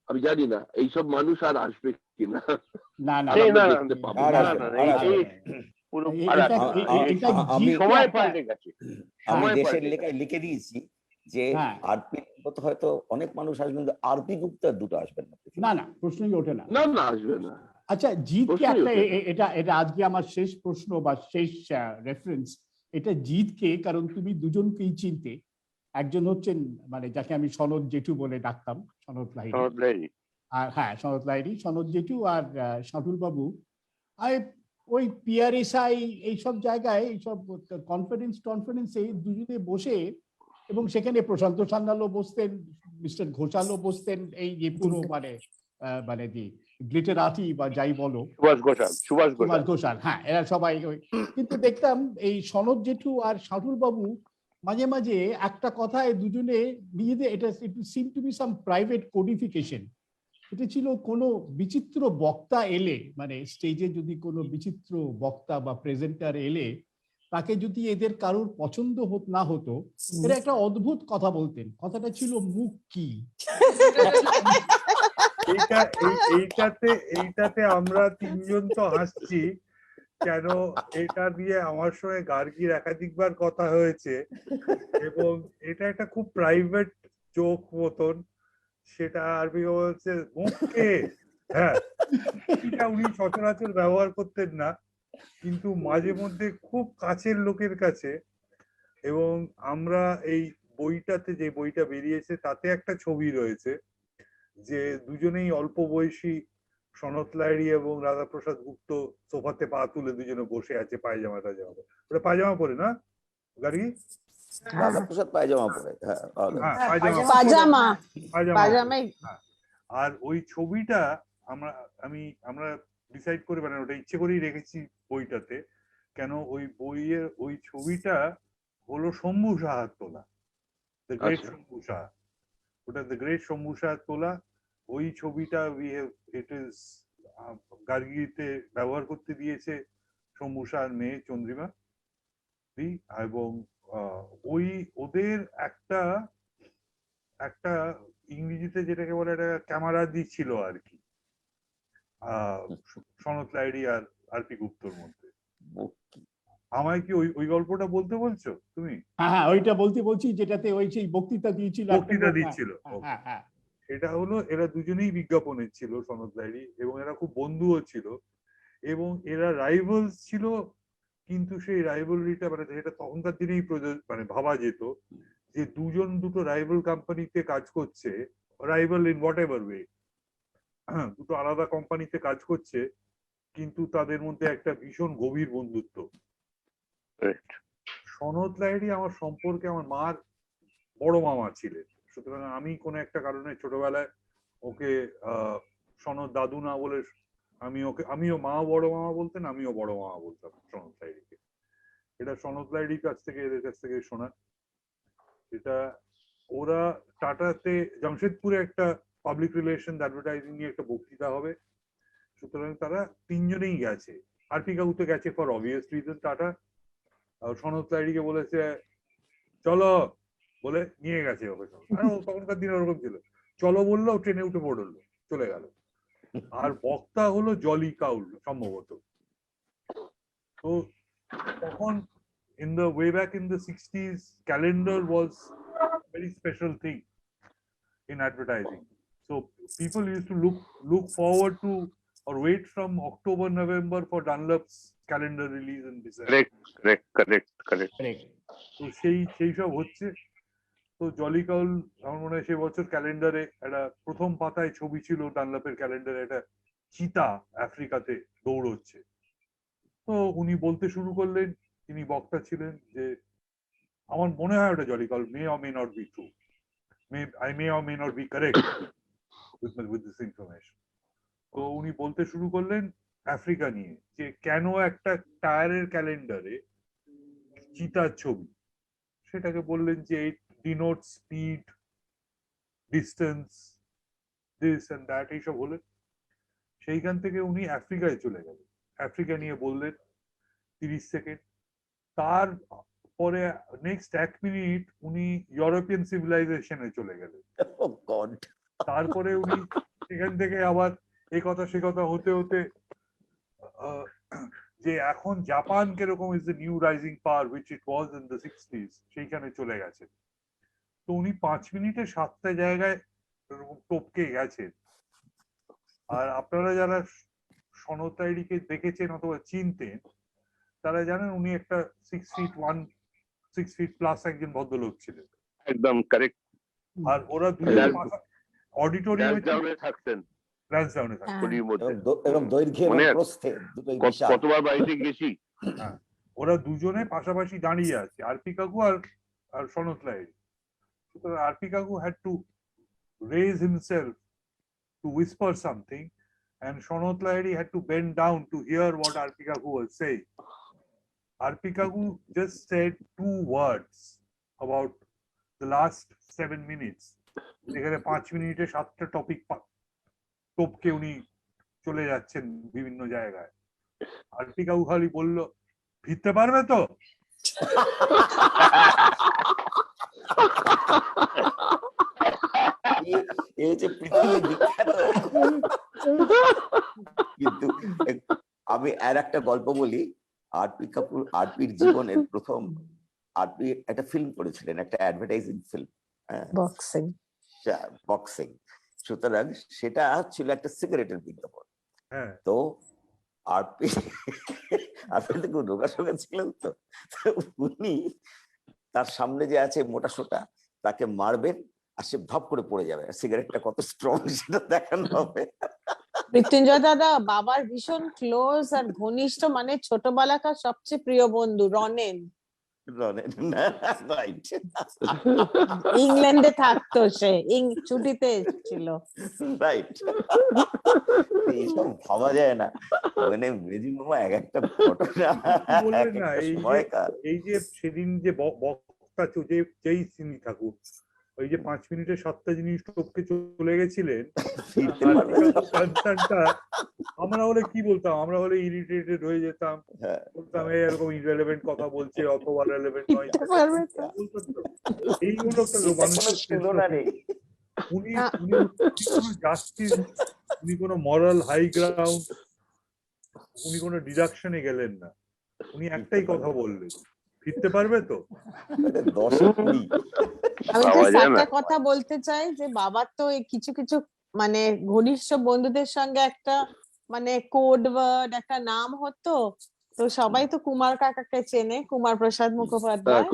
S3: আমি জানি না এইসব মানুষ আর আসবে কিনা,
S1: সময় পাল্টে গেছে।
S7: আমি দেশের লেখায় লিখে দিয়েছি যে আরপি হয়তো অনেক মানুষ আসবেন, আরপি গুপ্তার দুটো আসবেন না।
S6: না প্রশ্নই ওঠে না।
S3: না আসবে না।
S6: আচ্ছা জিতকে একটা এটা আজকে আমার শেষ প্রশ্ন বা শেষ রেফারেন্স, এটা জিতকে, কারণ তুমি দুজনকেই চিনতে। একজন হচ্ছেন মানে যাকে আমি সনদ জেঠু বলে ডাকতাম, সনদ লাহিড়ী, আর সনদ লাহিড়ী, সনদ জেঠু আর শাটুল বাবু। ওই পিআরএসআই এইসব জায়গায় এইসব কনফারেন্সে দুজনে বসে, এবং সেখানে প্রশান্ত সান্যালও বসতেন, মিস্টার ঘোষালও বসতেন, এই যে পুরো মানে দি গ্লিটারাটি বা যাই বলো, সুভাষ ঘোষাল, এরা সবাই। কিন্তু দেখতাম এই সনদ জেঠু আর শাটুল বাবু মাঝে মাঝে একটা কথায় দুজনে নিজেদের, এটা seem to be some private codification. এটা ছিল কোনো বিচিত্র বক্তা এলে, মানে স্টেজে যদি কোনো বিচিত্র বক্তা বা প্রেজেন্টার এলে, তাকে যদি এদের কারোর পছন্দ না হতো, এরা একটা অদ্ভুত কথা বলতেন। কথাটা ছিল মুখ কি।
S2: এইটাতে আমরা তিনজন তো হাসছি, কেন এটা নিয়ে আমার সঙ্গে গার্গীর একাধিকবার কথা হয়েছে, এবং এটা একটা খুব প্রাইভেট জোক মতন। সেটা আরবি বলছে মুখকে, এটা উনি সচরাচর ব্যবহার করতেন না, কিন্তু মাঝে মধ্যে খুব কাছের লোকের কাছে। এবং আমরা এই বইটাতে, যে বইটা বেরিয়েছে তাতে একটা ছবি রয়েছে যে দুজনেই অল্প বয়সী সনদ লাহিড়ী এবং রাধাপ্রসাদ গুপ্ত সোফাতে পা তুলে দুজনে বসে আছে, পায়জামা ওটা পায়জামা পরে না গার্গী?
S7: রাধাপ্রসাদ পায়জামা পরে,
S2: আর ওই ছবিটা আমরা ডিসাইড করে বানানো, ওটা ইচ্ছে করেই রেখেছি বইটাতে, কেন ওই বইয়ের ওই ছবিটা হলো শম্ভু সাহার তোলা, দ্য গ্রেট শম্ভু সাহা। ওটা দ্য গ্রেট শম্ভু সাহার তোলা। ওই ছবিটা গার্গীতে ব্যবহার করতে দিয়েছে শম্ভু সাহার মেয়ে চন্দ্রিমা, এবং ওদের একটা ইংরেজিতে যেটাকে বলে একটা ক্যামেরা দিচ্ছিল আর কি, সনদ লাহিড়ী আর আরপি গুপ্তর মধ্যে। আমায় কি ওই গল্পটা বলতে বলছো তুমি?
S6: ওইটা বলছি, যেটাতে ওই সেই বক্তৃতা দিচ্ছিল।
S2: এটা হলো, এরা দুজনেই বিজ্ঞাপনের ছিল, সনদ লাহিড়ী, এবং এরা খুব বন্ধুও ছিল। এবং এরা রাইভালস ছিল, কিন্তু সেই রাইভালরিটা মানে যেটা তখনকার দিনেই মানে ভাবা যেত যে দুজন দুটো রাইভাল কোম্পানিতে কাজ করছে, rival in what ever way, দুটো আলাদা কোম্পানিতে কাজ করছে, কিন্তু তাদের মধ্যে একটা ভীষণ গভীর বন্ধুত্ব।
S1: Correct.
S2: সনৎ লাহিড়ী আমার সম্পর্কে আমার মার বড় মামা ছিলেন, সুতরাং আমি কোনো একটা কারণে ছোটবেলায় ওকে সনৎ দাদু না বলে আমিও মাও বড় মামা বলতেন, আমিও বড় মামা বলতাম সনৎ লাহিড়ীকে। এটা সনৎ লাহিড়ীর কাছ থেকে, এদের কাছ থেকে শোনা। এটা ওরা টাটাতে জামশেদপুরে একটা পাবলিক রিলেশন অ্যাডভার্টাইজিং নিয়ে একটা বক্তৃতা হবে, সুতরাং তারা তিনজনেই গেছে। আরপি কাকু তো গেছে ফর অবভিয়াস রিজন, টাটা। সনৎ লাহিড়ীকে বলেছে চলো বলে নিয়ে গেছে ওকে। আর তখনকার দিনে ওরকম ছিল, চলো বললো, ট্রেনে উঠে পড়লো, চলে গেল। আর বক্তা হলো জলি কাউল সম্ভবত। তো তখন in the way back in the 60s, calendar was a very special thing in advertising. So people used to look forward to or wait from October, November for Dunlop's calendar release in December.
S1: Correct.
S2: তো সেই সব হচ্ছে। তো জলি কাউল আমার মনে হয় সে বছর ক্যালেন্ডারে একটা প্রথম পাতায় ছবি ছিল ডানলপের ক্যালেন্ডারে, একটা চিতা আফ্রিকাতে দৌড়চ্ছে। তো উনি বলতে শুরু করলেন, তিনি বক্তা ছিলেন, যে আমার মনে হয় ওটা Jolly Kaul, may or may not be true, I may or may not be correct with this information. তো উনি বলতে শুরু করলেন আফ্রিকা নিয়ে, যে কেন একটা টায়ারের ক্যালেন্ডারে চিতার ছবি, সেটাকে বললেন যে it denotes speed, distance, this and that, এইসব হলেন। সেইখান থেকে উনি আফ্রিকায় চলে গেলেন, আফ্রিকা নিয়ে বললেন 30 সেকেন্ড। তারপরে নেক্সট 1 মিনিট উনি ইউরোপিয়ান সিভিলাইজেশনে চলে গেলেন। তারপরে উনি সেখান থেকে আবার এই কথা সে কথা হতে হতে যে এখন জাপান কিরকম is the new rising power which it was in the 60s, সেইখানে চলে গেছেন। তো উনি 5 মিনিটে 7টা জায়গায় টপকে গেছেন। আর আপনারা যারা সনৎ লাহিড়ীকে দেখেছেন অথবা চিনতেন, তারা জানেন উনি একটা 6 ফিট প্লাস একজন ভদ্রলোক ছিলেন।
S1: একদম কারেক্ট।
S2: আর ওরা দুজন অডিটোরিয়ামে
S1: থাকতেন, কতবার বাড়িতে গেছি।
S2: ওরা দুজনে পাশাপাশি দাঁড়িয়ে আছে, আরপি কাকু আর সনৎ লাহিড়ী। সুতরাং আরপি কাকু had to raise himself to whisper something, and Sanat Lahiri had to bend down to hear what RP কাকু was saying. আরপি কাকু just said 2 words about the last 7 minutes, যেখানে 5 মিনিটে 7টা টপিক টপকে উনি চলে যাচ্ছেন বিভিন্ন জায়গায়। আরপি কাকু খালি বললো, ফিরতে পারবে তো?
S7: কিন্তু আমি আর একটা গল্প বলি। আরপির জীবনের প্রথম, আরপি একটা ফিল্ম করেছিলেন, একটা অ্যাডভার্টাইজিং ফিল্ম, বক্সিং। সুতরাং সেটা ছিল একটা সিগারেটের বিজ্ঞাপন। তো আরপি তো খুব রোগাশোগা ছিলেন, তো উনি তার সামনে যে আছে মোটা সোটা, তাকে মারবেন আর সে ভাব করে পড়ে যাবে, সিগারেটটা কত স্ট্রং সেটা দেখানো হবে।
S4: মৃত্যুঞ্জয় দাদা বাবার ভীষণ ক্লোজ আর ঘনিষ্ঠ, মানে ছোটবেলাকার সবচেয়ে প্রিয় বন্ধু রনেন। ইংল্যান্ডে থাকতো, সে ছুটিতে ছিল।
S7: রাইট, এইসব ভাবা যায় না, মানে মেজি মামা এক একটা ঘটনা।
S2: এই যে সেদিন যে বক্তা যেই তিনি থাকুক, ওই যে 5 মিনিটে 7টা জিনিস টপকে চলে গেছিলেন, আমরা হলে কি বলতাম? আমরা হলে ইরিটেটেড হয়ে যেতাম, বলতাম এরকম ইররিলেভেন্ট কথা বলছে, অথবা রিলেভেন্ট নয়। এই হলো উনি কোনো জাস্টিস, উনি কোনো মরাল হাই গ্রাউন্ড, উনি কোনো ডিডাকশনে গেলেন না। উনি একটাই কথা বললেন, ফিরতে পারবে তো?
S4: আমি একটা কথা বলতে চাই যে বাবার তো কিছু কিছু মানে ঘনিষ্ঠ বন্ধুদের সঙ্গে একটা মানে কোড ওয়ার্ড একটা নাম হতো, তো সবাই তো কুমার কাকাকে চেনে, কুমার প্রসাদ মুখোপাধ্যায়।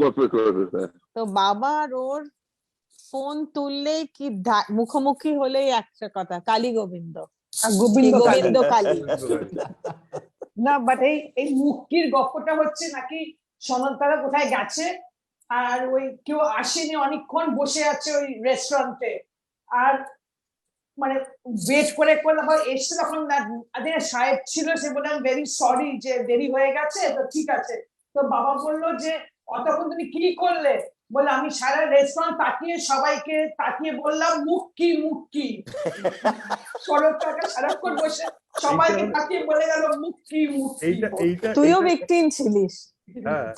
S4: তো বাবা আর ওর ফোন তুললেই কি মুখোমুখি হলেই একটা কথা, কালী গোবিন্দ,
S8: গোবিন্দ
S4: গোবিন্দ কালী।
S8: না বাট এই মুক্তির গল্পটা হচ্ছে নাকি সনদতারা কোথায় গেছে আর ওই কেউ আসেনি, অনেকক্ষণ বসে আছে ওই রেস্টুরেন্টে, আর মানে ওয়েট করে করে আবার এসে তখন সাহেব ছিল, সে বলে ভেরি সরি যে দেরি হয়ে গেছে, তো ঠিক আছে। তো বাবা বললো যে অতক্ষণ তুমি কি করলে? বলে আমি সারা রেস্টুরেন্ট তাকিয়ে সবাইকে তাকিয়ে বললাম মুক্কি মুক্কি। শরৎ কাকা সারাক্ষণ বসে সবাইকে তাকিয়ে বলে গেল মুক্কি মুক্কি।
S4: তুইও ভিকটিম ছিলিস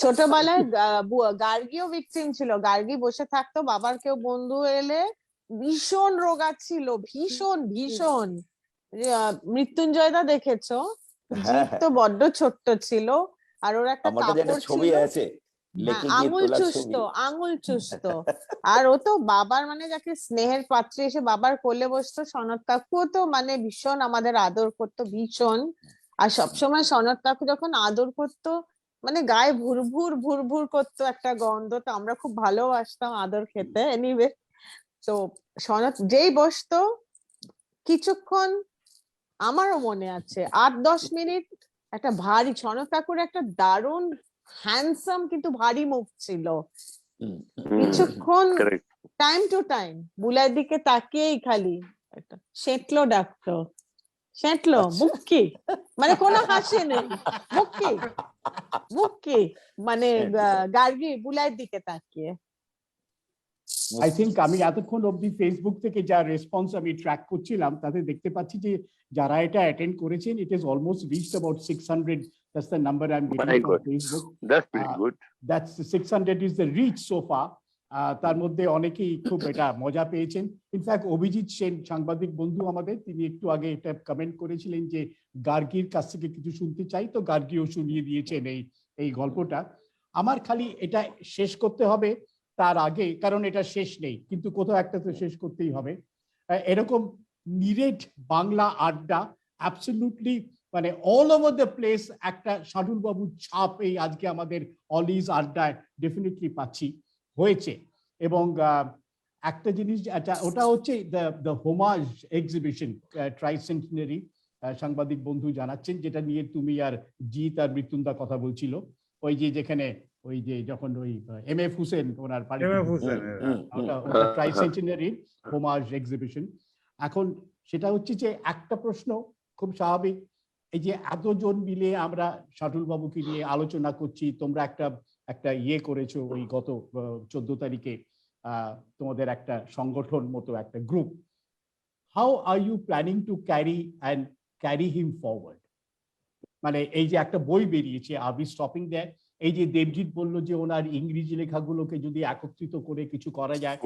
S4: ছোটবেলায়, গার্গিও ভিকটিম ছিল। গার্গি বসে থাকতো, বাবার কেউ বন্ধু এলে ভীষণ রোগা ছিল, ভীষণ ভীষণ। মৃত্যুঞ্জয়দা দেখেছো, জিভ তো বড্ড ছোট্ট ছিল, আর ওর একটা কাপড়
S7: ছবি
S4: ছিল,
S7: আছে,
S4: আঙুল চুষত, আঙুল চুষত। আর ও তো বাবার মানে যাকে স্নেহের পাত্রে এসে বাবার কোলে বসতো, সনদ কাকুও তো মানে ভীষণ আমাদের আদর করতো, ভীষণ। আর সবসময় সনদ কাকু যখন আদর করতো মানে গায়ে ভুরভুর ভুরভুর করতো একটা গন্ধ, তো আমরা খুব ভালোবাসতাম আদর খেতে। এনিওয়ে, তো সনদ যেই বসতো কিছুক্ষণ, আমারও মনে আছে 8-10 মিনিট একটা ভারী, সনদ কাকুর একটা দারুণ হ্যান্ডসাম কিন্তু ভারী মুখ ছিল। কিছুক্ষণ টাইম টু টাইম বুলার দিকে তাকিয়েই খালি একটা সেটলো ডাকতো, সেটলো মুক্কি, মানে কোনো হাসি নেই, মুক্কি মুক্কি, মানে গার্গি বুলার দিকে তাকিয়ে।
S6: আই থিঙ্ক আমি এতক্ষণ অব্দি ফেসবুক থেকে যা রেসপন্স আমি ট্র্যাক করছিলাম তাতে দেখতে পাচ্ছি যে যারা এটা অ্যাটেন্ড করেছেন, it is almost reached about 600. That's the number I'm getting from Facebook.
S1: That's pretty good.
S6: That's 600 is the reach so far. তার মধ্যে অনেকেই খুব এটা মজা পেয়েছেন। ইনফ্যাক্ট অভিজিৎ সেন সাংবাদিক বন্ধু আমাদের, তিনি একটু আগে এটা কমেন্ট করেছিলেন যে গার্গির কাছ থেকে কিছু শুনতে চাই, তো গার্গিও শুনিয়ে দিয়েছেন এই গল্পটা। আমার খালি এটা শেষ করতে হবে তার আগে, কারণ এটা শেষ নেই, কিন্তু কোথাও একটা তো শেষ করতেই হবে। এরকম নিরেট বাংলা আড্ডা অ্যাবসলিউটলি মানে অল ওভার দ্য প্লেস একটা শার্দুল বাবুর ছাপ এই আজকে আমাদের অলিজ আড্ডায় ডেফিনেটলি পাচ্ছি হয়েছে। এবং একটা জিনিস ওটা হচ্ছে দ্য হোমাজ এক্সিবিশন ট্রাইসেন্টিনারি, সাংবাদিক বন্ধু জানাচ্ছেন, যেটা নিয়ে তুমি আর জিৎ আর মৃত্যুন্দা কথা বলছিল, ওই যে যেখানে ওই যে যখন ওই MF হুসেন ওনার ট্রাইসেন্টিনারি হোমাজ এক্সিবিশন। এখন সেটা হচ্ছে যে একটা প্রশ্ন খুব স্বাভাবিক, এই যে এতজন মিলে আমরা শার্দুল বাবুকে নিয়ে আলোচনা করছি, তোমরা একটা ইয়ে করেছো ওই গত 14 তারিখে, তোমাদের একটা সংগঠন মতো একটা group. How are you planning to carry him forward? মানে এই যে একটা বই বেরিয়েছে, আর উই স্টপিং দেয়ার, এই যে দেবজিৎ বললো যে ওনার ইংরেজি লেখাগুলোকে যদি একত্রিত করে কিছু করা যায়,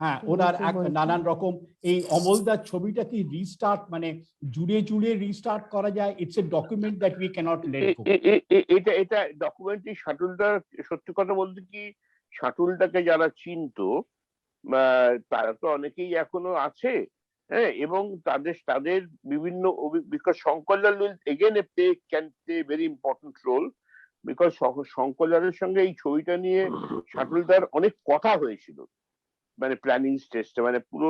S6: হ্যাঁ ওনার নানান রকম এই অমলদার ছবিটা কি রিস্টার্ট মানে জুড়ে জুড়ে রিস্টার্ট করা যায়? It's a document that we can't let go.
S1: এটা ডকুমেন্টই শার্দুলদার, সত্যি কথা বলতে কি শার্দুলদাকে যারা চিনতো তারা তো অনেকেই এখনো আছে, হ্যাঁ, এবং তাদের বিভিন্ন because Shankarlal will again can play very important role, because শঙ্করলালের সঙ্গে এই ছবিটা নিয়ে শার্দুলদার অনেক কথা হয়েছিল, মানে প্ল্যানিং স্টেজটা, মানে পুরো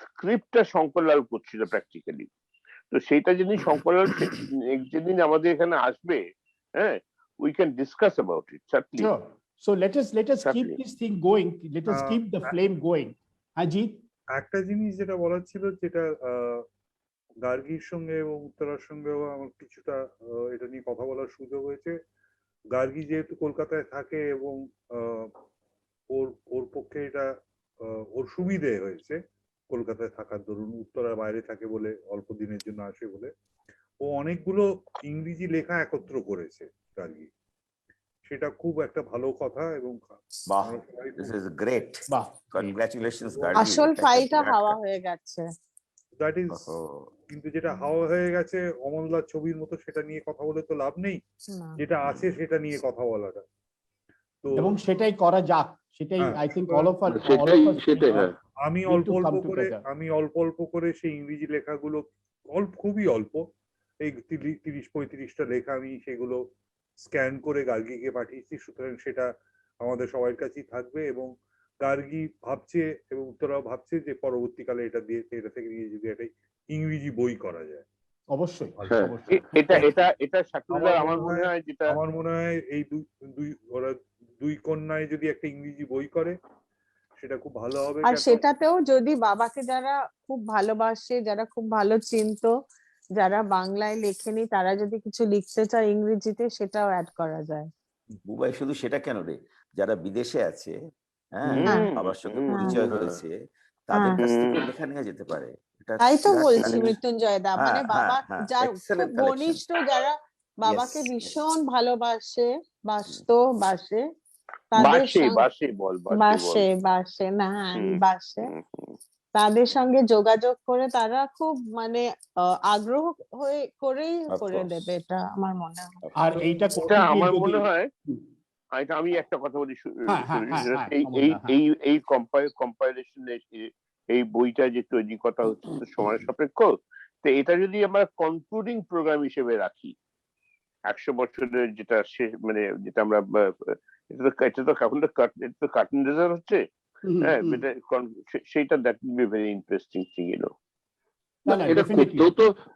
S1: স্ক্রিপ্টটা শঙ্করলাল করছিল প্র্যাকটিক্যালি। তো সেইটা যিনি শঙ্করলাল যেদিন আমাদের এখানে আসবে, হ্যাঁ, we can discuss about it certainly.
S6: Sure. So let us keep this thing going, let us keep the flame going. Ajit,
S2: একটা জিনিস যেটা বলার ছিল, যেটা গার্গির সঙ্গে এবং উত্তরার সঙ্গেও আমার কিছুটা এটা নিয়ে কথা বলার সুযোগ হয়েছে। গার্গি যেহেতু কলকাতায় থাকে এবং ওর পক্ষে এটা ওর সুবিধে হয়েছে কলকাতায় থাকার দরুন, উত্তরার বাইরে থাকে বলে, অল্প দিনের জন্য আসে বলে, ও অনেকগুলো ইংরেজি লেখা একত্র করেছে গার্গি, সেটা খুব একটা ভালো কথা। এবং
S7: this is great, congratulations Gargi.
S4: আসল ফাইলটা হাওয়া হয়ে গেছে,
S2: দ্যাট ইজ, কিন্তু যেটা হাওয়া হয়ে গেছে অমলদার ছবির মতো সেটা নিয়ে কথা বলে তো লাভ নেই, যেটা আছে সেটা নিয়ে কথা বলাটা। তো
S6: এবং সেটাই করা যাক, সেটাই I think all of us,
S2: আমি
S6: need
S2: অল্প
S6: to
S2: অল্প
S6: come
S2: করে
S6: together.
S2: সেই ইংরেজি লেখাগুলো খুবই অল্প, এই 30-35টা লেখা আমি সেগুলো স্ক্যান করে গার্গিকে পাঠিয়েছি, সুতরাং সেটা আমাদের সবার কাছেই থাকবে। এবং গার্গি ভাবছে এবং উত্তরাও ভাবছে যে পরবর্তীকালে এটা থেকে নিয়ে যদি একটা ইংরেজি বই করা যায়।
S6: অবশ্যই,
S3: হ্যাঁ।
S6: অবশ্যই।
S1: এটা শাটুলদা আমার মনে হয় যেটা
S2: আমার মনে হয় এই ওরা দুই কন্যায় যদি একটা ইংরেজি বই করে সেটা খুব ভালো হবে।
S4: আর
S2: কেন-
S4: সেটাতেও যদি বাবাকে যারা খুব ভালোবাসে, যারা খুব ভালো চিনতো, যারা বাংলায় লেখেনি, তারা যদি কিছু লিখতে চায় ইংরেজিতে, সেটাও অ্যাড করা যায়।
S7: বুবাই শুধু সেটা কেন রে, যারা বিদেশে আছে, হ্যাঁ,
S4: হ্যাঁ।
S7: বাবার সঙ্গে
S1: হুম,
S7: পরিচয়
S1: হুম।
S7: হয়েছে, তাদের
S4: হ্যাঁ।
S7: কাছ থেকে লেখা নেওয়া যেতে পারে। এটা
S4: তাই তো
S7: বিরাট
S4: বলছি
S7: collection।
S4: মৃত্যুঞ্জয় দা, মানে
S7: হ্যাঁ,
S4: বাবা
S7: হ্যাঁ,
S4: যার খুব
S7: excellent collection.
S4: ঘনিষ্ঠ, যারা বাবাকে
S7: Yes,
S4: ভীষণ ভালোবাসে, বাসে, তাদের
S1: বাসে বল
S4: বাসে না,
S1: হুম,
S4: বাসে, তাদের সঙ্গে যোগাযোগ করে তারা খুব মানে আগ্রহ করেই
S7: Of
S4: করে
S7: course.
S4: দেবে, এটা আমার মনে হয়।
S6: আর এইটা করতে
S1: এটা
S6: গিয়ে
S1: আমার
S6: যদি-
S1: মনে হয়
S6: হুম।
S1: আমি একটা কথা বলি
S6: হ্যাঁ, হ্যাঁ, হ্যাঁ, হ্যাঁ, কমলদা, হ্যাঁ।
S1: এই কম্পাইলেশন এই বইটা যে তৈরি কথা হচ্ছে তো সময় সাপেক্ষ, তো এটা যদি আমরা কনক্লুডিং প্রোগ্রাম হিসেবে রাখি 100 বছরের যেটা শেষ, মানে যেটা আমরা এটা তো কার্টুন রেজাল্ট হচ্ছে,
S6: হুম,
S1: হ্যাঁ,
S6: হুম।
S1: সেইটা that will be very interesting thing, you know.
S6: না, না,
S3: এটা
S6: definitely.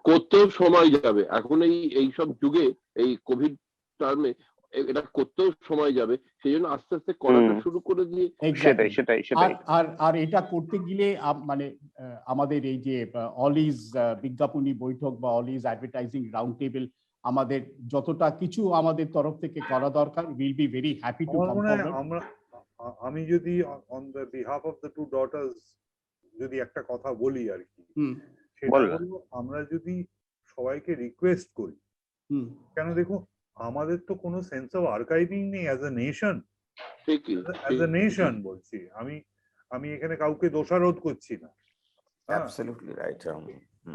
S3: করতেও সময় যাবে। এখন এই সব যুগে, এই কোভিড টার্মে এটা করতেও সময় যাবে, সেই জন্য আস্তে আস্তে করাটা শুরু করে দিয়ে
S6: Exactly.
S1: সেটাই
S6: আর এটা করতে গেলে মানে আমাদের এই যে অলিজ বিজ্ঞাপনী বৈঠক বা অলিজ অ্যাডভার্টাইজিং রাউন্ড টেবিল, আমাদের যতটা কিছু আমাদের তরফ থেকে করা দরকার, will be very happy to
S2: আমার
S6: কাম
S2: মনে হয়
S6: ফরওয়ার্ড।
S2: আমি যদি on the behalf of the two daughters যদি একটা কথা বলি আর কি, সেটা
S1: বল না।
S2: হলো আমরা যদি সবাইকে রিকোয়েস্ট করি, কেন দেখো আমাদের তো কোনো সেন্স অফ আর্কাইভিং নেই অ্যাজ এ নেশন,
S3: ঠিকই
S2: অ্যাজ এ নেশন বলছি আমি এখানে কাউকে দোষারোপ করছি না, হ্যাঁ,
S7: Absolutely right.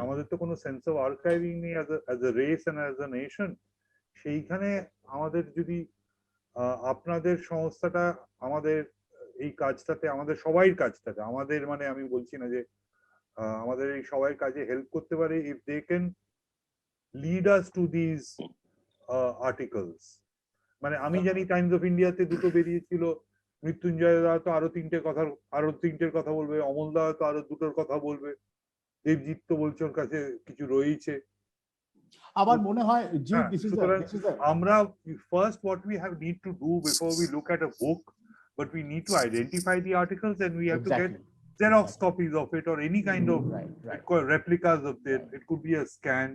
S2: আমাদের তো কোনো সেন্স অফ আর্কাইভিং নেই as a race and as a nation. সেইখানে আমাদের যদি আপনাদের সংস্থাটা আমাদের এই কাজটাতে, আমাদের সবাই কাজটাতে, আমাদের মানে আমি বলছি না যে আমাদের এই সবাই কাজে হেল্প করতে পারে, if they can lead us to this articles. মানে আমি জানি টাইমস অফ ইন্ডিয়াতে দুটো বেরিয়েছিল, মৃত্যুঞ্জয় দা তো আরো তিনটের কথা বলবে, অমল দা তো আরো দুটোর কথা বলবে, দেবজিৎ তো বলছে ওর কাছে কিছু রয়েছে।
S6: আমার মনে হয় জি,
S2: হ্যাঁ,
S6: দিস ইজ
S2: সুতরাং আমরা first what we have need to do before we look at a book, but we need to identify the articles and we have to get Xerox copies of it or any kind of replicas of it. It could be a scan.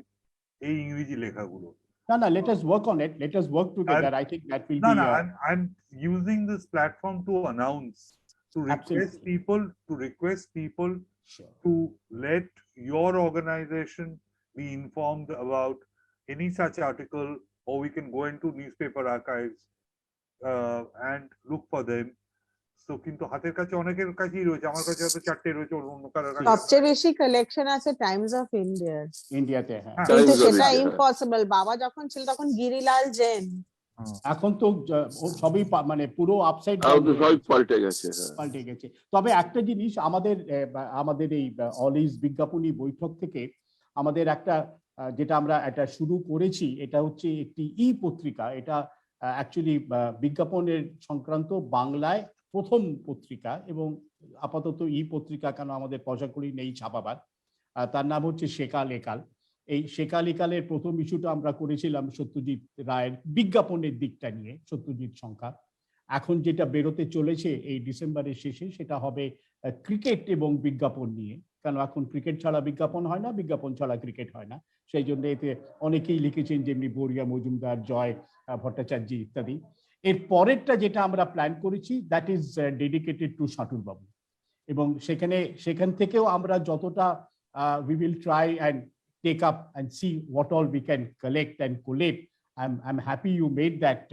S2: এই ইংরেজি লেখাগুলো।
S6: No, let us work on it. Let us work together. I think that will be.
S2: No, I'm using this platform to announce, to request people to let your organization be informed about any such article, or we can go into newspaper archives and look for them. So কিন্তু হাতের কাছে অনেকের কাছেই রয়েছে, আমার কাছে হয়তো 4টে রয়েছে, অন্য কারোর কাছে
S4: সবচেয়ে বেশি কালেকশন আছে টাইমস অফ
S6: ইন্ডিয়াতে, হ্যাঁ।
S4: কিন্তু সেটা ইম্পসিবল। বাবা যখন ছিল তখন গিরিলাল জেন,
S6: এখন তো সবই মানে পুরো আপসাইড
S3: সবই পাল্টে গেছে।
S6: তবে একটা জিনিস আমাদের এই অলিজ বিজ্ঞাপনী বৈঠক থেকে আমাদের একটা যেটা আমরা এটা শুরু করেছি, এটা হচ্ছে একটি পত্রিকা। এটা অ্যাকচুয়ালি বিজ্ঞাপনের সংক্রান্ত বাংলায় প্রথম পত্রিকা, এবং আপাতত পত্রিকা কেন আমাদের পয়সা করি নেই ছাপাবার। তার নাম হচ্ছে সেকাল একাল। এই সেকাল একালের প্রথম ইস্যুটা আমরা করেছিলাম সত্যজিৎ রায়ের বিজ্ঞাপনের দিকটা নিয়ে, সত্যজিৎ সংখ্যা। এখন যেটা বেরোতে চলেছে এই ডিসেম্বরের শেষে, সেটা হবে ক্রিকেট এবং বিজ্ঞাপন নিয়ে। কেন এখন ক্রিকেট ছাড়া বিজ্ঞাপন হয় না, বিজ্ঞাপন ছাড়া ক্রিকেট হয় না। সেই জন্য এতে অনেকেই লিখেছেন, যেমনি বরিয়া মজুমদার, জয় ভট্টাচার্য ইত্যাদি। এর পরেরটা যেটা আমরা প্ল্যান করেছি, দ্যাট ইজ ডেডিকেটেড টু শাটুল বাবু, এবং সেখান থেকেও আমরা যতটা we will try and take up and see what all we can collect and collate. I'm happy you made that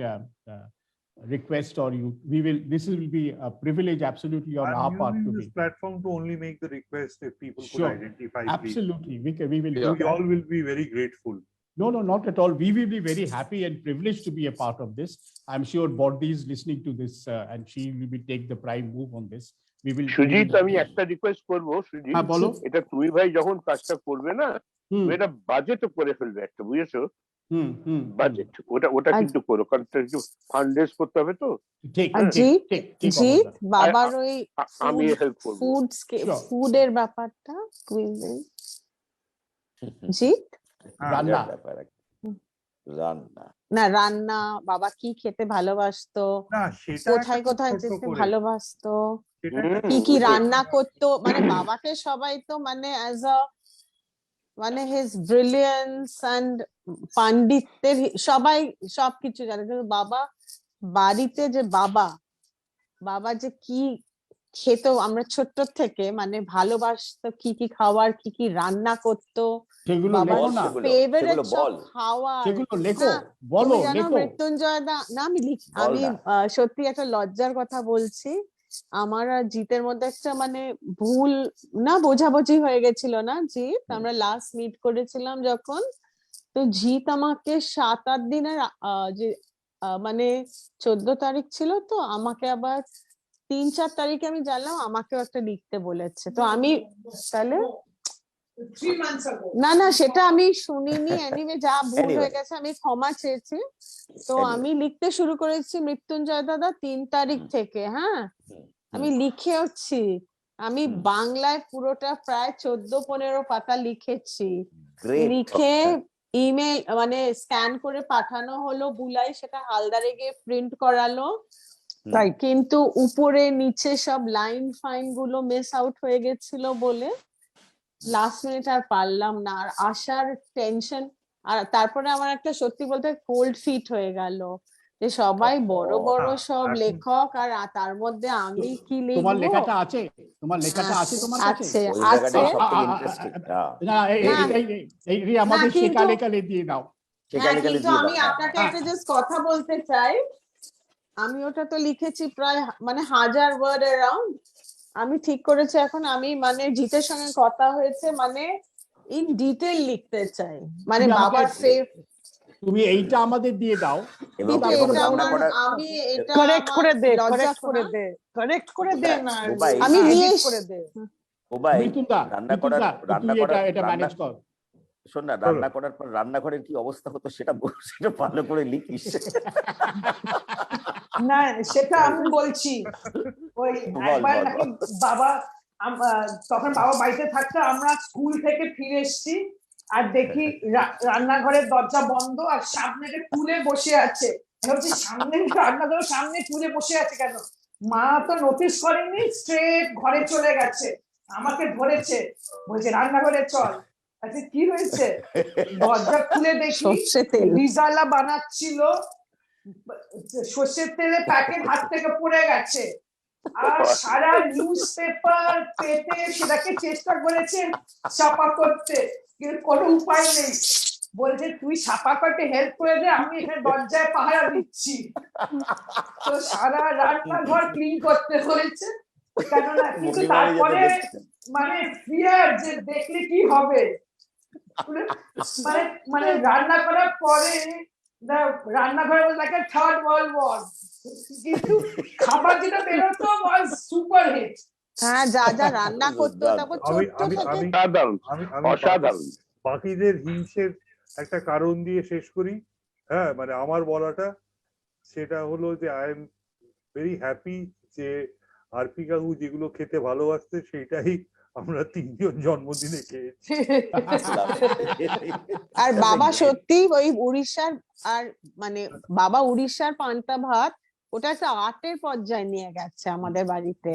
S6: request, or this will be a privilege absolutely on our part to
S2: this platform to only make the request if people could identify.
S6: Absolutely, we will.
S2: We all will be very grateful.
S6: No, not at all. We will be very happy and privileged to be a part of this. I'm sure Bodhi is listening to this and she will take the prime move on this. we will
S1: Sujit, আমি একটা রিকোয়েস্ট করবো সুজিত,
S6: হ্যাঁ বলো।
S1: এটা তুমি ভাই যখন কাজটা করবে না,
S6: হুম
S1: তুমি এটা বাজেটও করে ফেলবে একটা, বুঝেছো?
S6: হুম হুম
S1: বাজেট ওটা
S4: আর-
S1: কিন্তু করো, কারণ একটু ফান্ড রেজ করতে হবে তো।
S6: ঠিক
S4: আর
S6: ঠিক
S4: জিৎ,
S6: ঠিক ঠিক
S4: জিৎ
S6: অবস্থা।
S4: বাবার ওই
S1: আমি হেল্প করবো।
S6: Sure.
S4: ফুডের ব্যাপারটা জিৎ,
S6: রান্না।
S7: রান্না
S4: না রান্না, বাবা কি খেতে ভালোবাসতো,
S2: না সেটা
S4: কোথায়
S2: একটা
S4: কোথায়
S2: ছোট্ট
S4: যেতে
S2: করে,
S4: ভালোবাসতো,
S2: সেটা একটা
S4: কি কি
S1: হুম,
S4: রান্না করতো, মানে বাবাকে সবাই তো মানে অ্যাজ আ মানে হিজ ব্রিলিয়েন্স অ্যান্ড পাণ্ডিত্যের সবাই সবকিছু জানে, কিন্তু বাবা বাড়িতে যে বাবা যে কি খেত, আমরা ছোট্ট থেকে মানে ভালোবাসতো, কি কি খাবার, কি কি রান্না করতো,
S6: সেগুলো
S4: বাবার
S6: লেখো না,
S4: ফেভারিট
S7: সেগুলো
S4: সব
S7: বল।
S4: খাওয়ার।
S6: সেগুলো লেখো,
S4: না,
S6: বলো
S4: তুমি জানো
S6: লেখো।
S4: মৃত্যুঞ্জয় দা, না আমি
S7: বল
S4: আমি
S7: না।
S4: সত্যি একটা লজ্জার কথা বলছি, আমার আর জিতের মধ্যে একটা মানে ভুল না বোঝাবুঝি হয়ে গেছিল না জিৎ, আমরা লাস্ট মিট করেছিলাম যখন, তো জিৎ আমাকে 7-8 দিনের যে মানে 14 তারিখ ছিল, তো আমাকে আবার 3-4 তারিখে আমি জানলাম আমাকেও একটা লিখতে বলেছে, তো আমি তাহলে
S8: 3 months ago.
S4: না না সেটা আমি শুনিনি, এনিওয়ে যা ভুল
S7: Anyway.
S4: হয়ে গেছে আমি ক্ষমা চেয়েছি। তো
S7: Anyway.
S4: আমি লিখতে শুরু করেছি মৃত্যুঞ্জয় দাদা 3 তারিখ থেকে, হ্যাঁ আমি লিখেওছি, আমি বাংলায় পুরোটা প্রায় 14-15 পাতা লিখেছি,
S7: Great.
S4: লিখে ইমেল মানে স্ক্যান করে পাঠানো হলো, বুলাই সেটা হালদারে গিয়ে প্রিন্ট করালো, তাই কিন্তু উপরে নিচে সব লাইন ফাইন গুলো মিস আউট হয়ে গেছিল বলে লাস্ট মিনিট আর পারলাম না, আর আসার টেনশন, আর তারপরে আমার একটা সত্যি বলতে কোল্ড ফিট হয়ে গেল, যে সবাই বড় বড় সব
S2: এখন-
S4: লেখক আর তার মধ্যে আমি কি
S6: তোমার
S4: লিখবো।
S6: লেখাটা আছে, তোমার লেখাটা আছে তোমার কাছে?
S4: আছে
S7: ওই
S4: আছে
S7: জায়গাটাই সবথেকে ইন্টারেস্টিং।
S6: না এই আমাদের
S4: কিন্তু-
S6: শেখা লেখালে দিয়ে দাও।
S4: হ্যাঁ কিন্তু আমি আপনাকে একটা জাস্ট কথা বলতে চাই, আমি ওটা তো লিখেছি প্রায় মানে 1000 ওয়ার্ড অ্যারাউন্ড, আমি ঠিক করেছি এখন আমি মানে জিতের সঙ্গে কথা হয়েছে মানে ইন ডিটেল লিখতে চাই, মানে
S6: তুমি আমাকে-
S4: বাবার
S6: তুমি এইটা আমাদের দিয়ে দাও।
S7: এবং
S4: কিন্তু
S7: এবং
S4: এটা
S7: রান্না
S4: আমার
S7: করার
S4: আমি এটা
S10: কারেক্ট
S4: আমার
S10: করে দে,
S4: লজ্জা
S10: কারেক্ট করে
S4: শোনা।
S10: দে, কারেক্ট করে দে না,
S7: বোবাই,
S4: আমি নিয়ে
S10: edit
S4: এস-
S10: করে দে।
S7: বোবাই,
S6: মৃত্যুঞ্জা,
S7: রান্না করার
S6: তুই এটা ম্যানেজ কর।
S7: শোন না, রান্না করার পর রান্নাঘরের কি অবস্থা হতো সেটা সেটা ভালো করে লিখিস।
S8: না সেটা আমি বলছি, ওই
S7: বল,
S8: একবার
S7: বল,
S8: নাকি
S7: বল।
S8: বাবা তখন বাবা বাড়িতে থাকতো, আমরা স্কুল থেকে ফিরে এসেছি আর দেখি রান্নাঘরের দরজা বন্ধ আর সামনে একটা টুলে বসে আছে, আমি ভাবছি সামনে রান্নাঘরের সামনে টুলে বসে আছে কেন, মা তো নোটিস করেনি, স্ট্রেট ঘরে চলে গেছে, আমাকে ধরেছে, বলছে রান্নাঘরে চল। আচ্ছা কি হয়েছে, দরজা খুলে দেখি
S4: সর্ষে তেল
S8: রিজালা বানাচ্ছিল, সর্ষের তেলে প্যাকেট হাত থেকে পড়ে গেছে, আর সারা নিউজ পেপার পেতে সেটাকে চেষ্টা করেছে ছাপা করতে, কিন্তু কোনো উপায় নেই, বলছে তুই ছাপা করতে হেল্প করে দে, আমি এখানে দরজায় পাহারা দিচ্ছি, তো সারা রান্নাঘর ক্লিন করতে হয়েছে, কেননা কিন্তু তারপরে মানে ফিয়ার যে দেখলে কি হবে, মানে মানে রান্না করার পরে রান্নাঘরে লাগে থার্ড ওয়ার্ল্ড ওয়ার, কিন্তু খাবার যেটা বেরোতো ওয়াজ সুপার হিট।
S4: হ্যাঁ যা যা রান্না করতো, তারপর
S2: আমি
S4: ছোট্ট
S2: আমি
S4: থেকে
S2: আমি
S1: অসাধারণ,
S2: আমি আমি
S1: অসাধারণ।
S2: বাকিদের হিংসের একটা কারণ দিয়ে শেষ করি। হ্যাঁ মানে আমার বলাটা সেটা হলো যে আই এম ভেরি হ্যাপি যে আরপি কাকু যেগুলো খেতে ভালোবাসতে সেটাই আমরা 3 জন জন্মদিনে খেয়েছি।
S4: আর বাবা সত্যি ওই উড়িষ্যার, আর মানে বাবা উড়িষ্যার পান্তা ভাত ওটা একটা আর্টের পর্যায়ে নিয়ে গেছে আমাদের বাড়িতে,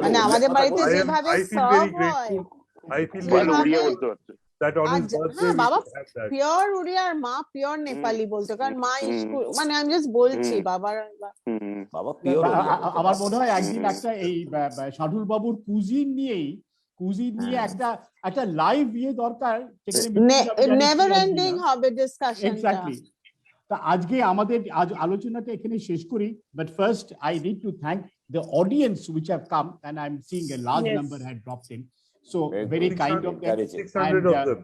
S4: মানে আমাদের বাড়িতে যেভাবে
S2: I feel
S4: সার্ভ
S2: very
S4: হয়,
S2: grateful. I feel
S1: ভালো
S2: very
S1: উড়িয়া
S4: যেভাবে-
S1: বলতে পারছে।
S2: that on his
S4: আচ্ছা,
S2: birthday
S4: হ্যাঁ,
S2: we
S4: বাবা
S2: should have that.
S4: পিওর উড়িয়া আর মা পিওর নেপালি বলতো, কারণ মা
S1: হুম,
S4: স্কুল মানে আমি জাস্ট বলছি
S1: হুম।
S4: বাবার
S1: হুম,
S7: বাবা পিওর
S6: আমার মনে হয় একদিন একটা এই সাধুর বাবুর কুজিন নিয়ে একটা লাইভ ইয়ে দরকার,
S4: নেভার এন্ডিং হবে ডিসকাশনটা।
S6: এক্স্যাক্টলি। তা আজকে আমাদের আলোচনাটা এখানে শেষ করি, but first I need to thank the audience which have come and I'm seeing a large
S8: Yes.
S6: number had dropped in, so
S7: Very
S6: very
S2: good.
S6: kind of them.
S2: 600 of them.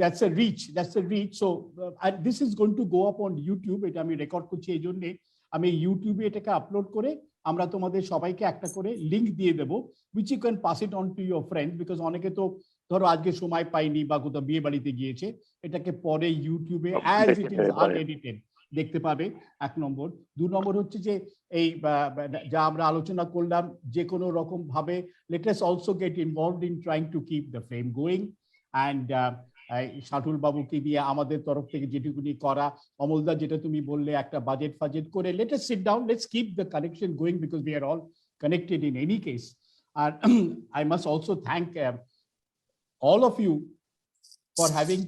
S6: That's a reach, so and this is going to go up on YouTube, এটা আমি রেকর্ড করছি, এই জন্য আমি ইউটিউবে এটাকে আপলোড করে আমরা তোমাদের সবাইকে একটা করে লিংক দিয়ে দেবো, which you can pass it on to your friends, because অনেকে তো ধরো আজকে সময় পাইনি বা কোথাও বিয়ে বাড়িতে গিয়েছে, এটাকে পরে ইউটিউবে অ্যাজ ইট ইজ আনএডিটেড দেখতে পাবে, 1 নম্বর। 2 নম্বর হচ্ছে যে এই যা আমরা আলোচনা করলাম, যে কোনো রকম ভাবে let us also get involved in trying to keep the flame going, and শাটুল বাবুকে দিয়ে আমাদের তরফ থেকে যেটুকুনি করা, অমলদা যেটা তুমি বললে একটা বাজেট ফাজেট করে, let us sit down, let's keep the connection going, because we are all connected in any case. And I must also thank all of you for having,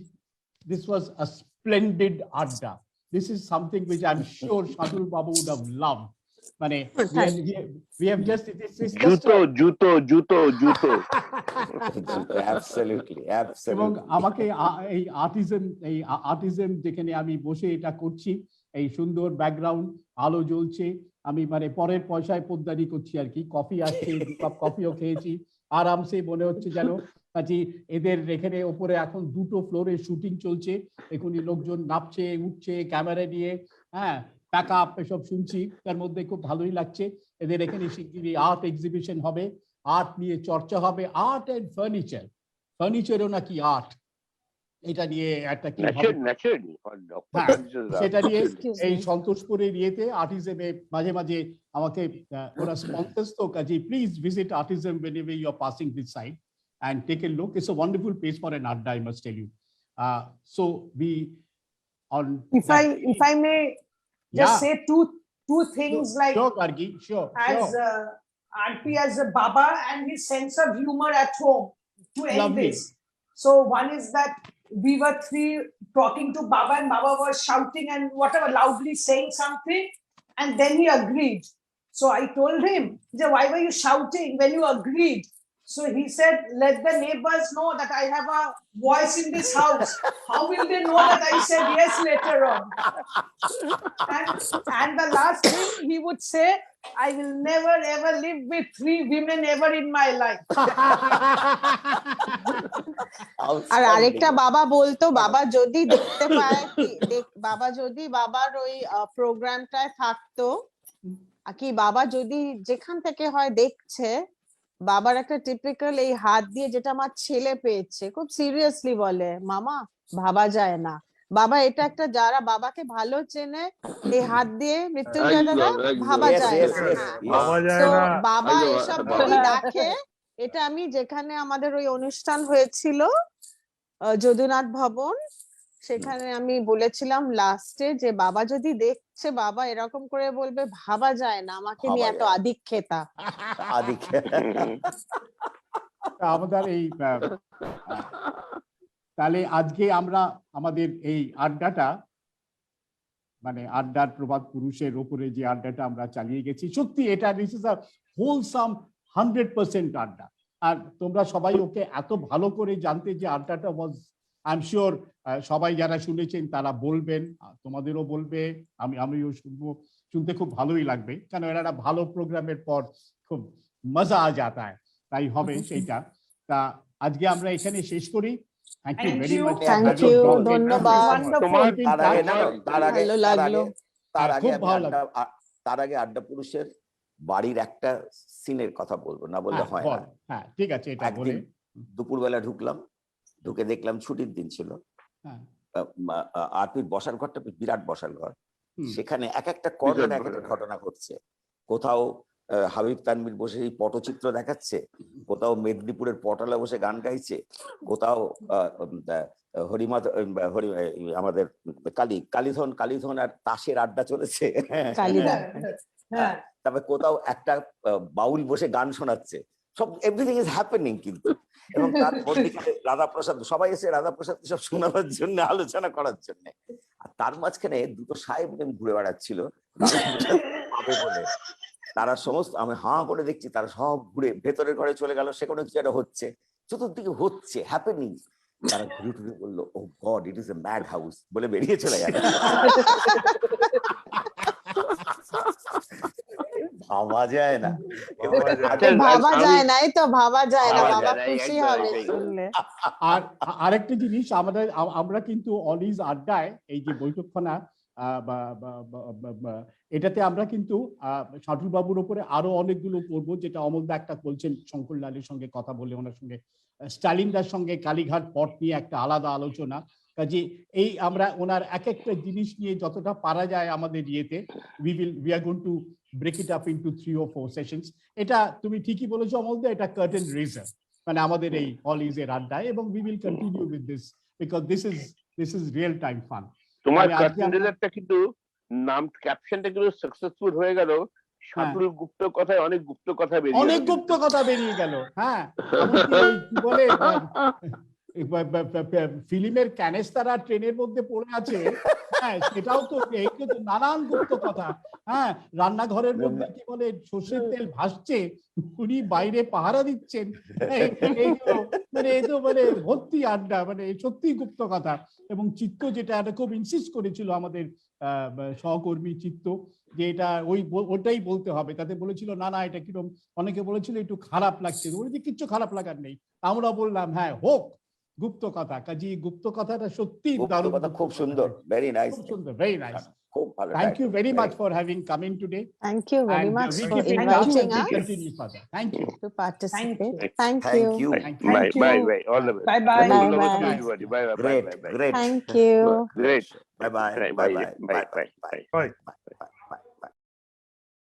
S6: this was a splendid adda. This is something which I'm sure Shatul Babu would have loved. Mane, we have just, it's just
S1: juto.
S7: Absolutely,
S6: এবং
S7: absolutely.
S6: আমাকে এই আর্টিজম যেখানে আমি বসে এটা করছি, এই সুন্দর ব্যাকগ্রাউন্ড, আলো জ্বলছে, আমি মানে পরের পয়সায় পোদ্দারি করছি আর কি, কফি আসছে, 2 কাপ কফিও খেয়েছি, আরামসে মনে হচ্ছে যেন কাজে এদের এখানে ওপরে এখন 2টো ফ্লোরে শুটিং চলছে, এখনই লোকজন নামছে উঠছে ক্যামেরা নিয়ে, হ্যাঁ প্যাক আপ এসব শুনছি, তার মধ্যে খুব ভালোই লাগছে। এদের এখানে শিগগিরই আর্ট এক্সিবিশন হবে, আর্ট নিয়ে চর্চা হবে, আর্ট এন্ড ফার্নিচারও নাকি আর্ট, এটা নিয়ে একটা কি সেটা নিয়ে এই সন্তোষপুরের ইয়েতে আর্টিজমে মাঝে মাঝে আমাকে ওরা স্পন্সর্স তো, কাজে please visit Artism whenever you are passing this side and take a look. It's a wonderful place for an adda, I must tell you. So we on
S8: if I may just say two things, like
S6: sure Gargi, sure
S8: as RP as a Baba and his sense of humor at home to end
S6: Lovely.
S8: this. So one is that we were 3 talking to Baba, and Baba was shouting and whatever, loudly saying something, and then he agreed. So I told him, why were you shouting when you agreed? So he said, let the neighbors know that I have a voice in this house. How will they know that I said yes later on? And the last thing he would say, I will never ever live with 3 women ever in my life.
S4: আর আরেকটা বাবা বলতো, বাবা যদি দেখতে পায়, বাবা যদি বাবার ওই প্রোগ্রামটায় থাকতো, কি বাবা যদি যেখান থেকে হয় দেখছে, বাবার একটা টিপিক্যাল এই হাত দিয়ে যেটা আমার ছেলে পেয়েছে, খুব সিরিয়াসলি বলে, মামা ভাবা যায় না। বাবা এটা একটা, যারা বাবাকে ভালো চেনে, এই হাত দিয়ে মৃত্যুঞ্জয় দাদা ভাবা যায় না। বাবা এসব যদি দেখে, এটা আমি যেখানে আমাদের ওই অনুষ্ঠান হয়েছিল যদুনাথ ভবন, সেখানে আমি বলেছিলাম লাস্টে যে বাবা যদি দেখছে, বাবা এরকম করে বলবে ভাবা যায় না আমাকে নিয়ে এত আদিক্ষেতা।
S6: আমাদের এই তাহলে আজকে আমরা আমাদের এই আড্ডাটা, মানে আড্ডার প্রভাত পুরুষের উপরে যে আড্ডাটা আমরা চালিয়ে গেছি, সত্যি এটা দিস ইজ আ হোলসাম 100% আড্ডা। আর তোমরা সবাই ওকে এত ভালো করে জানতে যে আড্ডাটা ওয়াজ, আই এম শিওর সবাই যারা শুনেছেন তারা বলবেন, তোমাদেরও বলবে, আমিও শুনবো, শুনতে খুব ভালোই লাগবে, কারণ এটা একটা ভালো প্রোগ্রামের পর খুব মজা আ যাতা হয়, তাই হবে সেইটা। তা আজকে আমরা এখানে শেষ করি। Thank you very much,
S4: thank you, ধন্যবাদ।
S7: তার আগে আড্ডা পুরুষের বাড়ির একটা সিনের কথা বলবো, না বললে হয় না।
S6: হ্যাঁ ঠিক আছে, এটা বলে।
S7: দুপুরবেলা ঢুকলাম, ঢুকে দেখলাম ছুটির দিন ছিল, আরপির বসার ঘরটা বিরাট বসার ঘর, সেখানে এক একটা কর্নারে এক একটা ঘটনা ঘটছে। কোথাও হাবিব তানভীর বসে এই পটচিত্র দেখাচ্ছে, কোথাও মেদিনীপুরের পটালা বসে গান গাইছে, কোথাও আমাদের কালীধন আর তাসের আড্ডা চলেছে, তারপরে কোথাও একটা বাউল বসে গান শোনাচ্ছে, সব এভরিথিং ইজ হ্যাপেনিং কিন্তু। এবং তার রাধাপ্রসাদ, সবাই এসে রাধাপ্রসাদ সব শোনাবার জন্য, আলোচনা করার জন্য। আর তার মাঝখানে 2টো সাহেব ঘুরে বেড়াচ্ছিল বলে, তারা সমস্ত, আমি হাঁ করে দেখছি, তারা সব ঘুরে ভেতরের ঘরে চলে গেল, সেখানে কিছু একটা হচ্ছে, চতুর্দিকে হচ্ছে হ্যাপেনিং। তারা ঘুরে ঘুরে বললো, oh God, it is a mad house, বলে বেরিয়ে চলে গেল। ভাবা যায় না,
S4: ভাবা যায় না, এই তো ভাবা যায় না, বাবা খুশি হবে শুনলে।
S6: আর আরেকটা জিনিস, আমরা কিন্তু অলওয়েজ আড্ডায় এই যে বৈঠকখানা এটাতে আমরা কিন্তু শাটুল বাবুর উপরে আরো অনেকগুলো করবো, যেটা অমলদা একটা বলছেন শঙ্কর লালের সঙ্গে কথা বলে, ওনার সঙ্গে স্টালিনদার সঙ্গে কালীঘাট পট নিয়ে একটা আলাদা আলোচনা। কাজে এই আমরা ওনার এক একটা জিনিস নিয়ে যতটা পারা যায় আমাদের ইয়েতে we are going to break it up into 3 or 4 sessions. এটা তুমি ঠিকই বলেছো অমলদা, এটা কার্টেন রেজার মানে আমাদের এই অল ইজ এর আড্ডায়, এবং we will continue with this because this is real time fun.
S1: তোমার
S6: মানে আজকে
S1: কার্টুন রেজারটা কিন্তু নাম ক্যাপশনটা কিন্তু সাকসেসফুল হয়ে গেল। শাটুল গুপ্ত কথায় অনেক গুপ্ত কথা বেরিয়ে
S6: অনেক গুপ্ত কথা বেরিয়ে গেল। হ্যাঁ, এমনকি ওই কি বলে ফিল্মের ক্যানেস্তারা ট্রেনের মধ্যে পড়ে আছে, হ্যাঁ সেটাও তো, এইগুলো তো নানান গুপ্ত কথা। হ্যাঁ, রান্নাঘরের মধ্যে কি বলে সর্ষের তেল ভাসছে, উনি বাইরে পাহারা দিচ্ছেন, এইগুলো মানে এ তো মানে ভর্তি আড্ডা, মানে সত্যি গুপ্ত কথা। এবং চিত্ত যেটা খুব ইনসিস্ট করেছিল আমাদের সহকর্মী চিত্ত, যে এটা ওটাই বলতে হবে, তাতে বলেছিল না না এটা কিরকম, অনেকে বলেছিল একটু খারাপ লাগছে, বলেছি কিচ্ছু খারাপ লাগার নেই। আমরা বললাম হ্যাঁ হোক গুপ্ত কথা, কাজী গুপ্ত কথাটা সত্যি দারুণ,
S7: খুব সুন্দর, ভেরি নাইস,
S6: খুব সুন্দর, ভেরি নাইস।
S7: খুব ভালো।
S6: Thank you very much for having come in today.
S4: Thank you very
S6: And
S4: much
S6: we
S4: for
S6: keep in touch
S4: inviting
S6: and we
S4: us
S6: continue further. Thank you.
S4: to participate.
S8: Thank
S4: Thank you.
S1: Bye bye bye, all the best.
S8: Bye bye.
S1: Good luck
S4: Bye
S1: to
S4: bye.
S1: everybody. Bye bye
S7: Great,
S1: bye bye.
S7: great.
S4: Thank you.
S1: Great.
S7: Bye bye.
S1: Bye
S7: Bye
S1: bye
S7: bye.
S1: bye bye.
S2: Bye.
S7: Bye.